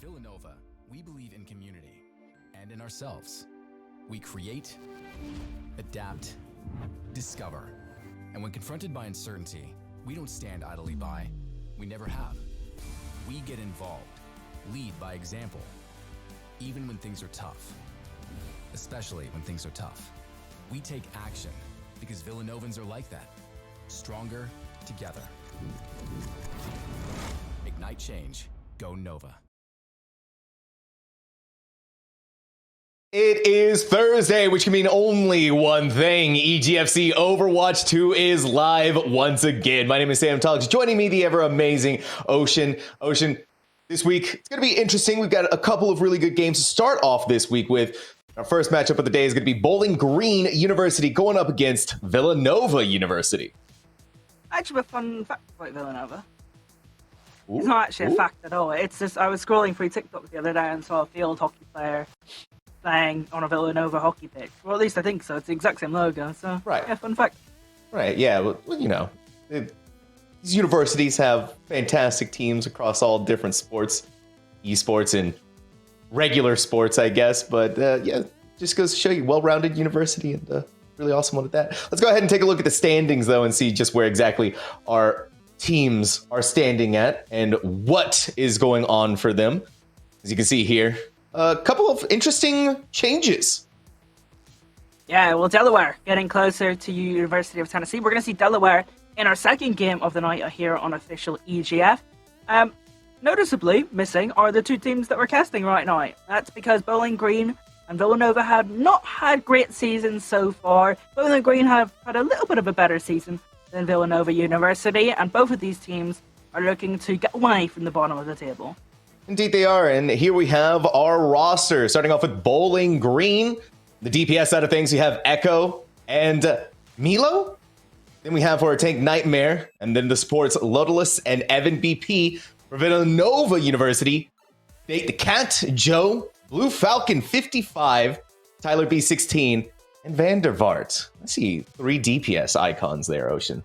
Villanova, we believe in community and in ourselves. We create, adapt, discover. And when confronted by uncertainty, we don't stand idly by. We never have. We get involved, lead by example, even when things are tough. Especially when things are tough. We take action because Villanovans are like that. Stronger together. Ignite change. Go Nova. It is Thursday, which can mean only one thing. EGFC Overwatch 2 is live once again. My name is Sam Talks. Joining me, the ever amazing Ocean. Ocean, this week, it's going to be interesting. We've got a couple of really good games to start off this week with. Our first matchup of the day is going to be Bowling Green University going up against Villanova University. Actually, a fun fact about Villanova. It's not actually a fact at all. It's just, I was scrolling through TikTok the other day and saw a field hockey player playing on a Villanova hockey pitch. Well, at least I think so. It's the exact same logo. So, right. Yeah, fun fact. Right, yeah. Well, you know, these universities have fantastic teams across all different sports, esports, and regular sports, I guess. But, yeah, just goes to show you, well-rounded university and really awesome one at that. Let's go ahead and take a look at the standings, though, and see just where exactly our teams are standing at and what is going on for them. As you can see here, a couple of interesting changes. Yeah, well, Delaware getting closer to University of Tennessee. We're going to see Delaware in our second game of the night here on official EGF. Noticeably missing are the two teams that we're casting right now. That's because Bowling Green and Villanova have not had great seasons so far. Bowling Green have had a little bit of a better season than Villanova University, and both of these teams are looking to get away from the bottom of the table. Indeed they are, and here we have our roster. Starting off with Bowling Green. The DPS side of things, we have Echo and Milo. Then we have for our tank Nightmare, and then the supports Ludulus and Evan BP. For Villanova University, Nate the Cat, Joe, Blue Falcon 55, Tyler B 16, and Vandervart. I see 3 DPS icons there, Ocean.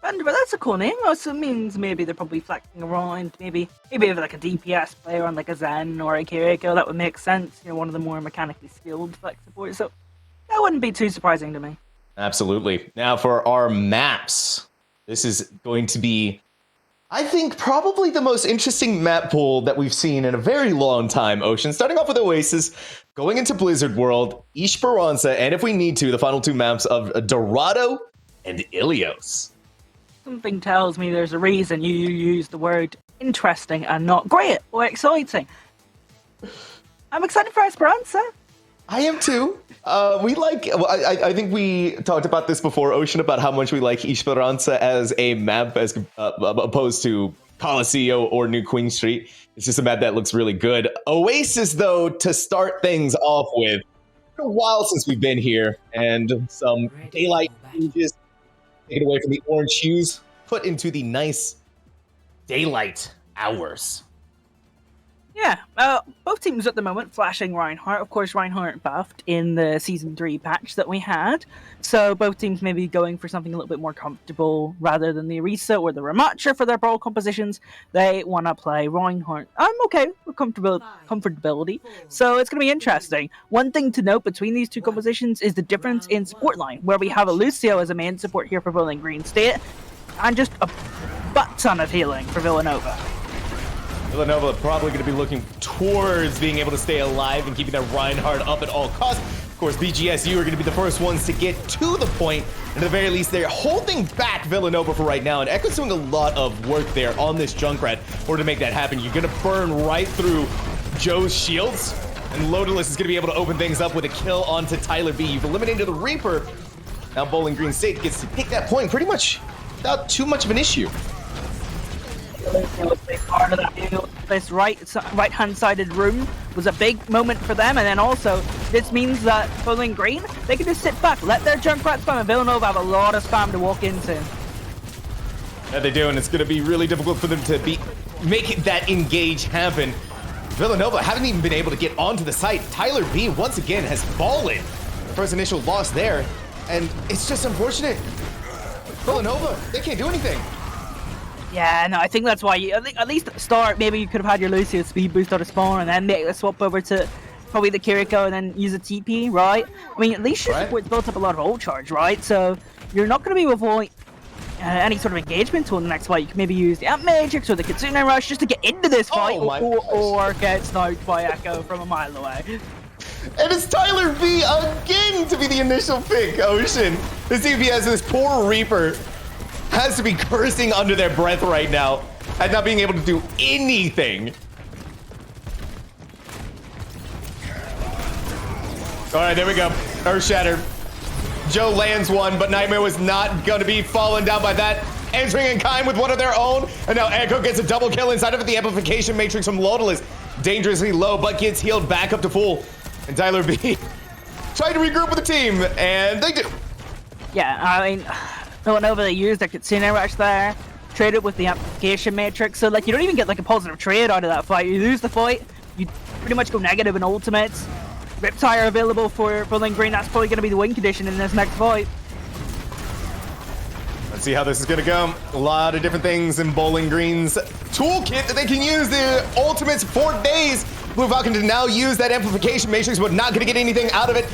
Vandervart, that's a cool name. Also means maybe they're probably flexing around. Maybe like a DPS player on like a Zen or a Kiriko. That would make sense. You know, one of the more mechanically skilled flex supports. So that wouldn't be too surprising to me. Absolutely. Now for our maps. This is going to be, I think, probably the most interesting map pool that we've seen in a very long time, Ocean. Starting off with Oasis, going into Blizzard World, Esperanza, and if we need to, the final 2 maps of Dorado and Ilios. Something tells me there's a reason you use the word interesting and not great or exciting. I'm excited for Esperanza. I am too. I think we talked about this before, Ocean, about how much we like Esperanza as a map as opposed to Coliseo or New Queen Street. It's just a map that looks really good. Oasis, though, to start things off with, it's been a while since we've been here, and some daylight changes taken away from the orange hues, put into the nice daylight hours. Yeah, both teams at the moment flashing Reinhardt. Of course, Reinhardt buffed in the Season 3 patch that we had. So both teams may be going for something a little bit more comfortable rather than the Orisa or the Ramacha for their brawl compositions. They want to play Reinhardt. I'm okay with comfortability. So it's going to be interesting. One thing to note between these two compositions is the difference in support line, where we have a Lucio as a main support here for Bowling Green State, and just a butt ton of healing for Villanova. Villanova probably going to be looking towards being able to stay alive and keeping that Reinhardt up at all costs. Of course, BGSU are going to be the first ones to get to the point. And at the very least, they're holding back Villanova for right now. And Echo's doing a lot of work there on this Junkrat in order to make that happen. You're going to burn right through Joe's shields. And Ludulus is going to be able to open things up with a kill onto Tyler B. You've eliminated the Reaper. Now Bowling Green State gets to pick that point pretty much without too much of an issue. Part of that, this right-hand-sided room was a big moment for them, and then also this means that Bowling Green, they can just sit back, let their Junkrat spam, and Villanova have a lot of spam to walk into. Yeah, they do, and it's going to be really difficult for them to make that engage happen. Villanova haven't even been able to get onto the site. Tyler B once again has fallen. The first initial loss there, and it's just unfortunate. Villanova, they can't do anything. Yeah, no, I think that's why you, at least at the start, maybe you could have had your Lucio speed boost out of spawn and then make the swap over to probably the Kiriko and then use a TP, right? I mean, at least your support's built up a lot of ult charge, right? So you're not going to be avoiding any sort of engagement tool in the next fight. You can maybe use the Amp Matrix or the Kitsune Rush just to get into this fight or get sniped by Echo from a mile away. And it's Tyler B again to be the initial pick, Ocean. The CPS, this poor Reaper, has to be cursing under their breath right now at not being able to do anything. All right, there we go. Earth Shatter. Joe lands one, but Nightmare was not going to be fallen down by that. Entering in kind with one of their own. And now Echo gets a double kill inside of it. The Amplification Matrix from Lodal dangerously low, but gets healed back up to full. And Tyler B tried to regroup with the team, and they do. Yeah, I mean, Villanova, they used their Kitsune Rush there, traded with the Amplification Matrix, so like you don't even get like a positive trade out of that fight. You lose the fight, you pretty much go negative in ultimates. Riptire available for Bowling Green, that's probably going to be the win condition in this next fight. Let's see how this is going to go. A lot of different things in Bowling Green's toolkit that they can use. The ultimates for days. Blue Falcon did now use that Amplification Matrix, but not going to get anything out of it.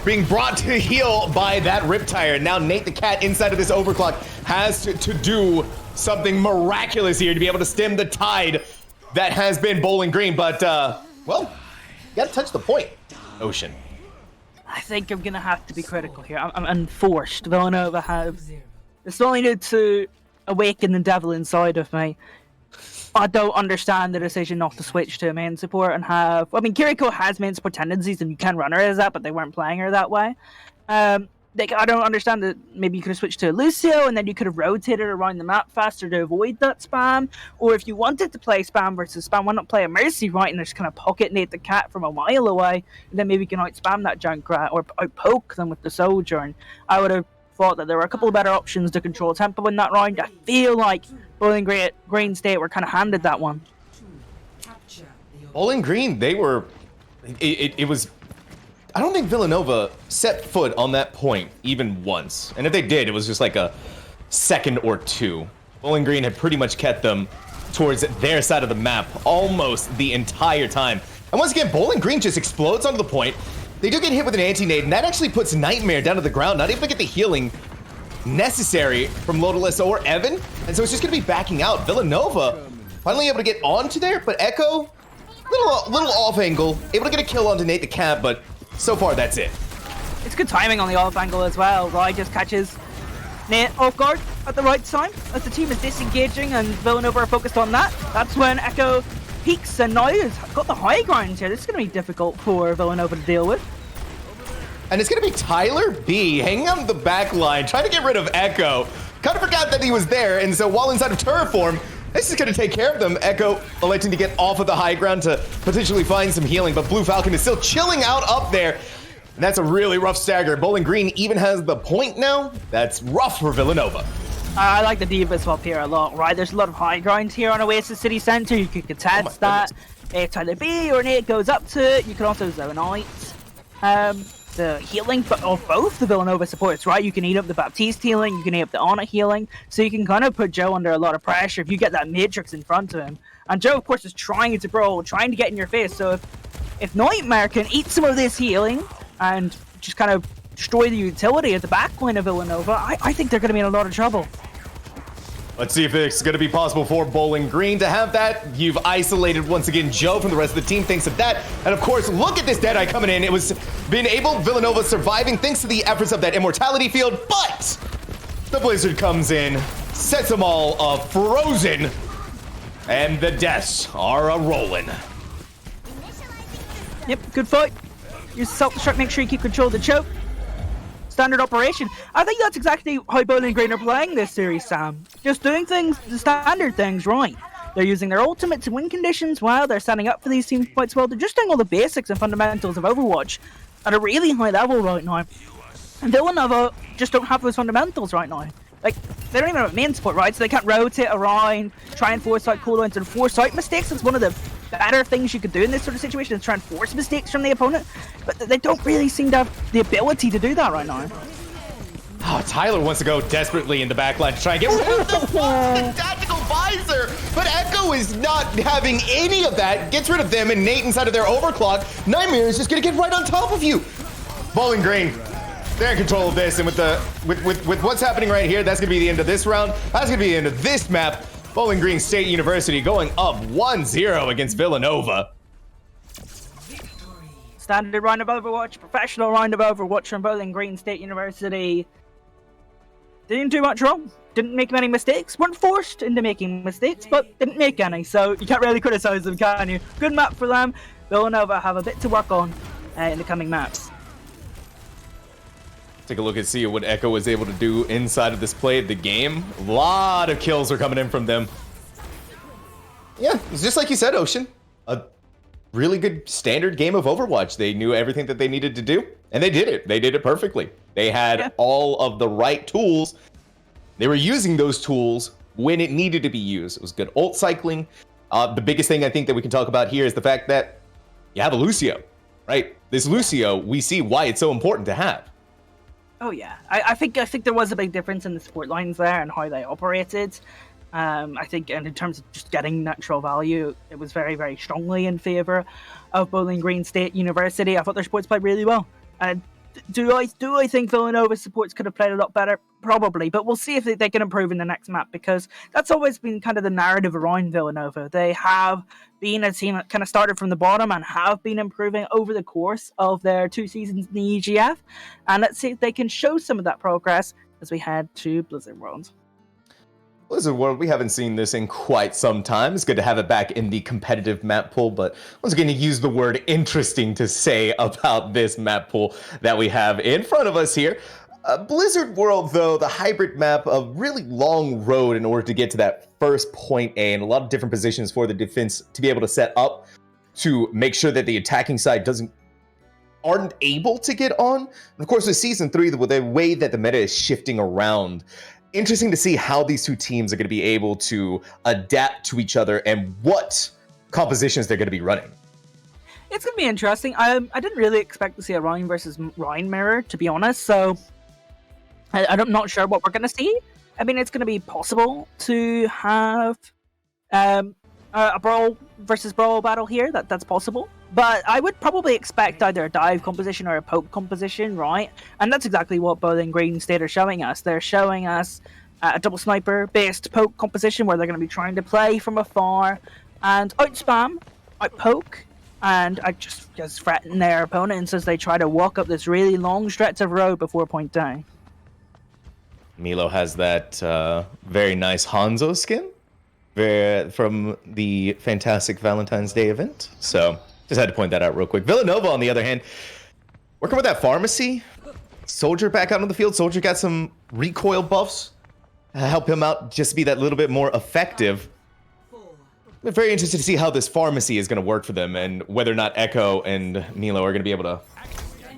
Being brought to heel by that Riptire. Now Nate the Cat inside of this overclock has to do something miraculous here to be able to stem the tide that has been Bowling Green. But, well, you got to touch the point, Ocean. I think I'm going to have to be critical here. I'm enforced. Villanova have... It's only need to awaken the devil inside of me. I don't understand the decision not to switch to a main support and have... I mean, Kiriko has main support tendencies and you can run her as that, but they weren't playing her that way. Like, I don't understand that maybe you could have switched to a Lucio and then you could have rotated around the map faster to avoid that spam. Or if you wanted to play spam versus spam, why not play a Mercy, right? And just kind of pocket Nate the Cat from a mile away. And then maybe you can out-spam that Junkrat or out-poke them with the Sojourn. I would have thought that there were a couple of better options to control tempo in that round. I feel like Bowling Green State were kind of handed that one. Bowling Green, they were... It was... I don't think Villanova set foot on that point even once. And if they did, it was just like a second or two. Bowling Green had pretty much kept them towards their side of the map almost the entire time. And once again, Bowling Green just explodes onto the point. They do get hit with an anti-nade, and that actually puts Nightmare down to the ground, not even to get the healing necessary from Lodalus or Evan. And so it's just going to be backing out. Villanova finally able to get onto there, but Echo, little off angle, able to get a kill onto Nate the Cat, but so far that's it. It's good timing on the off angle as well. Rye just catches Nate off guard at the right time as the team is disengaging and Villanova are focused on that. That's when Echo peaks and now has got the high ground here. This is going to be difficult for Villanova to deal with. And it's going to be Tyler B hanging out in the back line, trying to get rid of Echo. Kind of forgot that he was there, and so while inside of turret form, this is going to take care of them. Echo electing to get off of the high ground to potentially find some healing, but Blue Falcon is still chilling out up there. And that's a really rough stagger. Bowling Green even has the point now. That's rough for Villanova. I like the D.Va swap here a lot, right? There's a lot of high ground here on Oasis City Center. You could contest that. If Tyler B or Nate goes up to it, you can also zone out. The healing of both the Villanova supports, right? You can eat up the Baptiste healing, you can eat up the Ana healing, so you can kind of put Joe under a lot of pressure if you get that Matrix in front of him. And Joe, of course, is trying to brawl, trying to get in your face, so if Nightmare can eat some of this healing and just kind of destroy the utility at the backline of Villanova, I think they're going to be in a lot of trouble. Let's see if it's going to be possible for Bowling Green to have that. You've isolated, once again, Joe from the rest of the team thanks to that. And, of course, look at this Deadeye coming in. It was been able, Villanova surviving thanks to the efforts of that Immortality field. But the Blizzard comes in, sets them all frozen. And the deaths are a-rolling. Yep, good fight. Use self-destruct, make sure you keep control of the choke. Standard operation. I think that's exactly how Bowling Green are playing this series, Sam. Just doing things, the standard things right. They're using their ultimate to win conditions while they're standing up for these team fights well. They're just doing all the basics and fundamentals of Overwatch at a really high level right now. And Villanova just don't have those fundamentals right now. Like, they don't even have a main support, right? So they can't rotate around, try and force out cooldowns and force out mistakes. It's one of the better things you could do in this sort of situation is try and force mistakes from the opponent. But they don't really seem to have the ability to do that right now. Oh, Tyler wants to go desperately in the back line to try and get rid of the tactical visor, but Echo is not having any of that. Gets rid of them, and Nate inside of their overclock. Nightmare is just gonna get right on top of you. Bowling Green, they're in control of this, and with what's happening right here, that's gonna be the end of this round. That's gonna be the end of this map. Bowling Green State University going up 1-0 against Villanova. Standard round of Overwatch, professional round of Overwatch from Bowling Green State University. Didn't do much wrong, didn't make many mistakes, weren't forced into making mistakes, but didn't make any, so you can't really criticize them, can you? Good map for them. Villanova have a bit to work on in the coming maps. Take a look and see what Echo was able to do inside of this play of the game. A lot of kills are coming in from them. Yeah, it's just like you said, Ocean. A really good standard game of Overwatch. They knew everything that they needed to do, and they did it. They did it perfectly. They had all of the right tools. They were using those tools when it needed to be used. It was good ult cycling. The biggest thing I think that we can talk about here is the fact that you have a Lucio, right? This Lucio, we see why it's so important to have. Oh yeah, I think there was a big difference in the support lines there and how they operated. I think, and in terms of just getting natural value, it was very, very strongly in favor of Bowling Green State University. I thought their supports played really well. Do I think Villanova supports could have played a lot better? Probably, but we'll see if they can improve in the next map, because that's always been kind of the narrative around Villanova. They have been a team that kind of started from the bottom and have been improving over the course of their 2 seasons in the EGF, and let's see if they can show some of that progress as we head to Blizzard World. Blizzard World, we haven't seen this in quite some time. It's good to have it back in the competitive map pool, but I was going to use the word interesting to say about this map pool that we have in front of us here. Blizzard World, though, the hybrid map, a really long road in order to get to that first point A, and a lot of different positions for the defense to be able to set up to make sure that the attacking side aren't able to get on. And of course, with Season 3, the way that the meta is shifting around, interesting to see how these two teams are going to be able to adapt to each other and what compositions they're going to be running. It's going to be interesting. I didn't really expect to see a Rhine versus Rhine mirror, to be honest, so I'm not sure what we're going to see. I mean, it's going to be possible to have a Brawl versus Brawl battle here. That's possible. But I would probably expect either a dive composition or a poke composition, right? And that's exactly what Bowling Green State are showing us. They're showing us a double sniper-based poke composition where they're going to be trying to play from afar and out-spam, out-poke, and just threaten their opponents as they try to walk up this really long stretch of road before point down. Milo has that very nice Hanzo skin from the fantastic Valentine's Day event. So just had to point that out real quick. Villanova, on the other hand, working with that pharmacy. Soldier back out on the field. Soldier got some recoil buffs to help him out just be that little bit more effective. I'm very interested to see how this pharmacy is going to work for them and whether or not Echo and Milo are going to be able to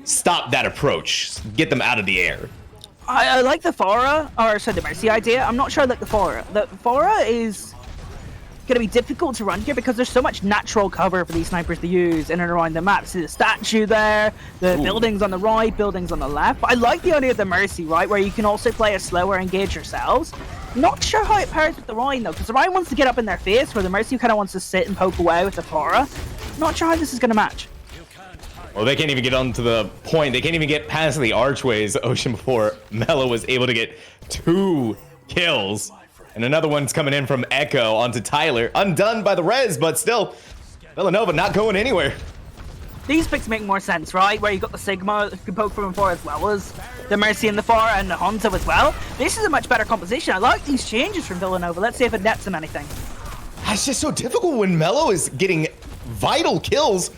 stop that approach, get them out of the air. I like the the Mercy idea. I'm not sure I like the Fora. The Fora is going to be difficult to run here because there's so much natural cover for these snipers to use in and around the map. See the statue there, the buildings on the right, buildings on the left. But I like the idea of the Mercy, right, where you can also play a slower engage yourselves. Not sure how it pairs with the Rhine, though, because the Rhine wants to get up in their face, where the Mercy kind of wants to sit and poke away with the Fora. Not sure how this is going to match. Well, they can't even get onto the point. They can't even get past the archways, Ocean, before Mello was able to get 2 kills. And another one's coming in from Echo onto Tyler. Undone by the res, but still, Villanova not going anywhere. These picks make more sense, right? Where you got the Sigma that can poke from afar as well as the Mercy and the Far and the Hanzo as well. This is a much better composition. I like these changes from Villanova. Let's see if it nets them anything. It's just so difficult when Mello is getting vital kills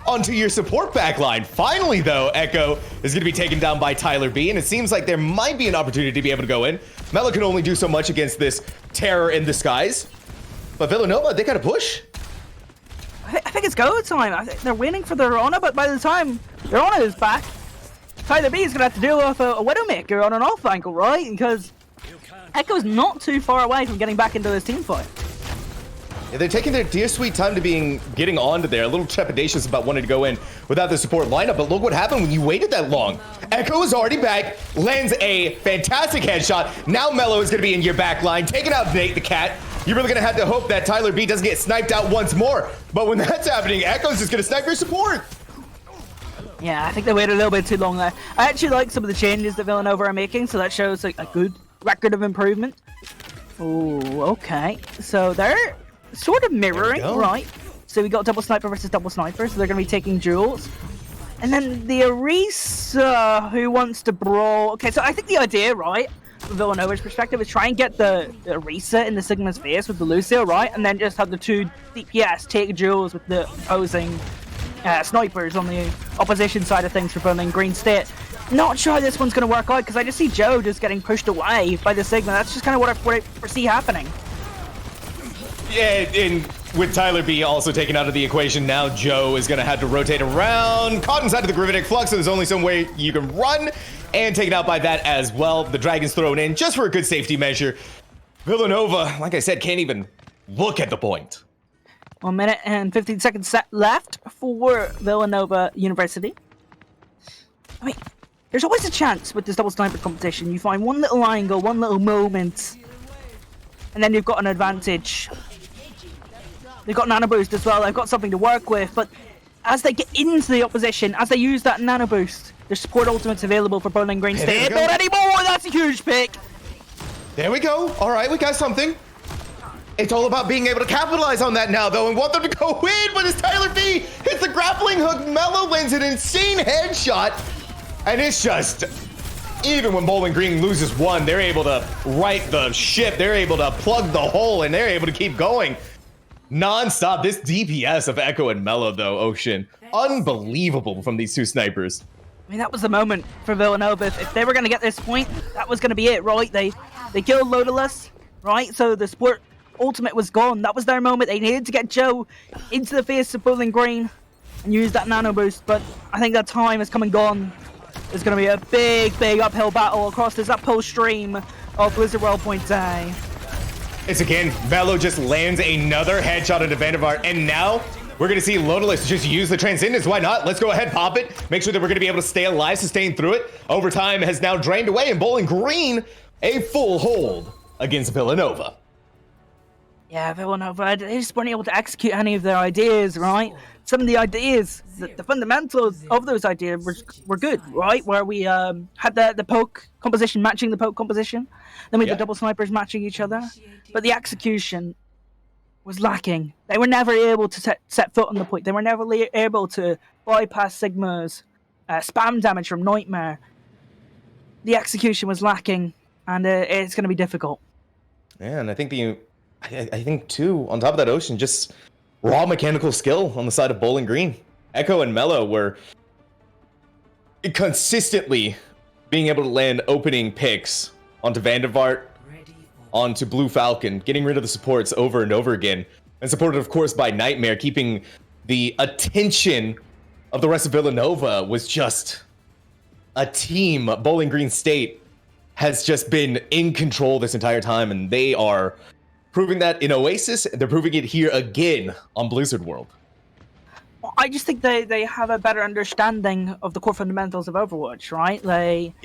onto your support backline. Finally, though, Echo is going to be taken down by Tyler B, and it seems like there might be an opportunity to be able to go in. Mello can only do so much against this terror in disguise. But Villanova, they got to push. I think it's go time. I think they're waiting for their Rona, but by the time their Rona is back, Tyler B is going to have to deal with a Widowmaker on an off angle, right? Because Echo's not too far away from getting back into this team fight. Yeah, they're taking their dear sweet time to getting onto there. A little trepidatious about wanting to go in without the support lineup, but look what happened when you waited that long. Echo is already back, lands a fantastic headshot. Now Mello is going to be in your back line, taking out Nate the Cat. You're really going to have to hope that Tyler B doesn't get sniped out once more. But when that's happening, Echo's just going to snipe your support. Yeah, I think they waited a little bit too long there. I actually like some of the changes that Villanova are making, so that shows like a good record of improvement. Oh, okay. So they're sort of mirroring, right? So we got double sniper versus double sniper, so they're going to be taking duels. And then the Arisa, who wants to brawl. Okay, so I think the idea, right, from Villanova's perspective, is try and get the Arisa in the Sigma's face with the Lucio, right? And then just have the two DPS take duels with the opposing snipers on the opposition side of things for Bowling Green State. Not sure how this one's going to work out, because I just see Joe just getting pushed away by the Sigma. That's just kind of what I foresee happening. Yeah, and with Tyler B also taken out of the equation, now Joe is going to have to rotate around. Caught inside of the Gravitic Flux, so there's only some way you can run, and taken out by that as well. The Dragon's thrown in just for a good safety measure. Villanova, like I said, can't even look at the point. 1 minute and 15 seconds left for Villanova University. I mean, there's always a chance with this double sniper competition. You find one little angle, one little moment, and then you've got an advantage. They've got nano boost as well. They've got something to work with, but as they get into the opposition, as they use that nano boost, there's support ultimates available for Bowling Green State. Not anymore. That's a huge pick. There we go. All right, we got something. It's all about being able to capitalize on that now, though, and want them to go in. But as Tyler B hits the grappling hook, Mello lands an insane headshot, and it's just, even when Bowling Green loses one, they're able to right the ship. They're able to plug the hole, and they're able to keep going non-stop. This DPS of Echo and Mello, though, Ocean, unbelievable from these two snipers. I mean, that was the moment for Villanova. If they were going to get this point, that was going to be it, right? They killed Lodalus, right? So the sport ultimate was gone. That was their moment. They needed to get Joe into the face of Bowling Green and use that nano boost. But I think that time has come and gone. There's going to be a big uphill battle across this uphill stream of Blizzard World Point A. It's again, Mello just lands another headshot into Vandervaart, and now we're going to see Lodalus just use the Transcendence. Why not? Let's go ahead, pop it. Make sure that we're going to be able to stay alive, sustain through it. Overtime has now drained away, and Bowling Green, a full hold against Villanova. Yeah, Villanova, they just weren't able to execute any of their ideas, right? Some of the ideas, the fundamentals of those ideas were good, right? Where we had the poke composition matching the poke composition. Then we had the double snipers matching each other. But the execution was lacking. They were never able to set foot on the point. They were never able to bypass Sigma's spam damage from Nightmare. The execution was lacking, and it's going to be difficult. Yeah, and I think too, on top of that, Ocean, just raw mechanical skill on the side of Bowling Green. Echo and Mello were consistently being able to land opening picks onto Vandervaart, onto Blue Falcon, getting rid of the supports over and over again, and supported, of course, by Nightmare, keeping the attention of the rest of Villanova. Was just a team. Bowling Green State has just been in control this entire time, and they are proving that in Oasis. They're proving it here again on Blizzard World. I just think they have a better understanding of the core fundamentals of Overwatch, right? They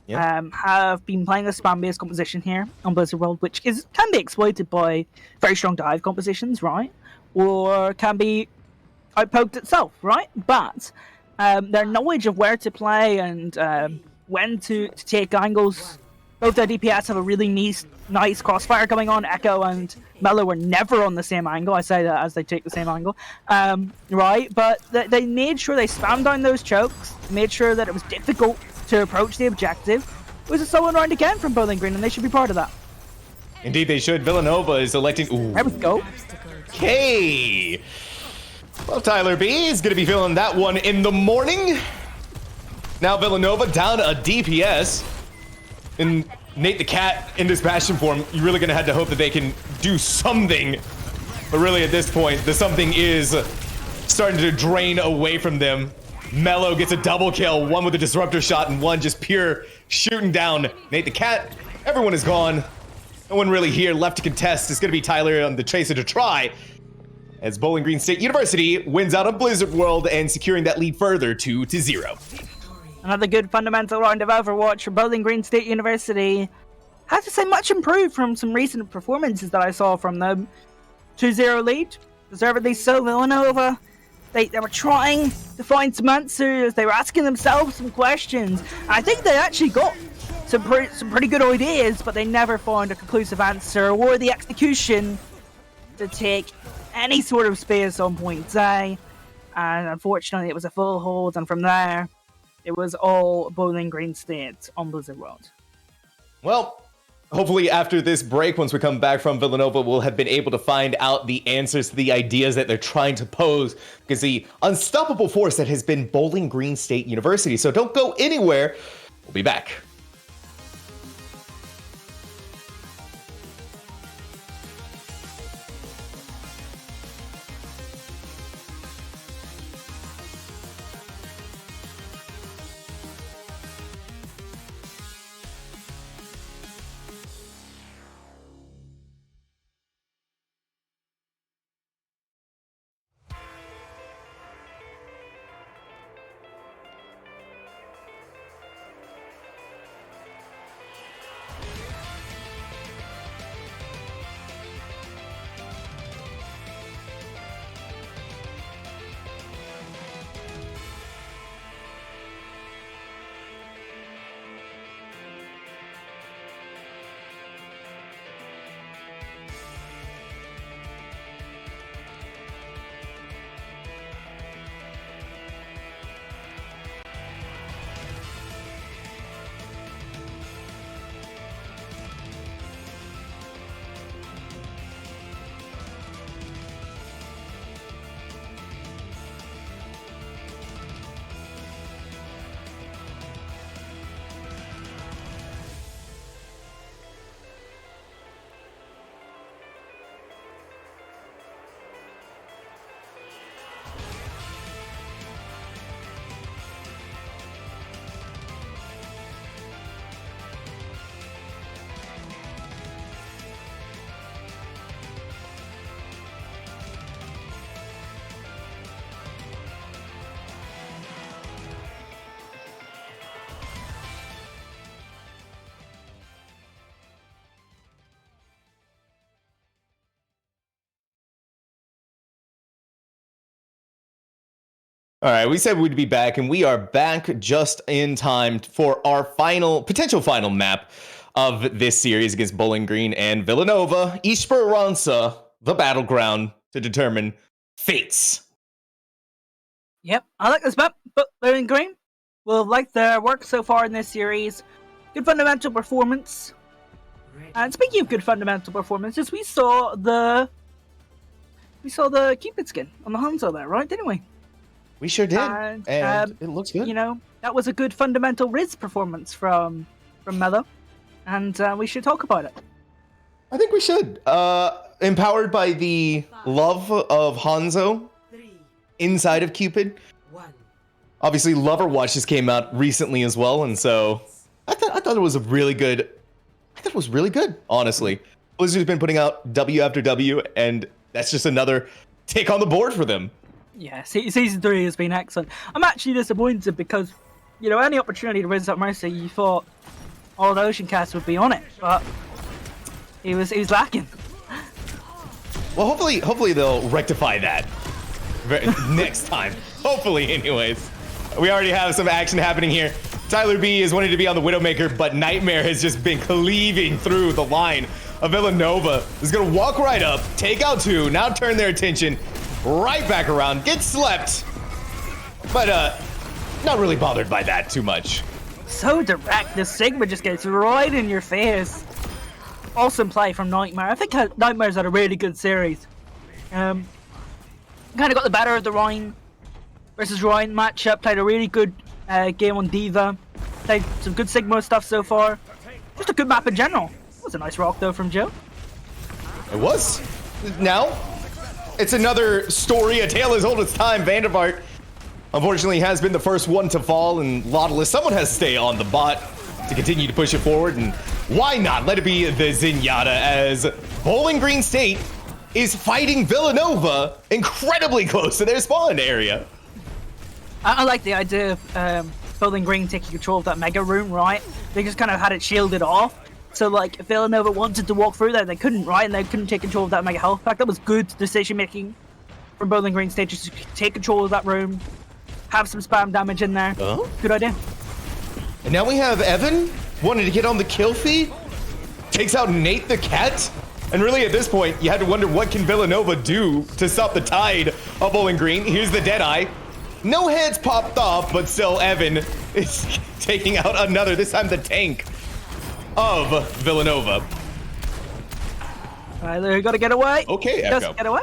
have been playing a spam-based composition here on Blizzard World, which can be exploited by very strong dive compositions, right? Or can be outpoked itself, right? But their knowledge of where to play and when to take angles. Both their DPS have a really nice crossfire going on. Echo and Mello were never on the same angle. I say that as they take the same angle. Right? But they made sure they spammed down those chokes, made sure that it was difficult to approach the objective. It was a solo round again from Bowling Green, and they should be part of that. Indeed, they should. Villanova is electing... Ooh. There we go. Okay. Well, Tyler B is going to be feeling that one in the morning. Now Villanova down a DPS. And Nate the Cat in this Bastion form, you're really going to have to hope that they can do something. But really at this point, the something is starting to drain away from them. Mello gets a double kill, one with a disruptor shot and one just pure shooting down Nate the Cat. Everyone is gone. No one really here left to contest. It's going to be Tyler on the chaser to try, as Bowling Green State University wins out on Blizzard World and securing that lead further 2-0. Another good fundamental round of Overwatch for Bowling Green State University. I have to say, much improved from some recent performances that I saw from them. 2-0 lead, deservedly so. Villanova, they were trying to find some answers. They were asking themselves some questions. I think they actually got some pretty good ideas, but they never found a conclusive answer or the execution to take any sort of space on point A. And unfortunately, it was a full hold, and from there, it was all Bowling Green State on Blizzard World. Well, hopefully after this break, once we come back from Villanova, we'll have been able to find out the answers to the ideas that they're trying to pose, because the unstoppable force that has been Bowling Green State University. So don't go anywhere. We'll be back. All right, we said we'd be back, and we are back just in time for our potential final map of this series against Bowling Green and Villanova, Esperanza, the battleground to determine fates. Yep, I like this map, but Bowling Green will like their work so far in this series. Good fundamental performance. And speaking of good fundamental performances, we saw the Cupid skin on the Hanzo there, right? Didn't we? We sure did, and it looks good. You know, that was a good fundamental Riz performance from Mello, and we should talk about it. I think we should. Empowered by the love of Hanzo inside of Cupid. Obviously, Overwatch just came out recently as well, and so I thought it was a really good. I thought it was really good, honestly. Blizzard's been putting out W after W, and that's just another take on the board for them. Yeah, Season 3 has been excellent. I'm actually disappointed because, you know, any opportunity to raise up Mercy, you thought all the Ocean Cast would be on it, but he was lacking. Well, hopefully they'll rectify that next time. Hopefully, anyways. We already have some action happening here. Tyler B is wanting to be on the Widowmaker, but Nightmare has just been cleaving through the line of Villanova. Is going to walk right up, take out two, now turn their attention right back around, get slept, but not really bothered by that too much. So direct, the Sigma just gets right in your face. Awesome play from Nightmare. I think Nightmare's had a really good series. Kind of got the better of the Rhine versus Rhine matchup, played a really good game on Diva, played some good Sigma stuff so far. Just a good map in general. It was a nice rock though from Joe. It was. Now, it's another story, a tale as old as time. Vandervaart, unfortunately, has been the first one to fall, and Laudeless, someone has to stay on the bot. to continue to push it forward. And why not let it be the Zenyatta, as Bowling Green State is fighting Villanova incredibly close to their spawn area. I like the idea of Bowling Green taking control of that mega room, right? They just kind of had it shielded off. So, like, if Villanova wanted to walk through there, they couldn't, right? And they couldn't take control of that mega health pack. That was good decision-making from Bowling Green State, just to take control of that room, have some spam damage in there. Good idea. And now we have Evan wanting to get on the kill feed. Takes out Nate the Cat. And really, at this point, you had to wonder, what can Villanova do to stop the tide of Bowling Green? Here's the Deadeye. No heads popped off, but still Evan is taking out another, this time the tank of Villanova. All right, they got to get away. Okay, Echo. Just get away.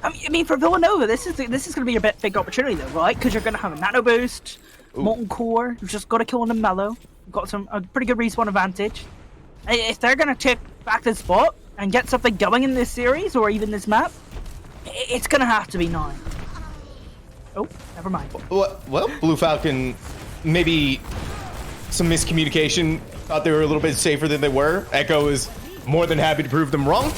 I mean, for Villanova, this is going to be a big opportunity, though, right? Because you're going to have a nano boost, molten core. You've just got to kill on the mellow. You've got a pretty good respawn advantage. If they're going to take back the spot and get something going in this series or even this map, it's going to have to be 9. Oh, never mind. Well, Blue Falcon, maybe some miscommunication. Thought they were a little bit safer than they were. Echo is more than happy to prove them wrong.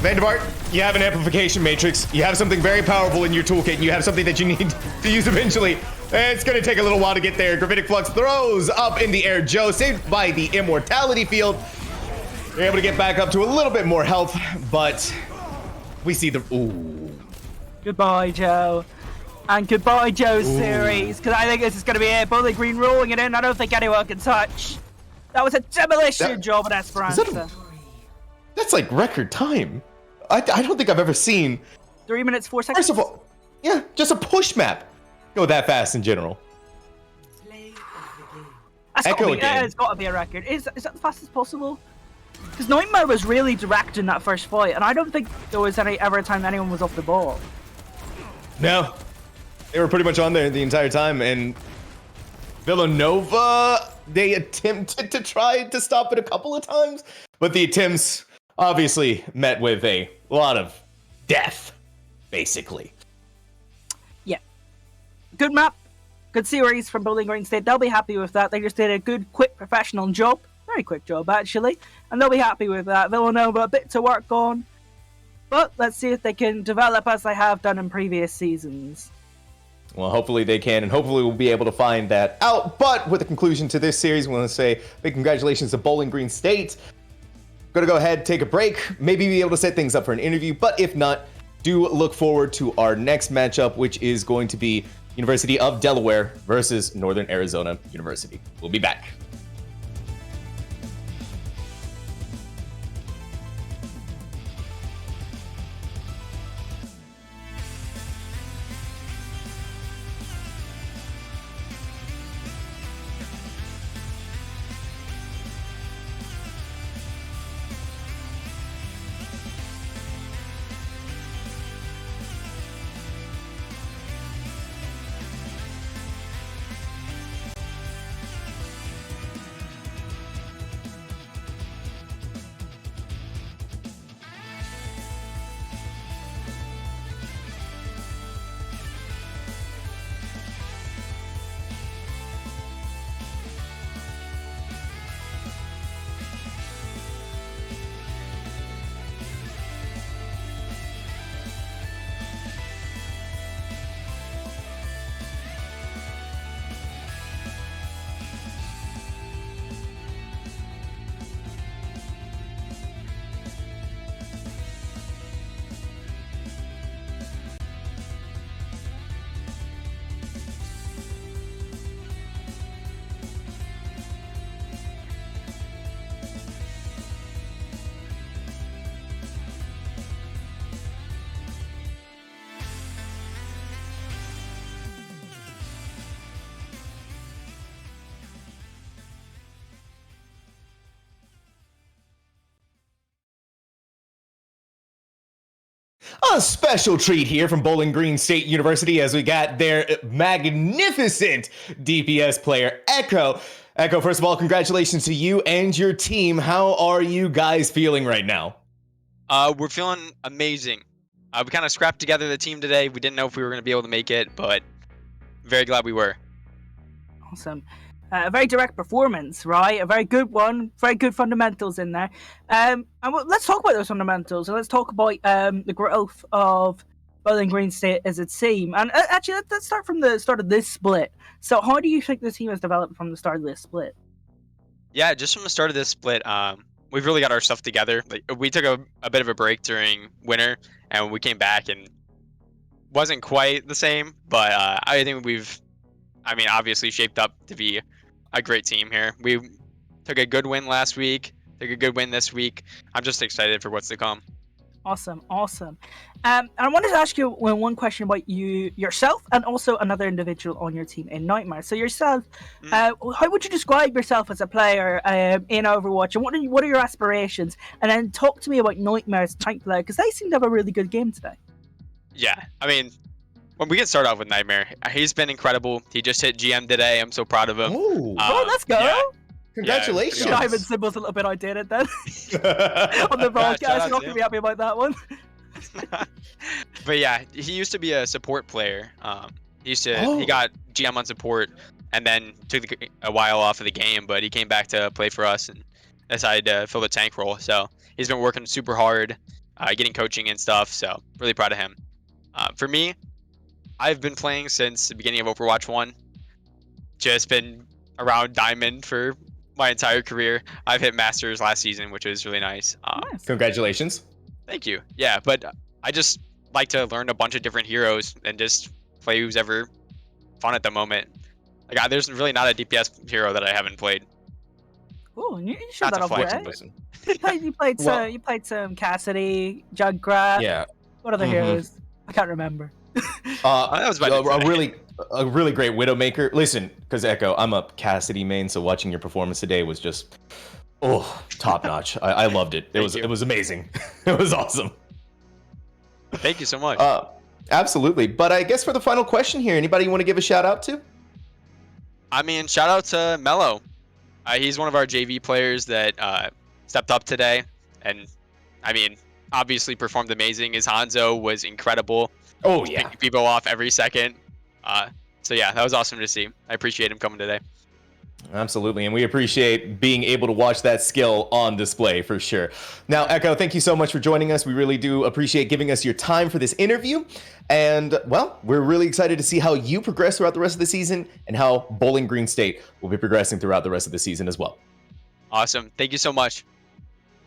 Vandevart, you have an amplification matrix. You have something very powerful in your toolkit, and you have something that you need to use eventually. It's going to take a little while to get there. Gravitic Flux throws up in the air Joe, saved by the Immortality Field. They're able to get back up to a little bit more health, but we see the... Ooh. Goodbye, Joe. And goodbye, Joe's series, because I think this is going to be it. Bowling Green rolling it in. I don't think anyone can touch. That was a demolition job at Esperanza. That's like record time. I don't think I've ever seen... 3 minutes, 4 seconds. First of all, yeah, just a push map go that fast in general. It's got to be a record. Is that the fastest possible? Because Nightmare was really direct in that first fight, and I don't think there was ever a time anyone was off the ball. No. They were pretty much on there the entire time, and Villanova, they attempted to try to stop it a couple of times, but the attempts obviously met with a lot of death, basically. Yeah. Good map, good series from Bowling Green State. They'll be happy with that. They just did a good, quick, professional job. Very quick job, actually. And they'll be happy with that. Villanova, a bit to work on. But let's see if they can develop as they have done in previous seasons. Well, hopefully they can, and hopefully we'll be able to find that out. But with the conclusion to this series, we want to say big congratulations to Bowling Green State. Going to go ahead, take a break, maybe be able to set things up for an interview. But if not, do look forward to our next matchup, which is going to be University of Delaware versus Northern Arizona University. We'll be back. A special treat here from Bowling Green State University as we got their magnificent DPS player, Echo. Echo, first of all, congratulations to you and your team. How are you guys feeling right now? We're feeling amazing. We kind of scrapped together the team today. We didn't know if we were going to be able to make it, but very glad we were. Awesome. A very direct performance, right? A very good one, very good fundamentals in there. Let's talk about those fundamentals, and let's talk about the growth of Bowling Green State as a team. And actually, let's start from the start of this split. So, how do you think the team has developed from the start of this split? Yeah, just from the start of this split, we've really got our stuff together. Like we took a bit of a break during winter, and we came back and wasn't quite the same. But I think obviously shaped up to be a great team here. We took a good win last week, took a good win this week. I'm just excited for what's to come. Awesome. I wanted to ask you one question about yourself and also another individual on your team in Nightmare. So yourself, how would you describe yourself as a player in Overwatch, and what are your aspirations? And then talk to me about Nightmare's tank play, because they seem to have a really good game today. Yeah, when we get started off with Nightmare, he's been incredible. He just hit GM today. I'm so proud of him. Oh, let's go. Yeah. Congratulations. Yeah, Diamond symbol's a little bit outdated then. On the broadcast, you're not going to be happy about that one. But yeah, he used to be a support player. He got GM on support and then took a while off of the game, but he came back to play for us and decided to fill the tank role. So he's been working super hard, getting coaching and stuff. So really proud of him. For me, I've been playing since the beginning of Overwatch 1. Just been around Diamond for my entire career. I've hit Masters last season, which was really nice. Nice. Congratulations. Thank you. Yeah, but I just like to learn a bunch of different heroes and just play who's ever fun at the moment. Like, there's really not a DPS hero that I haven't played. Oh, you showed Not that to off flex, well. but You played some Cassidy, Junkrat. Yeah. What other heroes? I can't remember. that was about a really great Widowmaker. Listen, because Echo, I'm a Cassidy main, so watching your performance today was just top notch. I loved it. It was amazing. It was awesome. Thank you so much. Absolutely. But I guess for the final question here, anybody you want to give a shout out to? Shout out to Mello. He's one of our JV players that stepped up today, and obviously performed amazing. His Hanzo was incredible. Oh yeah, picking people off every second. So yeah, that was awesome to see. I appreciate him coming today. Absolutely, and we appreciate being able to watch that skill on display for sure. Now, Echo, thank you so much for joining us. We really do appreciate giving us your time for this interview. And, well, we're really excited to see how you progress throughout the rest of the season and how Bowling Green State will be progressing throughout the rest of the season as well. Awesome. Thank you so much.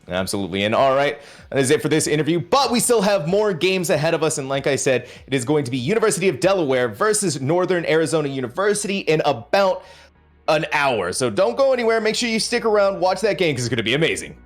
Absolutely. And all right, that is it for this interview, but we still have more games ahead of us. And like I said, it is going to be University of Delaware versus Northern Arizona University in about an hour. So don't go anywhere. Make sure you stick around, watch that game, because it's going to be amazing.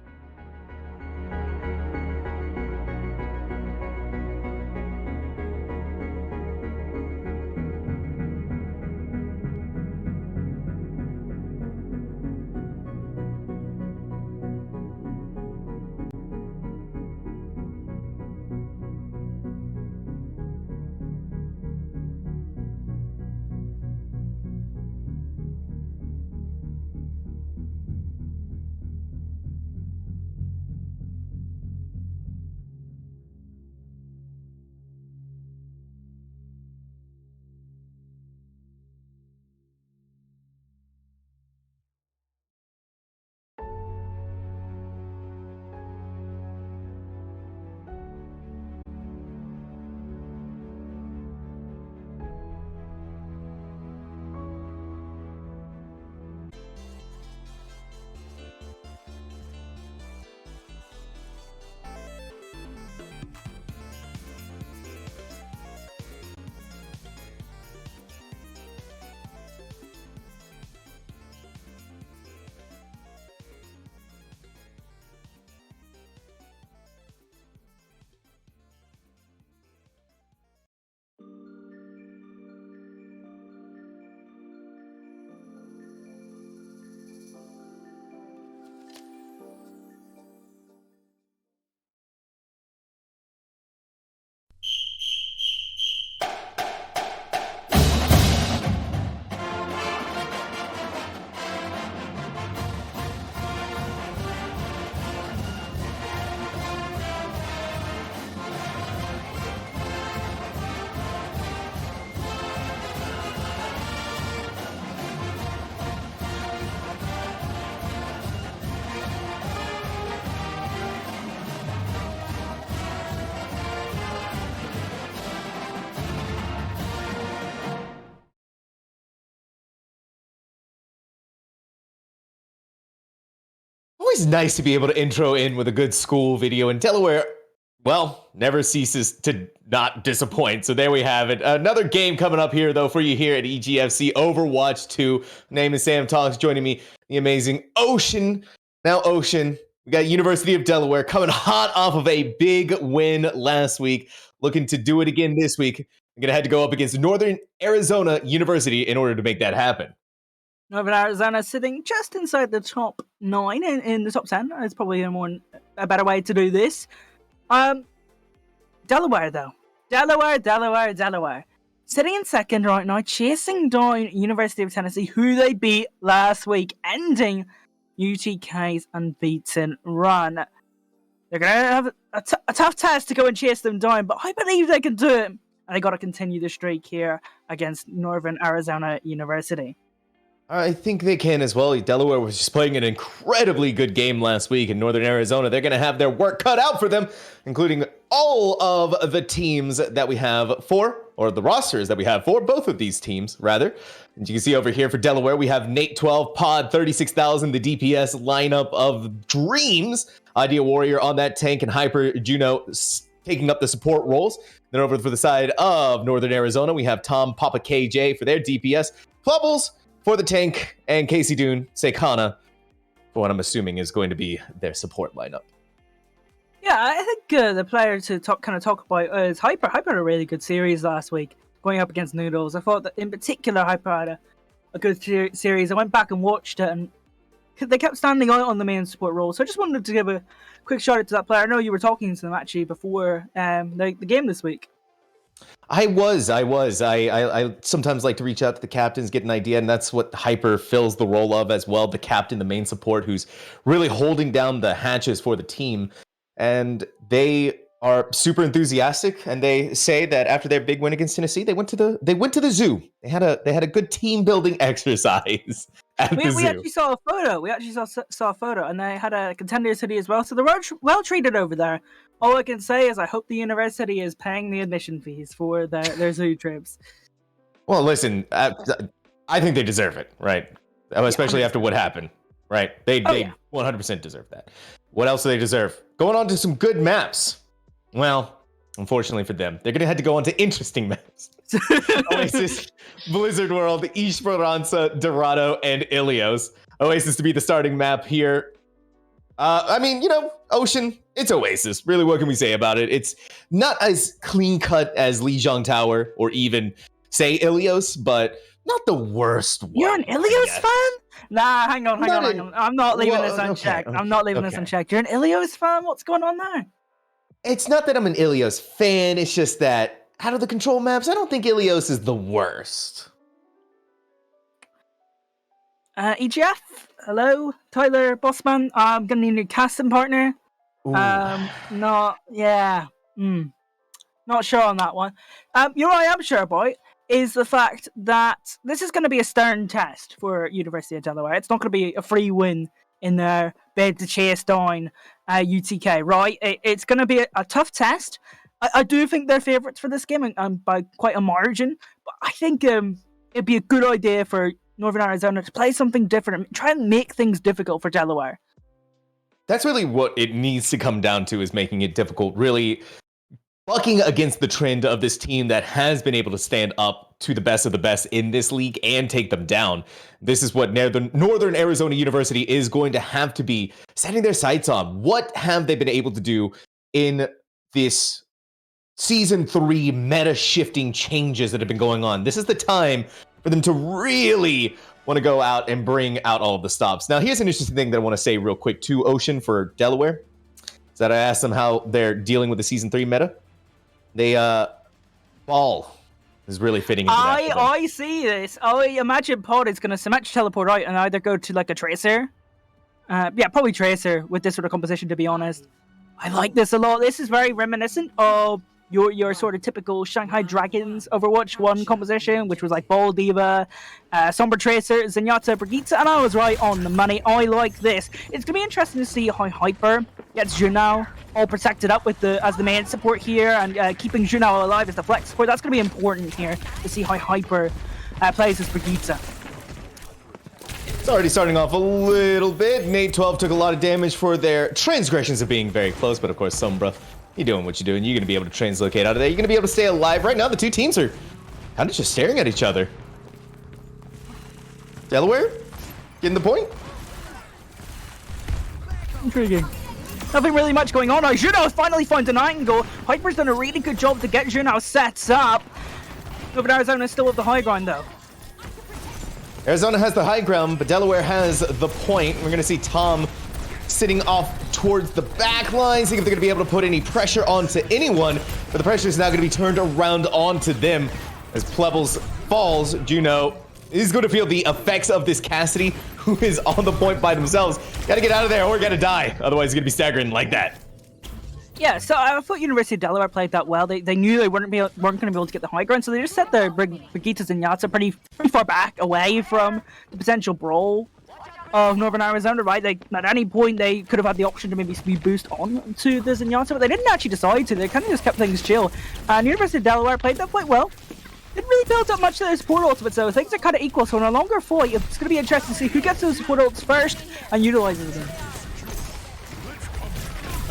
always nice to be able to intro in with a good school video, and Delaware, well, never ceases to not disappoint. So there we have it. Another game coming up here, though, for you here at EGFC Overwatch 2. My name is Sam Tonks. Joining me, the amazing Ocean. Now, Ocean, we got University of Delaware coming hot off of a big win last week, looking to do it again this week. I'm going to have to go up against Northern Arizona University in order to make that happen. Northern Arizona sitting just inside the top 9 in the top 10. It's probably a better way to do this. Delaware, though. Delaware. Sitting in second right now, chasing down University of Tennessee, who they beat last week, ending UTK's unbeaten run. They're going to have a tough task to go and chase them down, but I believe they can do it. And they got to continue the streak here against Northern Arizona University. I think they can as well. Delaware was just playing an incredibly good game last week in Northern Arizona. They're going to have their work cut out for them, including all of the teams that we have for, or the rosters that we have for both of these teams, rather. And you can see over here for Delaware, we have Nate 12, Pod 36,000, the DPS lineup of dreams. Idea Warrior on that tank, and Hyper Juno taking up the support roles. Then over for the side of Northern Arizona, we have Tom Papa KJ for their DPS. Plubbles for the tank, and Casey Dune, Sekana, for what I'm assuming is going to be their support lineup. Yeah, I think the player to talk about is Hyper. Hyper had a really good series last week, going up against Noodles. I thought that in particular Hyper had a good series. I went back and watched it, and they kept standing out on the main support role. So I just wanted to give a quick shout out to that player. I know you were talking to them actually before the game this week. I sometimes like to reach out to the captains, get an idea, and that's what Hyper fills the role of as well. The captain, the main support, who's really holding down the hatches for the team. And they are super enthusiastic, and they say that after their big win against Tennessee, they went to the zoo. They had a good team building exercise at the zoo. We actually saw a photo. Saw a photo, and they had a contender city as well. So they're well treated over there. All I can say is I hope the university is paying the admission fees for their zoo trips. Well, listen, I think they deserve it, right? Especially after what happened, right? They 100% deserve that. What else do they deserve? Going on to some good maps. Well, unfortunately for them, they're going to have to go on to interesting maps. Oasis, Blizzard World, Esperanza, Dorado, and Ilios. Oasis to be the starting map here. Ocean, it's Oasis. Really, what can we say about it? It's not as clean-cut as Lijiang Tower or even, say, Ilios, but not the worst one. You're an Ilios fan? Nah, hang on. I'm not leaving this unchecked. Okay. I'm not leaving this unchecked. You're an Ilios fan? What's going on there? It's not that I'm an Ilios fan. It's just that out of the control maps, I don't think Ilios is the worst. EGF, hello, Tyler, Bossman. I'm gonna need a new casting partner. Ooh. Not sure on that one. You know what I am sure about is the fact that this is going to be a stern test for University of Delaware. It's not going to be a free win in their bid to chase down UTK, right? It's going to be a tough test. I do think they're favourites for this game, and by quite a margin. But I think it'd be a good idea for Northern Arizona to play something different and try and make things difficult for Delaware. That's really what it needs to come down to, is making it difficult, really bucking against the trend of this team that has been able to stand up to the best of the best in this league and take them down. This is what Northern Arizona University is going to have to be setting their sights on. What have they been able to do in this Season 3 meta-shifting changes that have been going on? This is the time for them to really want to go out and bring out all of the stops. Now, here's an interesting thing that I want to say real quick to Ocean for Delaware. Is that I asked them how they're dealing with the Season 3 meta. They, Ball is really fitting into that. I see this. I imagine Pod is going to symmetric teleport out and either go to like a Tracer. Probably Tracer with this sort of composition, to be honest. I like this a lot. This is very reminiscent of your sort of typical Shanghai Dragons Overwatch 1 composition, which was like Ball Diva, Sombra Tracer, Zenyatta, Brigitte, and I was right on the money. I like this. It's going to be interesting to see how Hyper gets Junao all protected up with as the main support here, and keeping Junao alive as the flex support. That's going to be important here to see how Hyper plays as Brigitte. It's already starting off a little bit. Nate 12 took a lot of damage for their transgressions of being very close, but of course, Sombra, you're doing what you're doing. You're going to be able to translocate out of there. You're going to be able to stay alive. Right now, the two teams are kind of just staring at each other. Delaware, getting the point. Intriguing. Nothing really much going on. Juno finally finds an angle. Hyper's done a really good job to get Juno set up. Northern Arizona is still at the high ground, though. Arizona has the high ground, but Delaware has the point. We're going to see Tom sitting off towards the back line, seeing if they're going to be able to put any pressure onto anyone, but the pressure is now going to be turned around onto them. As Plebbles falls, Juno is going to feel the effects of this Cassidy, who is on the point by themselves. Got to get out of there or got to die. Otherwise, he's going to be staggering like that. Yeah, so I thought University of Delaware played that well. They knew they weren't going to be able to get the high ground, so they just set their Brigitas and Yatsa pretty far back away from the potential brawl of Northern Arizona, right? At any point, they could have had the option to maybe speed boost on to the Zenyatta, but they didn't actually decide to. They kind of just kept things chill. And University of Delaware played that quite well. Didn't really build up much to their support ultimate, so things are kind of equal. So in a longer fight, it's going to be interesting to see who gets those support ults first and utilizes them.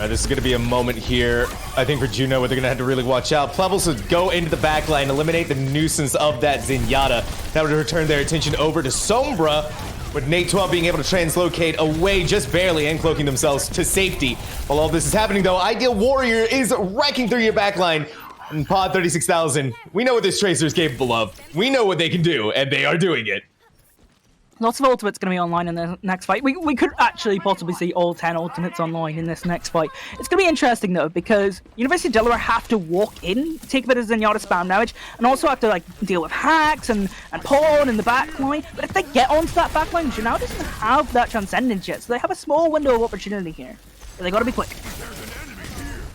This is going to be a moment here, I think, for Juno, where they're going to have to really watch out. Plebbles would go into the backline, eliminate the nuisance of that Zenyatta. That would return their attention over to Sombra, with Nate 12 being able to translocate away just barely and cloaking themselves to safety. While all this is happening, though, Ideal Warrior is wrecking through your backline. And Pod 36,000, we know what this Tracer is capable of. We know what they can do, and they are doing it. Lots of ultimates going to be online in the next fight. We could actually possibly see all 10 ultimates online in this next fight. It's going to be interesting, though, because University of Delaware have to walk in, take a bit of Zenyatta spam damage, and also have to deal with hacks and pawn in the backline. But if they get onto that backline, Janelle doesn't have that Transcendence yet, so they have a small window of opportunity here. But they got to be quick.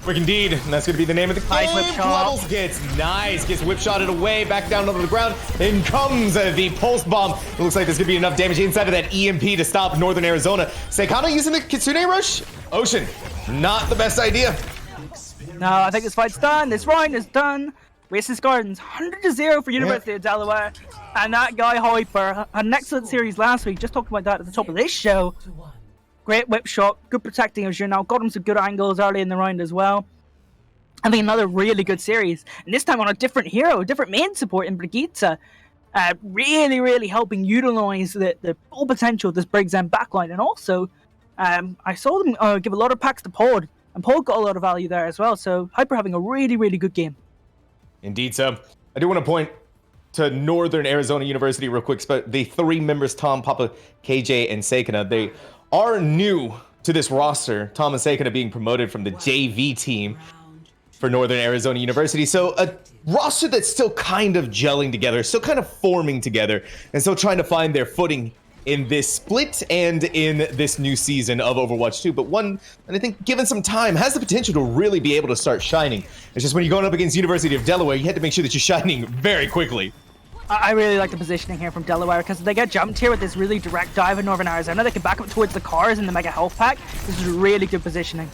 Quick indeed, and that's going to be the name of the game. Plebbles gets whip-shotted away, back down onto the ground. In comes the pulse bomb. It looks like there's going to be enough damage inside of that EMP to stop Northern Arizona. Seikano using the Kitsune Rush? Ocean, not the best idea. No, I think this fight's done. This round is done. Racist Gardens, 100-0 for University of Delaware. And that guy, Hyper, had an excellent series last week. Just talking about that at the top of this show. Great whip shot, good protecting of Junao, got him some good angles early in the round as well. I think another really good series, and this time on a different hero, different main support in Brigitte. Really helping utilize the full potential of this Briggs End backline, and also I saw them give a lot of packs to Pod, and Pod got a lot of value there as well, so Hyper having a really good game. Indeed, so I do want to point to Northern Arizona University real quick, but the three members, Tom, Papa, KJ, and Seikana, they are new to this roster. Tom and Seikana being promoted from the JV team for Northern Arizona University. So a roster that's still kind of gelling together, still kind of forming together, and still trying to find their footing in this split and in this new season of Overwatch 2. But one that I think, given some time, has the potential to really be able to start shining. It's just when you're going up against University of Delaware, you have to make sure that you're shining very quickly. I really like the positioning here from Delaware, because if they get jumped here with this really direct dive in Northern Arizona, they can back up towards the cars in the Mega Health Pack. This is really good positioning.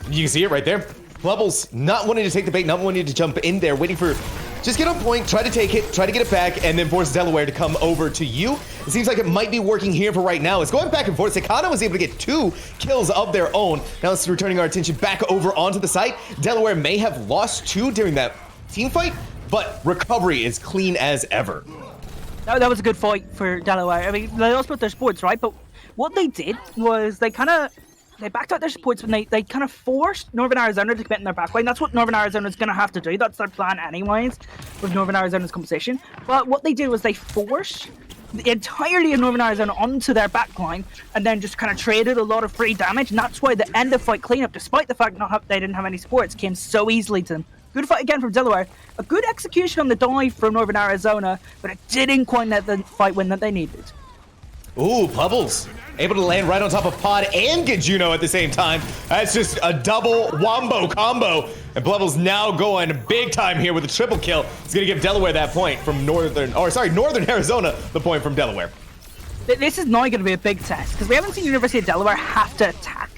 You can see it right there. Plebbles not wanting to take the bait, not wanting to jump in there, waiting for... Just get on point, try to take it, try to get it back, and then force Delaware to come over to you. It seems like it might be working here for right now. It's going back and forth. Seikano was able to get 2 kills of their own. Now it's returning our attention back over onto the site. Delaware may have lost 2 during that team fight, but recovery is clean as ever. That was a good fight for Delaware. I mean, they lost both their supports, right? But what they did was they backed out their supports, and they kind of forced Northern Arizona to commit in their backline. That's what Northern Arizona is going to have to do. That's their plan anyways, with Northern Arizona's composition. But what they did was they forced the entirety of Northern Arizona onto their backline, and then just kind of traded a lot of free damage. And that's why the end of fight cleanup, despite the fact they didn't have any supports, came so easily to them. Good fight again from Delaware. A good execution on the dive from Northern Arizona, but it didn't quite let the fight win that they needed. Ooh, Plebbles able to land right on top of Pod and get Juno at the same time. That's just a double wombo combo. And Plebbles now going big time here with a triple kill. It's going to give Delaware that point from Northern Arizona, the point from Delaware. This is now going to be a big test, because we haven't seen University of Delaware have to attack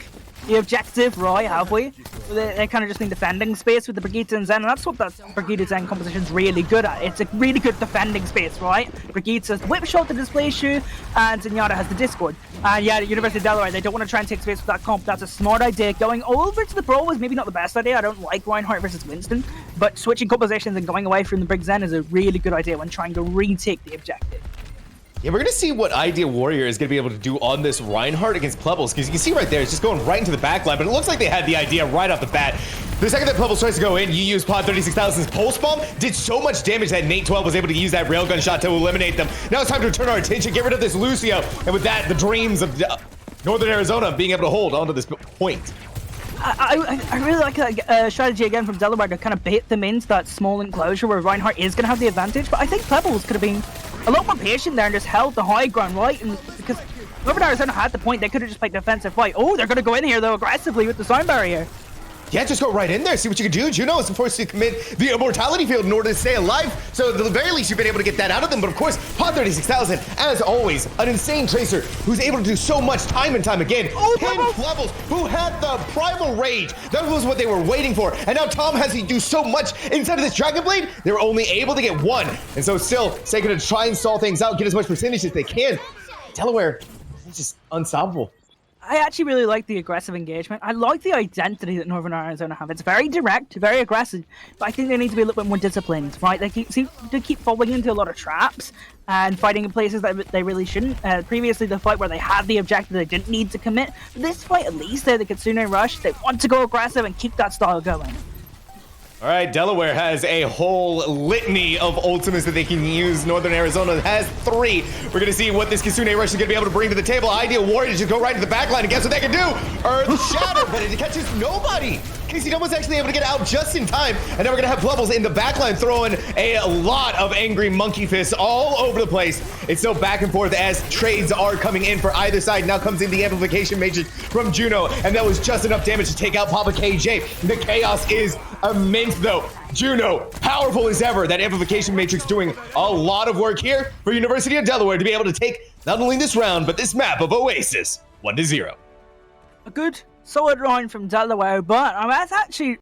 the objective, right, have we? They're kind of just been defending space with the Brigitte and Zen, and that's what that Brigitte Zen composition's really good at. It's a really good defending space, right? Brigitte has the whip shot, the display shoe, and Zenyatta has the Discord. And yeah, the University of Delaware, they don't want to try and take space with that comp. That's a smart idea. Going over to the Brawl was maybe not the best idea. I don't like Reinhardt versus Winston, but switching compositions and going away from the Brig Zen is a really good idea when trying to retake the objective. Yeah, we're going to see what Idea Warrior is going to be able to do on this Reinhardt against Plebbles, because you can see right there, it's just going right into the backline, but it looks like they had the idea right off the bat. The second that Plebbles tries to go in, you use Pod 36,000's Pulse Bomb, did so much damage that Nate 12 was able to use that railgun shot to eliminate them. Now it's time to turn our attention, get rid of this Lucio, and with that, the dreams of Northern Arizona being able to hold onto this point. I really like that strategy again from Delaware to kind of bait them into that small enclosure where Reinhardt is going to have the advantage, but I think Plebbles could have been a lot more patient there and just held the high ground, right? And because Northern Arizona had the point, they could have just played defensive fight. Oh, they're going to go in here though aggressively with the sound barrier. Yeah, just go right in there, see what you can do. Juno is forced to commit the immortality field in order to stay alive, so at the very least you've been able to get that out of them. But of course, Pod 36,000, as always, an insane tracer who's able to do so much time and time again. Pin Plebbles, who had the primal rage. That was what they were waiting for. And now Tom has to do so much inside of this Dragon Blade, they were only able to get one. And so still, they're going to try and stall things out, get as much percentage as they can. Delaware is just unstoppable. I actually really like the aggressive engagement. I like the identity that Northern Arizona have. It's very direct, very aggressive, but I think they need to be a little bit more disciplined, right? They seem to keep falling into a lot of traps and fighting in places that they really shouldn't. Previously, the fight where they had the objective, they didn't need to commit. But this fight, at least, they're the Kitsune Rush. They want to go aggressive and keep that style going. All right, Delaware has a whole litany of ultimates that they can use. Northern Arizona has 3. We're going to see what this Kitsune Rush is going to be able to bring to the table. Ideal Warrior just go right to the backline, and guess what they can do? Earth Shatter, but it catches nobody. Casey was actually able to get out just in time, and now we're going to have Plebbles in the backline throwing a lot of angry monkey fists all over the place. It's still back and forth as trades are coming in for either side. Now comes in the amplification matrix from Juno, and that was just enough damage to take out Papa KJ. The chaos is immense though. Juno, powerful as ever. That amplification matrix doing a lot of work here for University of Delaware to be able to take not only this round, but this map of Oasis 1-0. A good, solid round from Delaware, but I was actually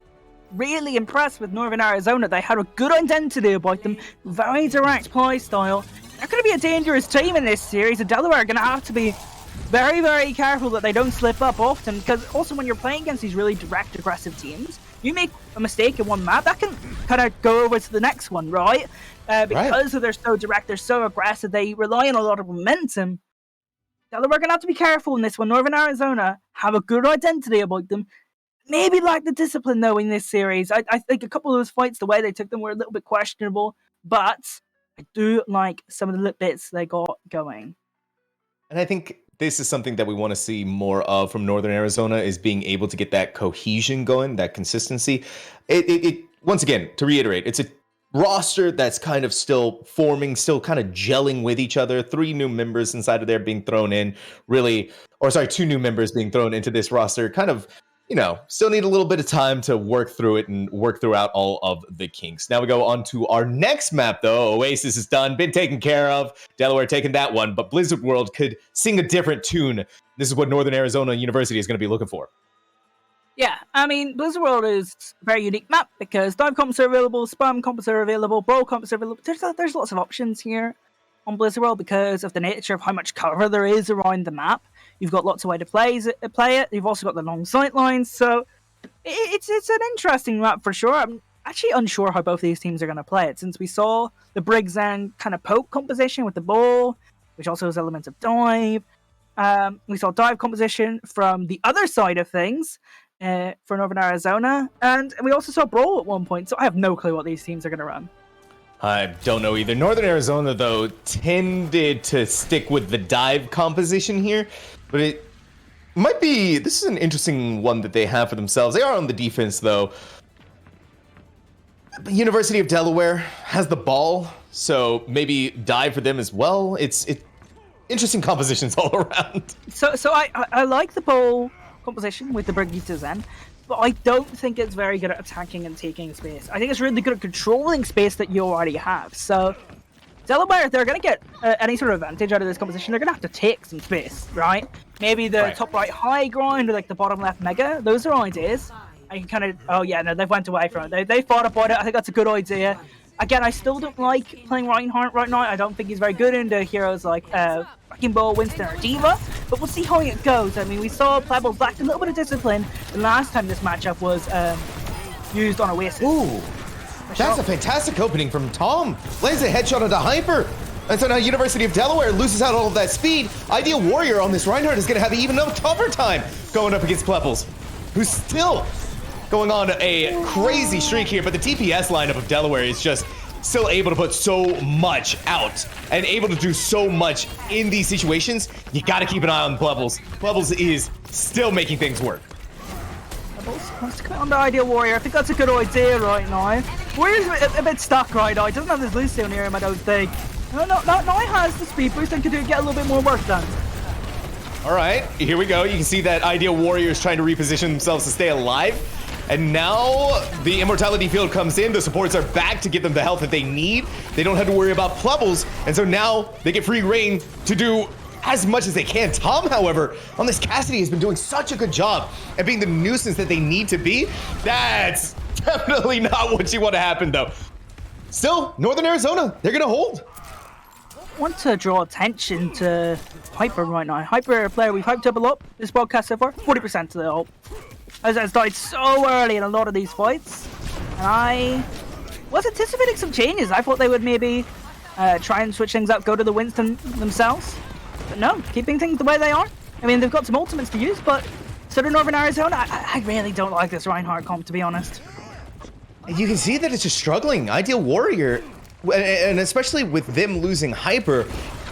really impressed with Northern Arizona. They had a good identity about them, very direct play style. They're going to be a dangerous team in this series, and Delaware are going to have to be very, very careful that they don't slip up often, because also when you're playing against these really direct, aggressive teams, you make a mistake in one map, that can kind of go over to the next one, right? Because they're so direct, they're so aggressive, they rely on a lot of momentum. Delaware are going to have to be careful in this one. Northern Arizona have a good identity about them. Maybe lack the discipline, though, in this series. I think a couple of those fights, the way they took them were a little bit questionable, but I do like some of the bits they got going. And I think this is something that we want to see more of from Northern Arizona, is being able to get that cohesion going, that consistency. It once again, to reiterate, it's a roster that's kind of still forming, still kind of gelling with each other. 3 new members inside of there being thrown in, 2 new members being thrown into this roster. Kind of, still need a little bit of time to work through it and work throughout all of the kinks. Now we go on to our next map, though. Oasis is done, been taken care of. Delaware taking that one, but Blizzard World could sing a different tune. This is what Northern Arizona University is going to be looking for. Yeah, I mean, Blizzard World is a very unique map because dive comps are available, spam comps are available, brawl comps are available. There's lots of options here on Blizzard World because of the nature of how much cover there is around the map. You've got lots of ways to play it. You've also got the long sight lines, so it's an interesting map for sure. I'm actually unsure how both these teams are going to play it, since we saw the Briggs and kind of poke composition with the ball, which also has elements of dive. We saw dive composition from the other side of things for Northern Arizona, and we also saw brawl at one point, so I have no clue what these teams are going to run. I don't know either. Northern Arizona, though, tended to stick with the dive composition here, but it might be... This is an interesting one that they have for themselves. They are on the defense, though. The University of Delaware has the ball, so maybe dive for them as well. It's interesting compositions all around. So I like the ball composition with the Brigitte Zen, but I don't think it's very good at attacking and taking space. I think it's really good at controlling space that you already have. So Delaware, if they're going to get any sort of advantage out of this composition, they're going to have to take some space, right? Maybe the Right. top right high ground or like the bottom left mega. Those are ideas. I can kind of. Oh yeah, no, they've went away from it. They thought about it. I think that's a good idea. Again, I still don't like playing Reinhardt right now. I don't think he's very good into heroes like Wrecking Ball, Winston, or Diva. But we'll see how it goes. I mean, we saw Pebbles lack a little bit of discipline the last time this matchup was used on Oasis. Ooh, that's a fantastic opening from Tom. Lands a headshot onto Hyper. And so now University of Delaware loses out all of that speed. Ideal Warrior on this Reinhardt is going to have even a tougher time going up against Pleples, who's still going on a crazy streak here. But the TPS lineup of Delaware is just still able to put so much out and able to do so much in these situations. You got to keep an eye on Pleples. Pleples is still making things work. Wants to come on the Ideal Warrior. I think that's a good idea right now. Warrior's a bit stuck right now. He doesn't have his Lucio near him, I don't think. No, now he has the speed boost and can get a little bit more work done. All right, here we go. You can see that Ideal Warrior is trying to reposition themselves to stay alive. And now the Immortality Field comes in. The supports are back to give them the health that they need. They don't have to worry about Pleples. And so now they get free reign to do as much as they can. Tom, however, on this Cassidy has been doing such a good job at being the nuisance that they need to be. That's definitely not what you want to happen, though. Still, Northern Arizona, they're going to hold. I want to draw attention to Hyper right now. Hyper, a player we've hyped up a lot this broadcast so far. 40% to the ult. Has died so early in a lot of these fights. And I was anticipating some changes. I thought they would maybe try and switch things up, go to the Winston themselves. But no, keeping things the way they are. I mean, they've got some ultimates to use, but so do Northern Arizona. I really don't like this Reinhardt comp, to be honest. You can see that it's just struggling. Ideal Warrior, and especially with them losing Hyper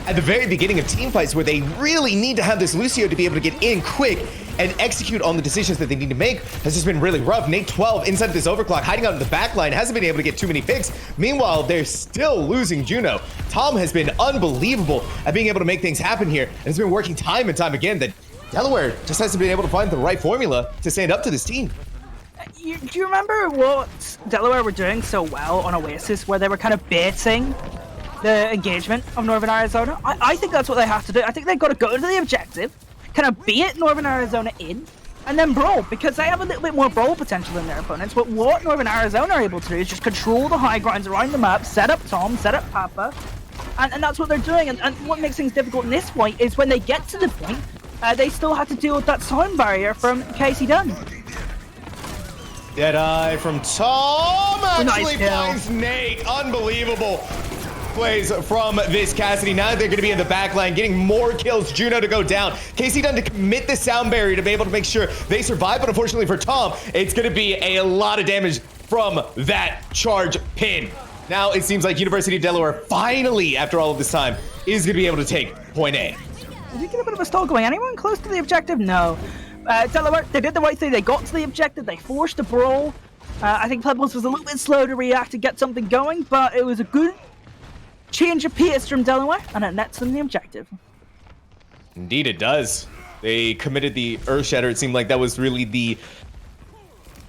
at the very beginning of team fights where they really need to have this Lucio to be able to get in quick and execute on the decisions that they need to make, has just been really rough. Nate 12 inside of this overclock, hiding out in the back line, hasn't been able to get too many picks. Meanwhile, they're still losing Juno. Tom has been unbelievable at being able to make things happen here, and it's been working time and time again that Delaware just hasn't been able to find the right formula to stand up to this team. Do you remember what Delaware were doing so well on Oasis, where they were kind of baiting the engagement of Northern Arizona? I think that's what they have to do. I think they've got to go to the objective, kind of bait Northern Arizona in, and then brawl, because they have a little bit more brawl potential than their opponents. But what Northern Arizona are able to do is just control the high grounds around the map, set up Tom, set up Papa, and that's what they're doing. And what makes things difficult in this fight is when they get to the point, they still have to deal with that sound barrier from Casey Dunn. Deadeye from Tom actually Nice finds Nate. Unbelievable plays from this Cassidy. Now they're going to be in the back line, getting more kills. Juno to go down. Casey Dunn to commit the sound barrier to be able to make sure they survive. But unfortunately for Tom, it's going to be a lot of damage from that charge pin. Now it seems like University of Delaware finally, after all of this time, is going to be able to take point A. Did we get a bit of a stall going? Anyone close to the objective? No. Delaware, they did the right thing. They got to the objective. They forced a brawl. I think Pebbles was a little bit slow to react to get something going, but it was a good change of pace from Delaware, and it nets them the objective. Indeed it does. They committed the Earthshatter. It seemed like that was really the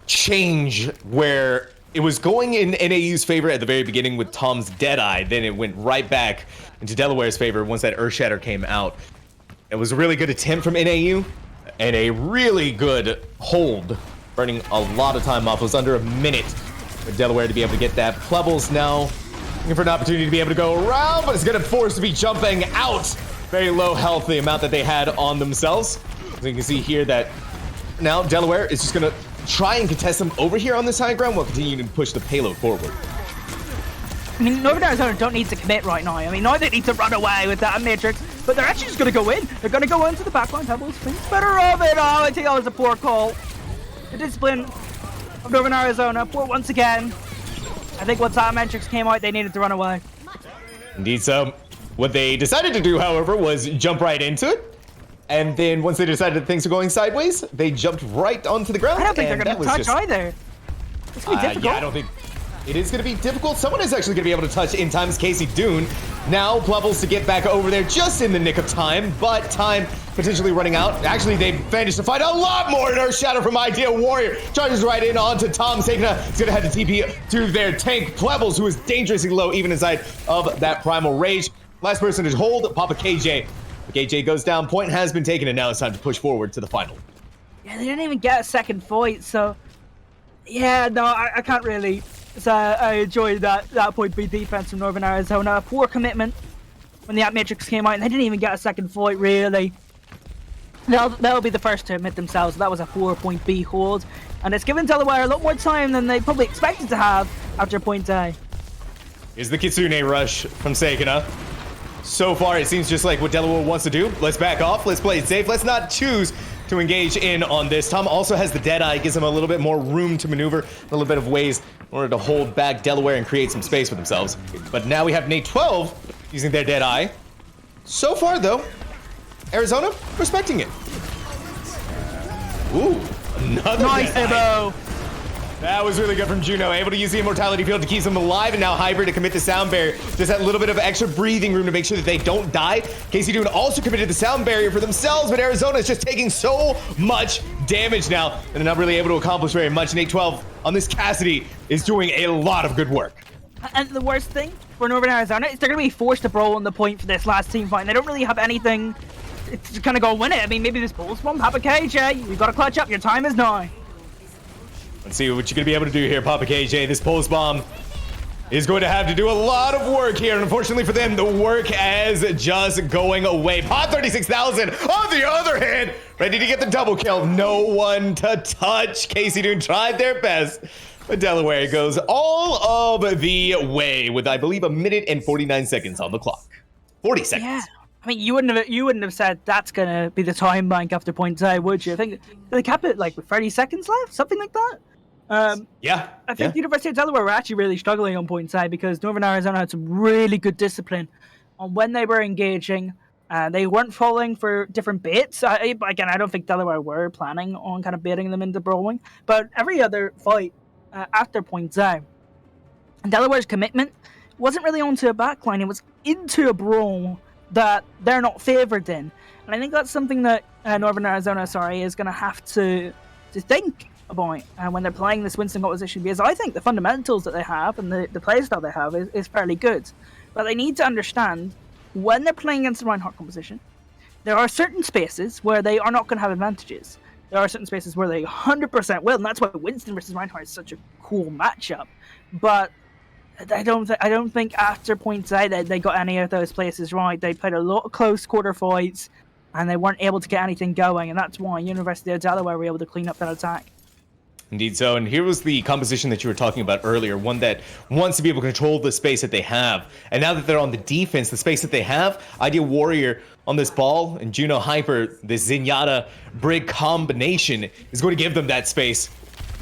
change where it was going in NAU's favor at the very beginning with Tom's Deadeye. Then it went right back into Delaware's favor once that Earthshatter came out. It was a really good attempt from NAU and a really good hold, burning a lot of time off. It was under a minute for Delaware to be able to get that. Pebbles now looking for an opportunity to be able to go around, but it's going to force to be jumping out. Very low health, the amount that they had on themselves. So you can see here that now Delaware is just going to try and contest them over here on this high ground while continuing to push the payload forward. I mean, Northern Arizona don't need to commit right now. I mean, now they need to run away with that Matrix, but they're actually just going to go in. They're going to go into the backline. Pebbles thinks better of it. Oh, I think that was a poor call. The discipline of Northern Arizona, poor once again. I think once that Matrix came out, they needed to run away. Indeed so. What they decided to do, however, was jump right into it. And then once they decided that things were going sideways, they jumped right onto the ground. I don't think they're going to touch either. It's going to be difficult. Yeah, I don't think it is going to be difficult. Someone is actually going to be able to touch in time is Casey Dune. Now Pebbles to get back over there just in the nick of time, but time potentially running out. Actually, they managed to find a lot more in Earthshatter from Ideal Warrior. Charges right in onto Tom. Segna is going to have to TP to their tank. Pebbles, who is dangerously low even inside of that Primal Rage. Last person to hold, Papa KJ. AJ goes down. Point has been taken, and now it's time to push forward to the final. Yeah, they didn't even get a second fight, so yeah, no, I can't really. So I enjoyed that point B defense from Northern Arizona. Poor commitment when the App Matrix came out, and they didn't even get a second fight really. They'll be the first to admit themselves that was a 4-point B hold, and it's given Delaware a lot more time than they probably expected to have after point A. Here's the Kitsune rush from Seikana. So far, it seems just like what Delaware wants to do. Let's back off. Let's play it safe. Let's not choose to engage in on this. Tom also has the Deadeye. Gives him a little bit more room to maneuver, a little bit of ways in order to hold back Delaware and create some space for themselves. But now we have Nate 12 using their Deadeye. So far, though, Arizona respecting it. Ooh, another Nice, Ebo. That was really good from Juno, able to use the Immortality Field to keep them alive, and now Hybrid to commit the Sound Barrier. Just that little bit of extra breathing room to make sure that they don't die. Casey Dune also committed the Sound Barrier for themselves, but Arizona is just taking so much damage now, and they're not really able to accomplish very much. And 8-12 on this Cassidy is doing a lot of good work. And the worst thing for Northern Arizona is they're going to be forced to brawl on the point for this last team fight, and they don't really have anything to kind of go win it. I mean, maybe this Pulse Bomb, Papa KJ, you've got to clutch up, your time is now. Let's see what you're going to be able to do here, Papa KJ. This Pulse Bomb is going to have to do a lot of work here. And unfortunately for them, the work is just going away. Pod 36,000 on the other hand, ready to get the double kill. No one to touch. Casey Dune tried their best, but Delaware goes all of the way with, I believe, 1 minute and 49 seconds on the clock. 40 seconds. Yeah. I mean, you wouldn't have said that's gonna be the time bank after point A, would you? I think they cap it like with 30 seconds left, something like that. Yeah. I think the University of Delaware were actually really struggling on point A because Northern Arizona had some really good discipline on when they were engaging. They weren't falling for different baits. Again, I don't think Delaware were planning on kind of baiting them into brawling, but every other fight after point A, Delaware's commitment wasn't really onto a backline; it was into a brawl that they're not favored in, and I think that's something that Northern Arizona, is going to have to think about when they're playing this Winston composition, because I think the fundamentals that they have and the playstyle they have is fairly good, but they need to understand when they're playing against the Reinhardt composition, there are certain spaces where they are not going to have advantages. There are certain spaces where they 100% will, and that's why Winston versus Reinhardt is such a cool matchup. But I don't think after point A they got any of those places right. They played a lot of close quarter fights, and they weren't able to get anything going, and that's why University of Delaware were able to clean up that attack. Indeed so, and here was the composition that you were talking about earlier, one that wants to be able to control the space that they have. And now that they're on the defense, the space that they have, Ideal Warrior on this ball, and Juno Hyper, this Zenyatta Brig combination is going to give them that space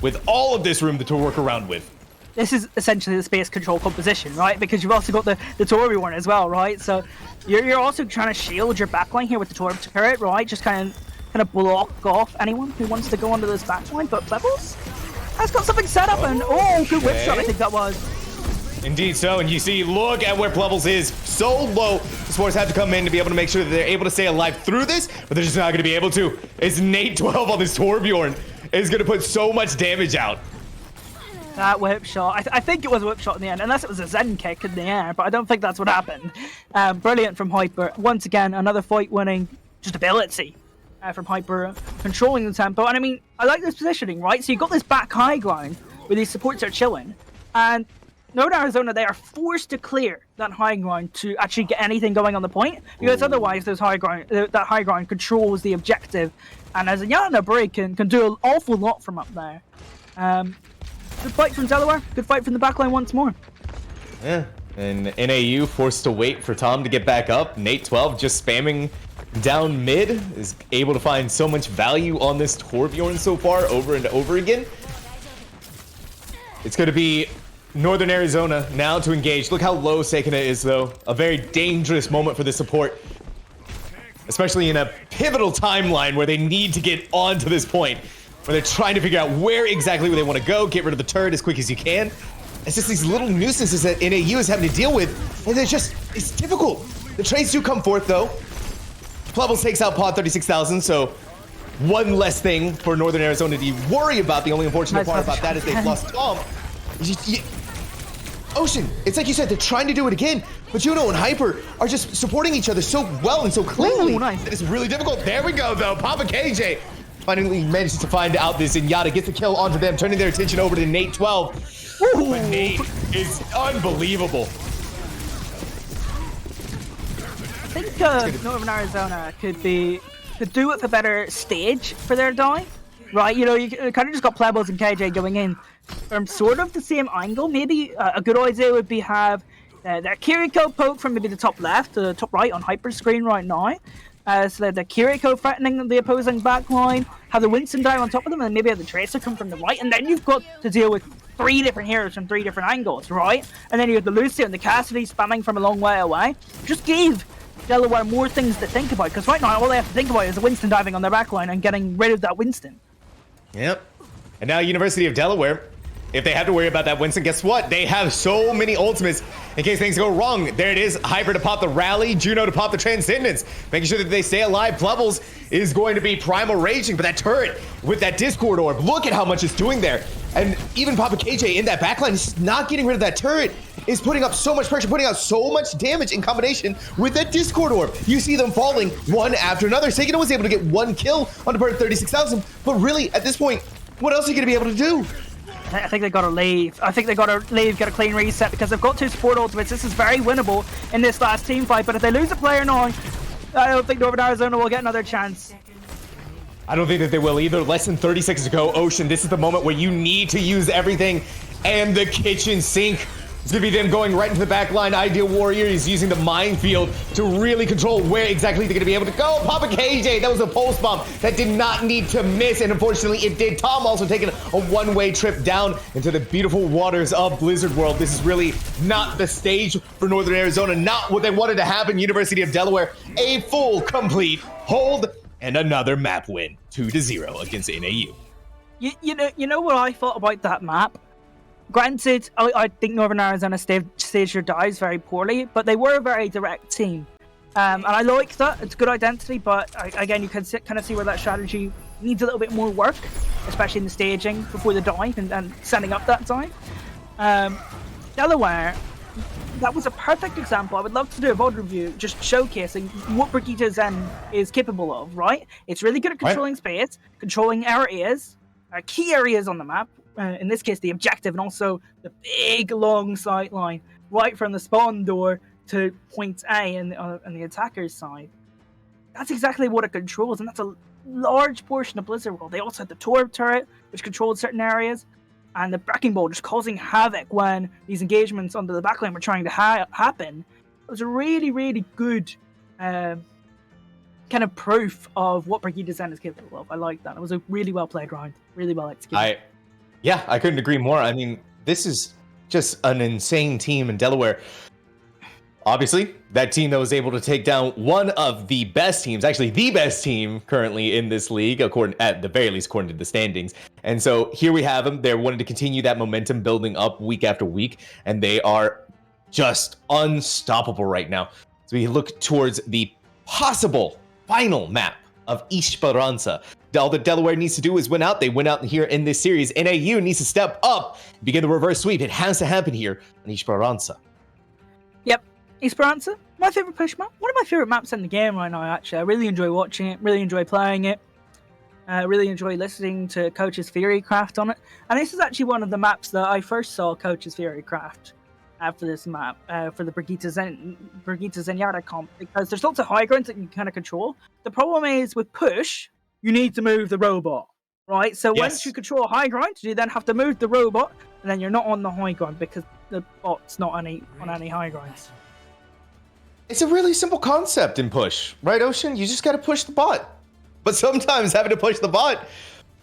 with all of this room to work around with. This is essentially the space control composition, right? Because you've also got the Torbjorn as well, right? So you're also trying to shield your backline here with the Torb turret, right? Just kind of block off anyone who wants to go onto this backline. But Pebbles has got something set up, and good whip shot, I think that was. Indeed so, and you see, look at where Plebbles is, so low. The Spores have to come in to be able to make sure that they're able to stay alive through this, but they're just not going to be able to. It's Nate 12 on this Torbjorn is going to put so much damage out. That whip shot, I think it was a whip shot in the end, unless it was a Zen kick in the air, but I don't think that's what happened. Brilliant from Hyper. Once again, another fight-winning just ability from Hyper, controlling the tempo. And I mean, I like this positioning, right? So you've got this back high ground where these supports are chilling, and Northern Arizona, they are forced to clear that high ground to actually get anything going on the point, because otherwise that high ground controls the objective, and as a Zenyatta Brig can do an awful lot from up there. Good fight from Delaware, good fight from the backline once more. Yeah, and NAU forced to wait for Tom to get back up. Nate 12 just spamming down mid is able to find so much value on this Torbjorn so far over and over again. It's going to be Northern Arizona now to engage. Look how low Seikana is, though. A very dangerous moment for the support, especially in a pivotal timeline where they need to get onto this point, where they're trying to figure out where exactly they want to go, get rid of the turret as quick as you can. It's just these little nuisances that NAU is having to deal with, and it's difficult. The trades do come forth, though. Plebbles takes out Pod 36,000, so one less thing for Northern Arizona to worry about. The only unfortunate part about that is they've lost Tom. Ocean, it's like you said, they're trying to do it again, but Juno and Hyper are just supporting each other so well and so cleanly. Ooh, nice. That it's really difficult. There we go, though. Papa KJ finally manages to find out this, and Yada gets the kill onto them, turning their attention over to Nate 12. Ooh. But Nate is unbelievable. I think Northern Arizona could do with a better stage for their dive, right? You know, you kind of just got Plebbles and KJ going in from sort of the same angle. Maybe a good idea would be have that Kiriko poke from maybe the top left to the top right on Hyper screen right now. So that the Kiriko threatening the opposing backline, have the Winston dive on top of them, and maybe have the Tracer come from the right, and then you've got to deal with 3 different heroes from 3 different angles, right? And then you have the Lucio and the Cassidy spamming from a long way away. Just give Delaware more things to think about, because right now all they have to think about is the Winston diving on their backline and getting rid of that Winston. Yep. And now University of Delaware, if they have to worry about that Winston, guess what? They have so many ultimates in case things go wrong. There it is. Hyper to pop the Rally, Juno to pop the Transcendence, making sure that they stay alive. Plebbles is going to be Primal Raging, but that turret with that Discord Orb, look at how much it's doing there. And even Papa KJ in that backline is not getting rid of that turret, is putting up so much pressure, putting out so much damage in combination with that Discord Orb. You see them falling one after another. Sagina was able to get 1 kill on the part of 36,000, but really, at this point, what else are you going to be able to do? I think they got to leave. I think they got to leave, get a clean reset, because they've got 2 support ultimates. This is very winnable in this last team fight, but if they lose a player now, I don't think Northern Arizona will get another chance. I don't think that they will either. Less than 30 seconds to go. Ocean, this is the moment where you need to use everything, and the kitchen sink. It's going to be them going right into the back line. Ideal Warrior is using the minefield to really control where exactly they're going to be able to go. Papa KJ, that was a pulse bomb that did not need to miss, and unfortunately it did. Tom also taking a one-way trip down into the beautiful waters of Blizzard World. This is really not the stage for Northern Arizona, not what they wanted to happen. University of Delaware, a full, complete hold, and another map win, 2-0 against NAU. You know what I thought about that map? Granted, I think Northern Arizona staged their dives very poorly, but they were a very direct team. And I like that. It's good identity, but again, you can kind of see where that strategy needs a little bit more work, especially in the staging before the dive and setting up that dive. Delaware, that was a perfect example. I would love to do a VOD review just showcasing what Brigitte Zen is capable of, right? It's really good at controlling space, controlling areas, key areas on the map. In this case, the objective, and also the big long sight line right from the spawn door to point A on the attacker's side. That's exactly what it controls, and that's a large portion of Blizzard World. They also had the Torb turret, which controlled certain areas, and the Wrecking Ball just causing havoc when these engagements under the backline were trying to happen. It was a really, really good kind of proof of what Brigitte Zen is capable of. I like that. It was a really well played round, really well executed. Yeah, I couldn't agree more. I mean, this is just an insane team in Delaware. Obviously, that team that was able to take down one of the best teams, actually the best team currently in this league, at the very least according to the standings. And so here we have them. They're wanting to continue that momentum building up week after week, and they are just unstoppable right now. So we look towards the possible final map of Esperanza. All that Delaware needs to do is win out. They win out here in this series. NAU needs to step up, begin the reverse sweep. It has to happen here in Esperanza. Yep, Esperanza, my favorite push map. One of my favorite maps in the game right now, actually. I really enjoy watching it, really enjoy playing it. Really enjoy listening to Coach's Theorycraft on it. And this is actually one of the maps that I first saw Coach's Theorycraft for this map, for the Brigitte Zenyatta comp, because there's lots of high grounds that you can kind of control. The problem is with push, you need to move the robot, right? So once you control high ground, you then have to move the robot, and then you're not on the high ground because the bot's not on any high grounds. It's a really simple concept in push, right, Ocean? You just got to push the bot. But sometimes having to push the bot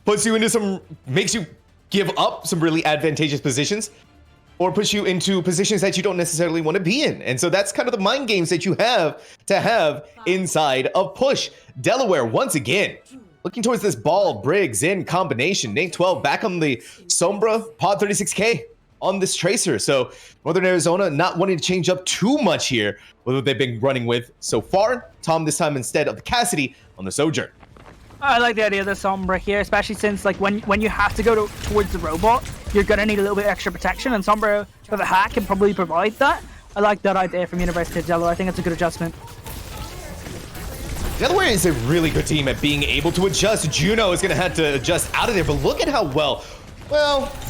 puts you into makes you give up some really advantageous positions, or push you into positions that you don't necessarily want to be in. And so that's kind of the mind games that you have to have inside of push. Delaware, once again, looking towards this ball, Briggs in combination. Nate 12 back on the Sombra, Pod 36K on this Tracer. So Northern Arizona not wanting to change up too much here with what they've been running with so far. Tom this time instead of the Cassidy on the Sojourn. I like the idea of the Sombra here, especially since like when you have to go towards the robot, you're going to need a little bit extra protection, and Sombra with a hack can probably provide that. I like that idea from University of Delaware. I think it's a good adjustment. Delaware is a really good team at being able to adjust. Juno is going to have to adjust out of there, but look at how well,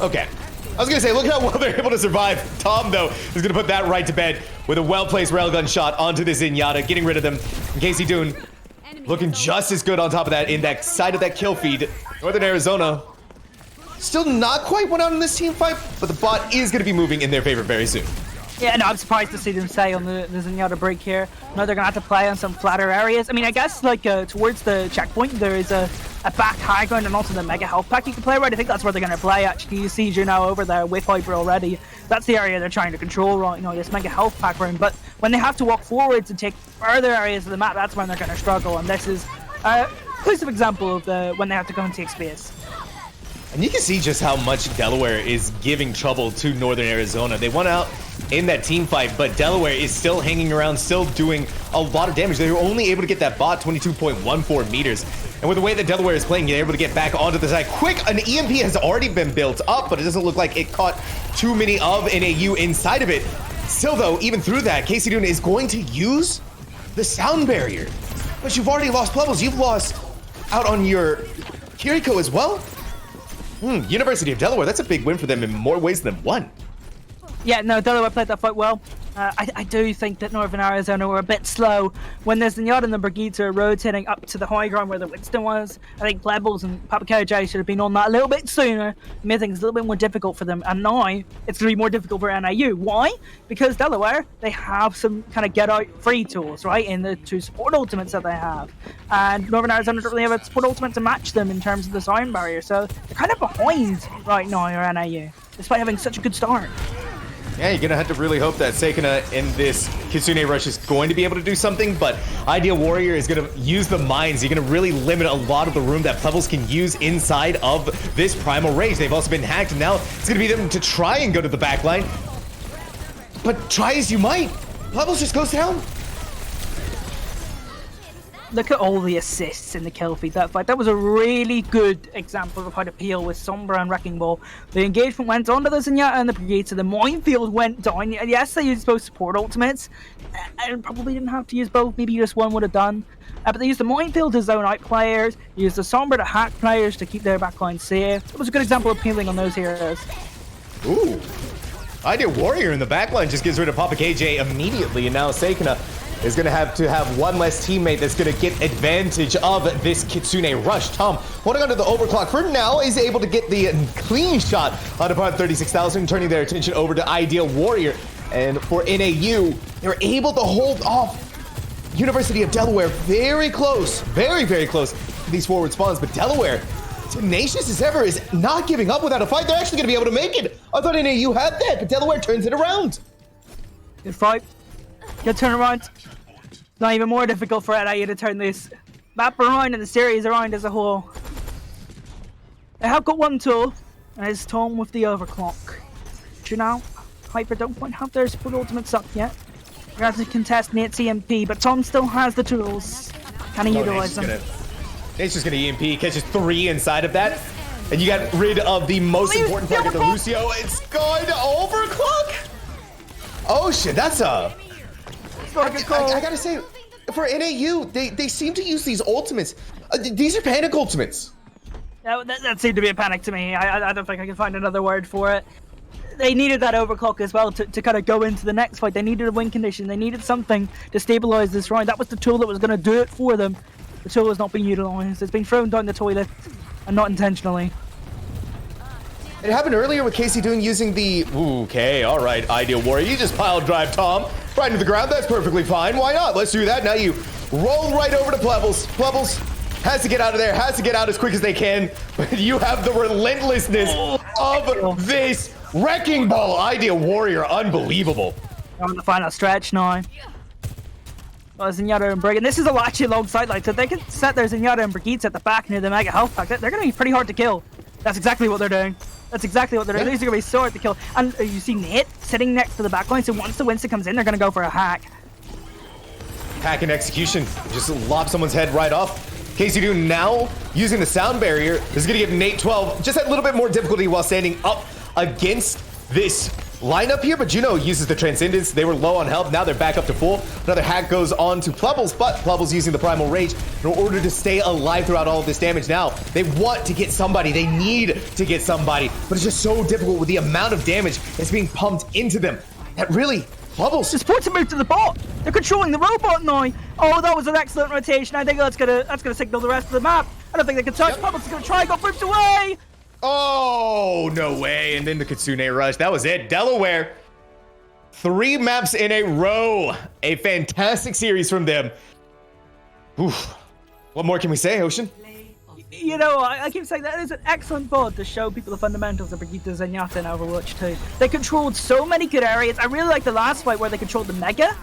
okay. I was going to say, look at how well they're able to survive. Tom, though, is going to put that right to bed with a well-placed railgun shot onto the Zenyatta, getting rid of them. And Casey Dune looking just as good on top of that in that side of that kill feed. Northern Arizona still not quite went out in this team fight, but the bot is going to be moving in their favor very soon. Yeah, no, I'm surprised to see them stay on the Zenyatta break here. No, they're going to have to play on some flatter areas. I mean, I guess, like, towards the checkpoint, there is a back high ground and also the mega health pack you can play right. I think that's where they're going to play, actually. You see Juno over there with Hyper already. That's the area they're trying to control right now, this mega health pack round. But when they have to walk forwards and take further areas of the map, that's when they're going to struggle. And this is a conclusive example of when they have to go and take space. And you can see just how much Delaware is giving trouble to Northern Arizona. They won out in that team fight, but Delaware is still hanging around, still doing a lot of damage. They were only able to get that bot 22.14 meters. And with the way that Delaware is playing, they're able to get back onto the side quick. An EMP has already been built up, but it doesn't look like it caught too many of NAU inside of it. Still, though, even through that, Casey Dune is going to use the sound barrier. But you've already lost levels. You've lost out on your Kiriko as well. University of Delaware, that's a big win for them in more ways than one. Yeah, no, Delaware played that fight well. I do think that Northern Arizona were a bit slow when the Zenyatta and the Brigitte are rotating up to the high ground where the Winston was. I think Plebbles and Papa KJ should have been on that a little bit sooner. Made things a little bit more difficult for them, and now it's going to be more difficult for NIU. Why? Because Delaware, they have some kind of get-out-free tools, right, in the two support ultimates that they have. And Northern Arizona don't really have a support ultimate to match them in terms of the sound barrier, so they're kind of behind right now, or NIU, despite having such a good start. Yeah, you're going to have to really hope that Seikana in this Kitsune rush is going to be able to do something, but Ideal Warrior is going to use the mines. You're going to really limit a lot of the room that Pebbles can use inside of this Primal Rage. They've also been hacked, and now it's going to be them to try and go to the back line. But try as you might, Pebbles just goes down. Look at all the assists in the kill feed that fight. That was a really good example of how to peel with Sombra and Wrecking Ball. The engagement went onto the Zenyatta and the Brigade, so the minefield went down. Yes, they used both support ultimates, and probably didn't have to use both. Maybe just one would have done. But they used the minefield to zone out players, used the Sombra to hack players to keep their backline safe. It was a good example of peeling on those heroes. Ooh. Ideal Warrior in the backline just gets rid of Papa KJ immediately, and now Seikana is going to have one less teammate that's going to get advantage of this Kitsune rush. Tom, holding onto the overclock for now, is able to get the clean shot on about 36,000, turning their attention over to Ideal Warrior. And for NAU, they're able to hold off University of Delaware very close, very, very close to these forward spawns. But Delaware, tenacious as ever, is not giving up without a fight. They're actually going to be able to make it. I thought NAU had that, but Delaware turns it around. Good fight. Good turnaround. Not even more difficult for NIU to turn this map around and the series around as a whole. They have got one tool, and it's Tom with the overclock. Juno, Hyper don't quite have their support ultimates up yet. We're going to have to contest Nate's EMP, but Tom still has the tools. Can he utilize them? Nate's just going to EMP, catches 3 inside of that. And you got rid of the most important part of the Lucio. It's going to overclock! Oh shit, that's a... I gotta say, for NAU, they seem to use these ultimates. These are panic ultimates. That seemed to be a panic to me. I don't think I can find another word for it. They needed that overclock as well to kind of go into the next fight. They needed a win condition. They needed something to stabilize this round. That was the tool that was going to do it for them. The tool has not been utilized. It's been thrown down the toilet, and not intentionally. It happened earlier with Casey Dune using the... Okay, all right, Ideal Warrior. You just pile drive Tom right into the ground. That's perfectly fine. Why not? Let's do that. Now you roll right over to Plebbles. Plebbles has to get out of there, has to get out as quick as they can. But you have the relentlessness of this Wrecking Ball. Ideal Warrior, unbelievable. On the final stretch now. Zenyatta and Brigade. This is actually a long sideline, so they can set their Zenyatta and Brigitte at the back near the Mega Health Pack. They're going to be pretty hard to kill. That's exactly what they're doing. That's exactly what they're doing. These are going to be so hard to kill. And you see Nate sitting next to the backline, so once the Winston comes in, they're going to go for a hack. Hack and execution. Just lop someone's head right off. Casey Dune now using the sound barrier. This is going to give Nate 12 just a little bit more difficulty while standing up against this lineup here, but Juno uses the Transcendence. They were low on health. Now they're back up to full. Another hack goes on to Plubbles, but Plubbles using the Primal Rage in order to stay alive throughout all of this damage. Now, they want to get somebody. They need to get somebody, but it's just so difficult with the amount of damage that's being pumped into them. That really, Plubbles. The supports have moved to the bot. They're controlling the robot now. Oh, that was an excellent rotation. I think that's gonna signal the rest of the map. I don't think they can touch. Plubbles is gonna try, got ripped away. Oh, no way. And then the Kitsune Rush. That was it. Delaware. 3 maps in a row. A fantastic series from them. Oof. What more can we say, Ocean? You know, I keep saying that is an excellent VOD to show people the fundamentals of Brigitte Zenyatta in Overwatch 2. They controlled so many good areas. I really like the last fight where they controlled the Mega,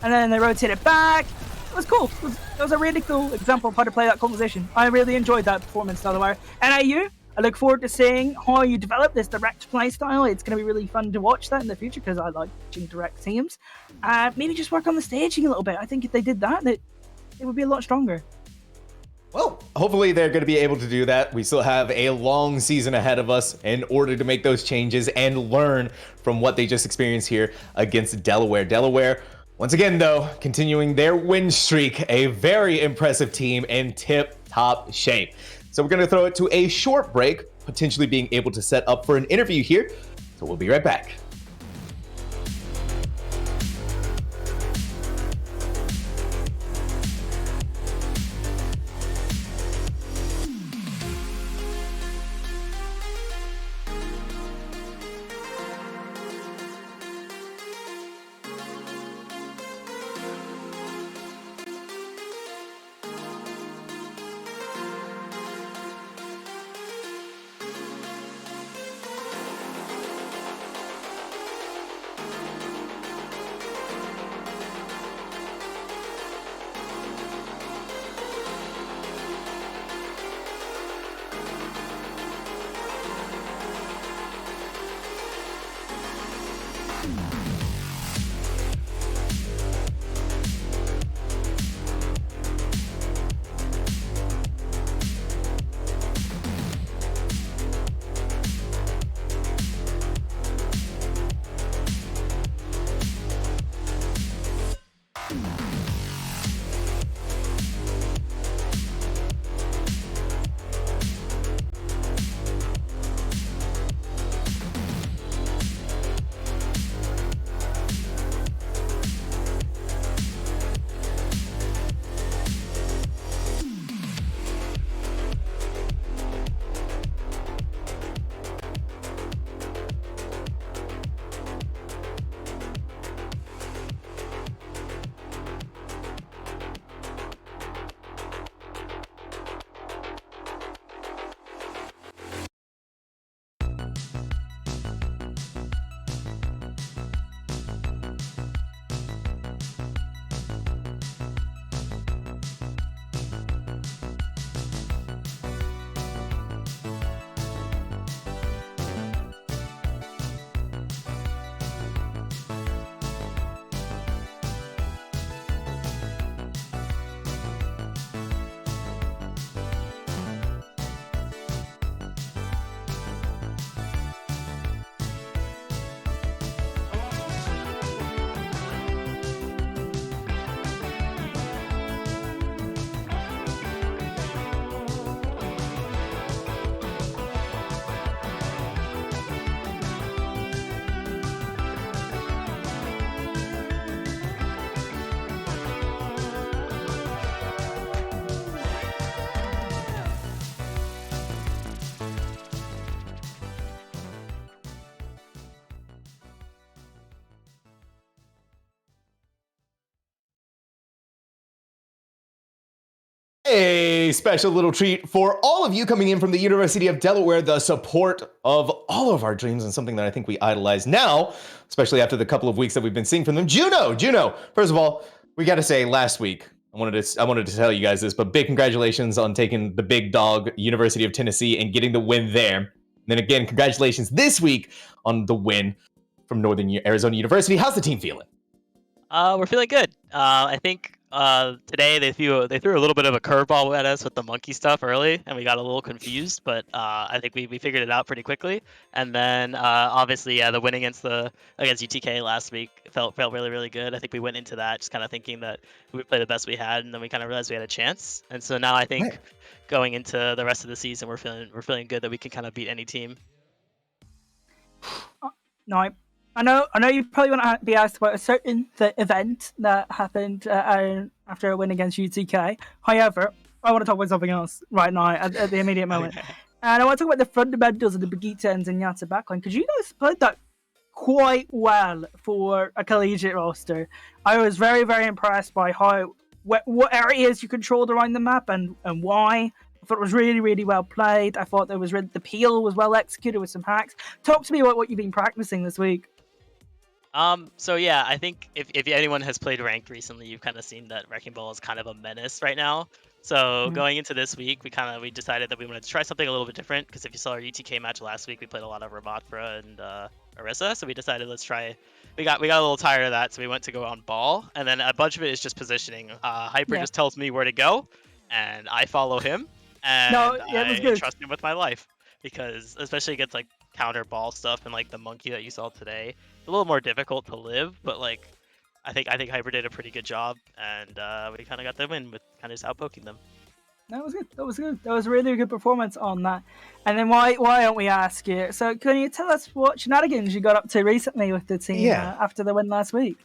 and then they rotated back. It was cool. It was a really cool example of how to play that composition. I really enjoyed that performance, Delaware. NIU, I look forward to seeing how you develop this direct play style. It's going to be really fun to watch that in the future because I like watching direct teams. Maybe just work on the staging a little bit. I think if they did that, it would be a lot stronger. Well, hopefully they're going to be able to do that. We still have a long season ahead of us in order to make those changes and learn from what they just experienced here against Delaware. Delaware, once again, though, continuing their win streak, a very impressive team in tip-top shape. So we're going to throw it to a short break, potentially being able to set up for an interview here. So we'll be right back. A special little treat for all of you coming in from the University of Delaware, the support of all of our dreams and something that I think we idolize now, especially after the couple of weeks that we've been seeing from them. Juno, first of all, we got to say last week, I wanted to tell you guys this, but big congratulations on taking the big dog, University of Tennessee, and getting the win there. And then again, congratulations this week on the win from Northern Arizona University. How's the team feeling? We're feeling good. I think Today they threw a little bit of a curveball at us with the monkey stuff early, and we got a little confused. But I think we figured it out pretty quickly. And then obviously, yeah, the win against UTK last week felt really good. I think we went into that just kind of thinking that we would play the best we had, and then we kind of realized we had a chance. And so now I think going into the rest of the season, we're feeling good that we can kind of beat any team. No, I know you probably want to be asked about a certain event that happened after a win against UTK. However, I want to talk about something else right now at the immediate moment. And I want to talk about the fundamentals of the Brigitte and Zenyatta backline, because you guys played that quite well for a collegiate roster. I was very impressed by what areas you controlled around the map and why. I thought it was really well played. I thought the peel was well executed with some hacks. Talk to me about what you've been practicing this week. So yeah, I think if anyone has played ranked recently, you've kind of seen that Wrecking Ball is kind of a menace right now. So going into this week, we decided that we wanted to try something a little bit different, because if you saw our UTK match last week, we played a lot of Ramattra and Orisa. So we decided let's try. We got a little tired of that, so we went to go on ball, and then a bunch of it is just positioning. Hyper just tells me where to go, and I follow him, and I trust him with my life, because especially against like counter ball stuff and like the monkey that you saw today, it's a little more difficult to live, but like I think Hyper did a pretty good job, and we kind of got the win with kind of just outpoking them. That was good. That was a really good performance on that. And then why don't we ask you? So can you tell us what shenanigans you got up to recently with the team after the win last week?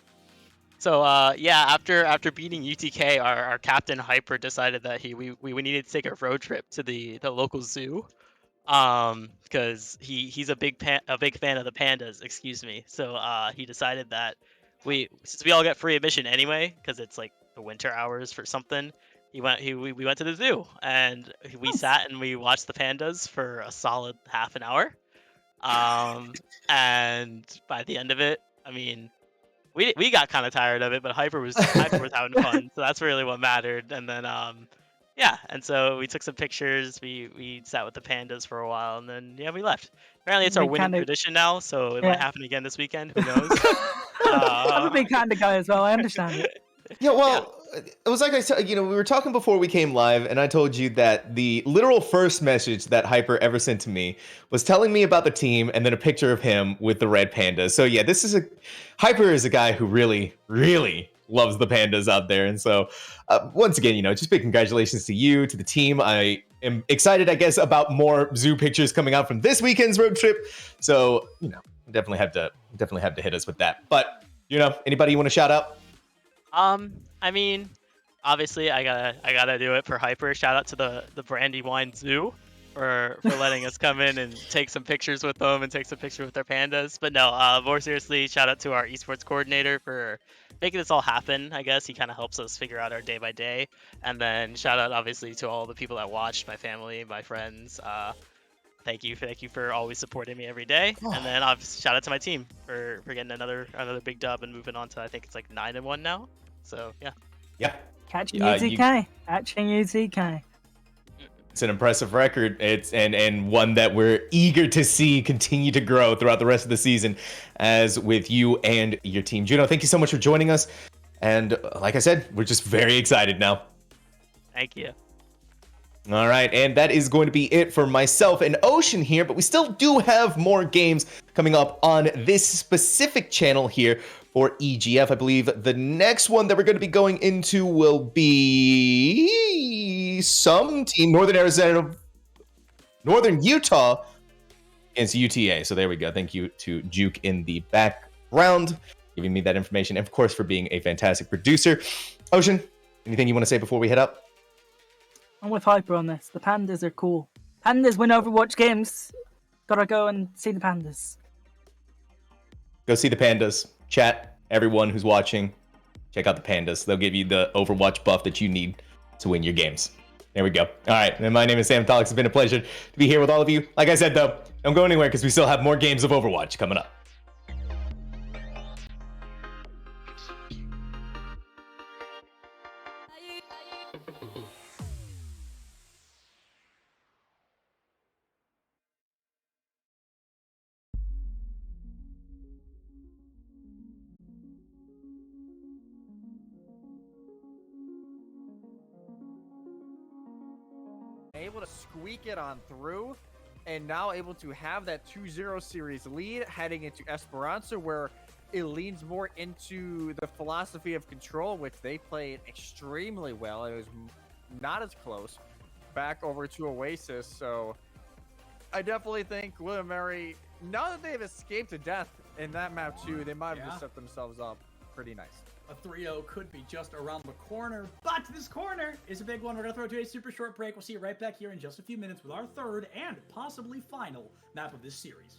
So after beating UTK, our captain Hyper decided that we needed to take a road trip to the local zoo, because he's a big fan of the pandas, excuse me. So he decided that since we all get free admission anyway, because it's like the winter hours for something, we went to the zoo, and we sat and we watched the pandas for a solid half an hour. And by the end of it, I mean, we got kind of tired of it, but Hyper was having fun, so that's really what mattered. And then and so we took some pictures, we sat with the pandas for a while, and then we left. Apparently it's our winning tradition now, so it might happen again this weekend, who knows. I'm a big panda guy as well, I understand it. Yeah, well, it was like I said, we were talking before we came live, and I told you that the literal first message that Hyper ever sent to me was telling me about the team and then a picture of him with the red pandas. So yeah, Hyper is a guy who really loves the pandas out there. And so once again, just big congratulations to you, to the team. I am excited, I guess, about more zoo pictures coming out from this weekend's road trip. So, definitely have to hit us with that. But, anybody you want to shout out? I mean, obviously I gotta do it for Hyper. Shout out to the Brandywine Zoo for letting us come in and take some pictures with them and take some pictures with their pandas. But no, more seriously, shout out to our esports coordinator for making this all happen. I guess he kind of helps us figure out our day by day. And then shout out obviously to all the people that watched, my family, my friends. Thank you for always supporting me every day. And then obviously shout out to my team for getting another big dub and moving on to, I think it's like 9-1 now. So yeah. Catching UTK. Catching UTK. It's an impressive record. It's and one that we're eager to see continue to grow throughout the rest of the season, as with you and your team. Juno, thank you so much for joining us. And like I said, we're just very excited now. Thank you. All right, and that is going to be it for myself and Ocean here, but we still do have more games coming up on this specific channel here for EGF. I believe the next one that we're going to be going into will be some team, Northern Utah against UTA. So there we go. Thank you to Juke in the background, giving me that information, and of course for being a fantastic producer. Ocean, anything you want to say before we head up? I'm with Hyper on this. The pandas are cool. Pandas win Overwatch games. Gotta go and see the pandas. Go see the pandas. Chat, everyone who's watching, check out the pandas. They'll give you the Overwatch buff that you need to win your games. There we go. All right, and my name is Sam Talks. It's been a pleasure to be here with all of you. Like I said, though, don't go anywhere because we still have more games of Overwatch coming up. able to squeak it on through, and now able to have that 2-0 series lead heading into Esperanza, where it leans more into the philosophy of control, which they played extremely well. It was not as close. Back over to Oasis, so I definitely think William Mary, now that they've escaped to death in that map too, they might have just set themselves up pretty nice. A 3-0 could be just around the corner, but this corner is a big one. We're going to throw it to a super short break. We'll see you right back here in just a few minutes with our third and possibly final map of this series.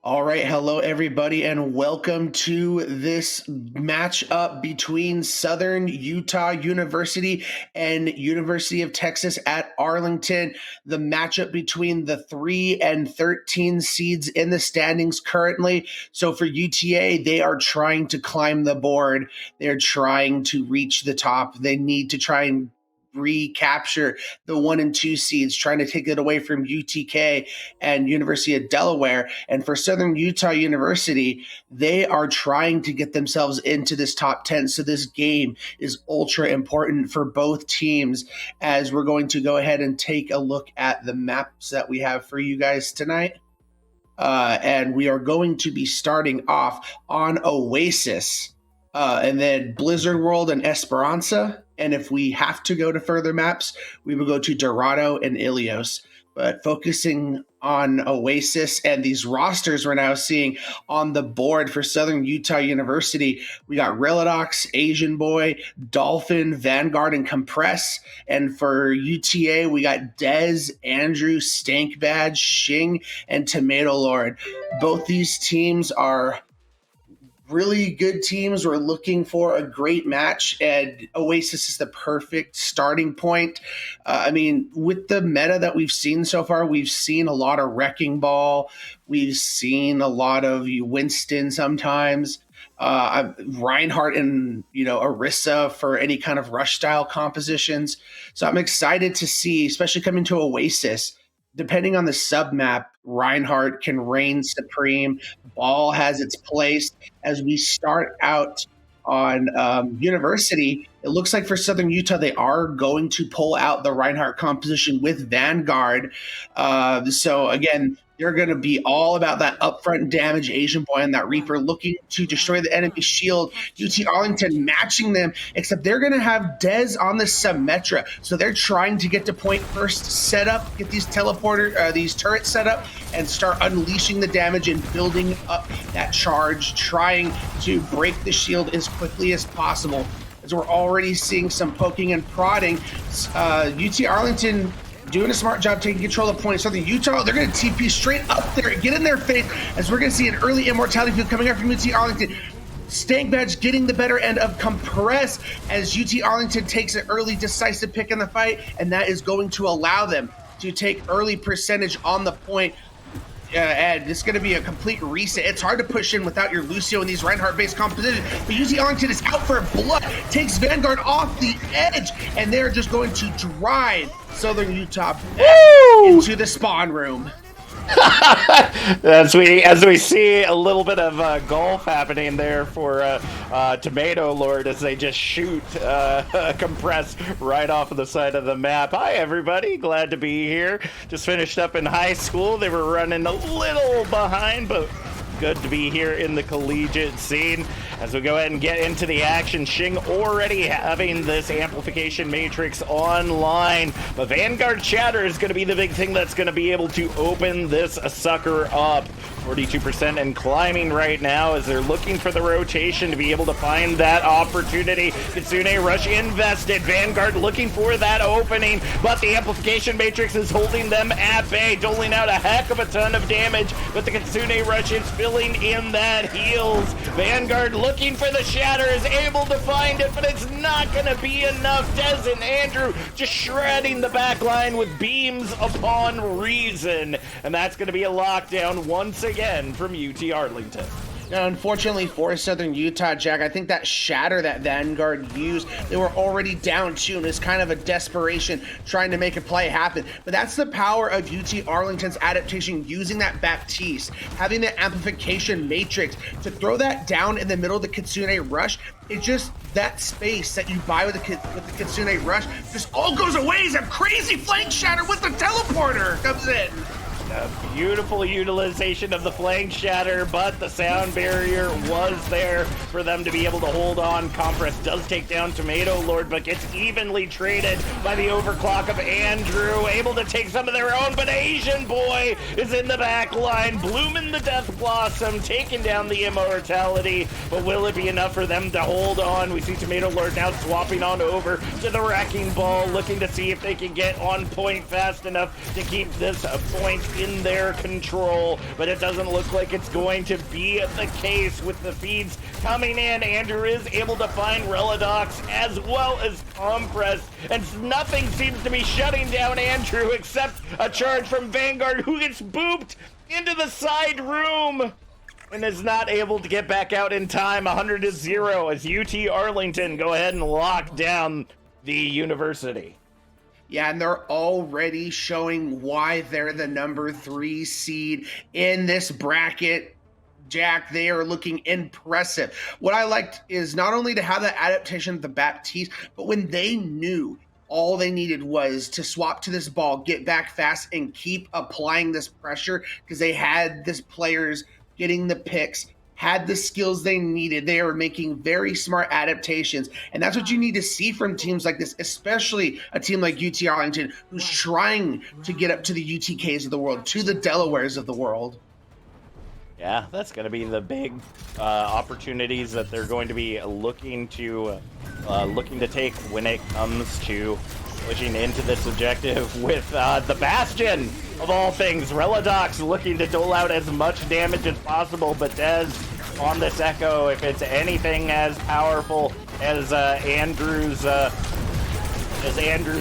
All right, hello everybody, and welcome to this matchup between Southern Utah University and University of Texas at Arlington. The matchup between the 3 and 13 seeds in the standings currently. So for UTA, they are trying to climb the board. They're trying to reach the top. They need to try and recapture the 1 and 2 seeds, trying to take it away from UTK and University of Delaware. And for Southern Utah University, they are trying to get themselves into this top 10. So this game is ultra important for both teams, as we're going to go ahead and take a look at the maps that we have for you guys tonight. And we are going to be starting off on Oasis, and then Blizzard World and Esperanza. And if we have to go to further maps, we will go to Dorado and Ilios. But focusing on Oasis and these rosters we're now seeing on the board for Southern Utah University, we got Relidox, Asian Boy, Dolphin, Vanguard, and Compress. And for UTA, we got Dez, Andrew, Stank Badge, Shing, and Tomato Lord. Both these teams are really good teams. We're looking for a great match, and Oasis is the perfect starting point. I mean, with the meta that we've seen so far, we've seen a lot of Wrecking Ball. We've seen a lot of Winston sometimes. Reinhardt and, Orisa for any kind of rush style compositions. So I'm excited to see, especially coming to Oasis, depending on the sub map, Reinhardt can reign supreme. Ball has its place. As we start out on University, it looks like for Southern Utah, they are going to pull out the Reinhardt composition with Vanguard. So again, they're going to be all about that upfront damage. Asian Boy and that Reaper looking to destroy the enemy shield. UT Arlington matching them, except they're going to have Dez on the Symmetra. So they're trying to get to point first, set up, get these these turrets set up, and start unleashing the damage and building up that charge, trying to break the shield as quickly as possible. As we're already seeing some poking and prodding, UT Arlington doing a smart job taking control of points. Southern Utah, they're going to TP straight up there, get in their face, as we're going to see an early immortality field coming out from UT Arlington. Stank Badge getting the better end of Compress as UT Arlington takes an early decisive pick in the fight, and that is going to allow them to take early percentage on the point. And it's going to be a complete reset. It's hard to push in without your Lucio in these Reinhardt-based compositions. But UT Arlington is out for blood, takes Vanguard off the edge, and they're just going to drive Southern Utah back into the spawn room. As we see a little bit of golf happening there for Tomato Lord, as they just shoot Compress right off of the side of the map. Hi everybody, glad to be here. Just finished up in high school. They were running a little behind, but good to be here in the collegiate scene. As we go ahead and get into the action, Shing already having this amplification matrix online, but Vanguard Shatter is going to be the big thing that's going to be able to open this sucker up. 42% and climbing right now as they're looking for the rotation to be able to find that opportunity. Kitsune Rush invested. Vanguard looking for that opening, but the amplification matrix is holding them at bay, doling out a heck of a ton of damage, but the Kitsune Rush is filling in that heals. Vanguard looking for the shatter, is able to find it, but it's not going to be enough. Dez and Andrew just shredding the back line with beams upon reason, and that's going to be a lockdown once again from UT Arlington. Now, unfortunately for Southern Utah, Jack, I think that shatter that Vanguard used, they were already down 2, and it's kind of a desperation trying to make a play happen. But that's the power of UT Arlington's adaptation, using that Baptiste, having the amplification matrix to throw that down in the middle of the Kitsune Rush. It's just that space that you buy with the Kitsune Rush just all goes away as a crazy flank shatter with the teleporter comes in. A beautiful utilization of the flank shatter, but the sound barrier was there for them to be able to hold on. Compress does take down Tomato Lord, but gets evenly traded by the overclock of Andrew, able to take some of their own, but Asian Boy is in the back line, blooming the Death Blossom, taking down the Immortality, but will it be enough for them to hold on? We see Tomato Lord now swapping on over to the Wrecking Ball, looking to see if they can get on point fast enough to keep this point in their control, but it doesn't look like it's going to be the case with the feeds coming in. Andrew is able to find Reladox as well as Compress, and nothing seems to be shutting down Andrew except a charge from Vanguard, who gets booped into the side room and is not able to get back out in time. 100-0 as UT Arlington go ahead and lock down the university. Yeah, and they're already showing why they're the number 3 seed in this bracket. Jack, they are looking impressive. What I liked is not only to have that adaptation of the Baptiste, but when they knew all they needed was to swap to this ball, get back fast, and keep applying this pressure, because they had this players getting the picks, had the skills they needed. They are making very smart adaptations, and that's what you need to see from teams like this, especially a team like UT Arlington, who's trying to get up to the UTKs of the world, to the Delawares of the world. Yeah, that's going to be the big opportunities that they're going to be looking to take when it comes to pushing into this objective with the Bastion of all things. Reladox looking to dole out as much damage as possible, but Dez on this Echo, if it's anything as powerful as Andrew's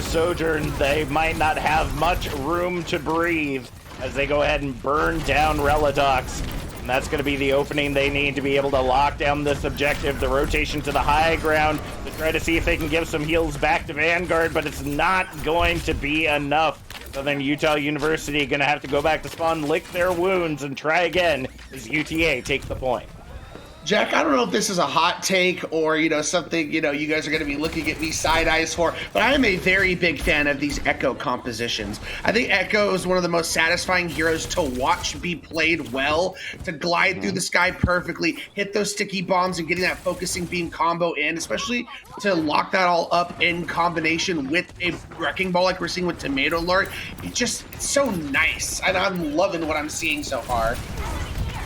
Sojourn, they might not have much room to breathe as they go ahead and burn down Reladox. And that's going to be the opening they need to be able to lock down this objective. The rotation to the high ground to try to see if they can give some heals back to Vanguard, but it's not going to be enough. Southern Utah University going to have to go back to spawn, lick their wounds, and try again as UTA takes the point. Jack, I don't know if this is a hot take or, something, you guys are going to be looking at me side eyes for, but I am a very big fan of these Echo compositions. I think Echo is one of the most satisfying heroes to watch be played well, to glide through the sky perfectly, hit those sticky bombs and getting that focusing beam combo in, especially to lock that all up in combination with a Wrecking Ball like we're seeing with Tomato Lord. It's just so nice, and I'm loving what I'm seeing so far.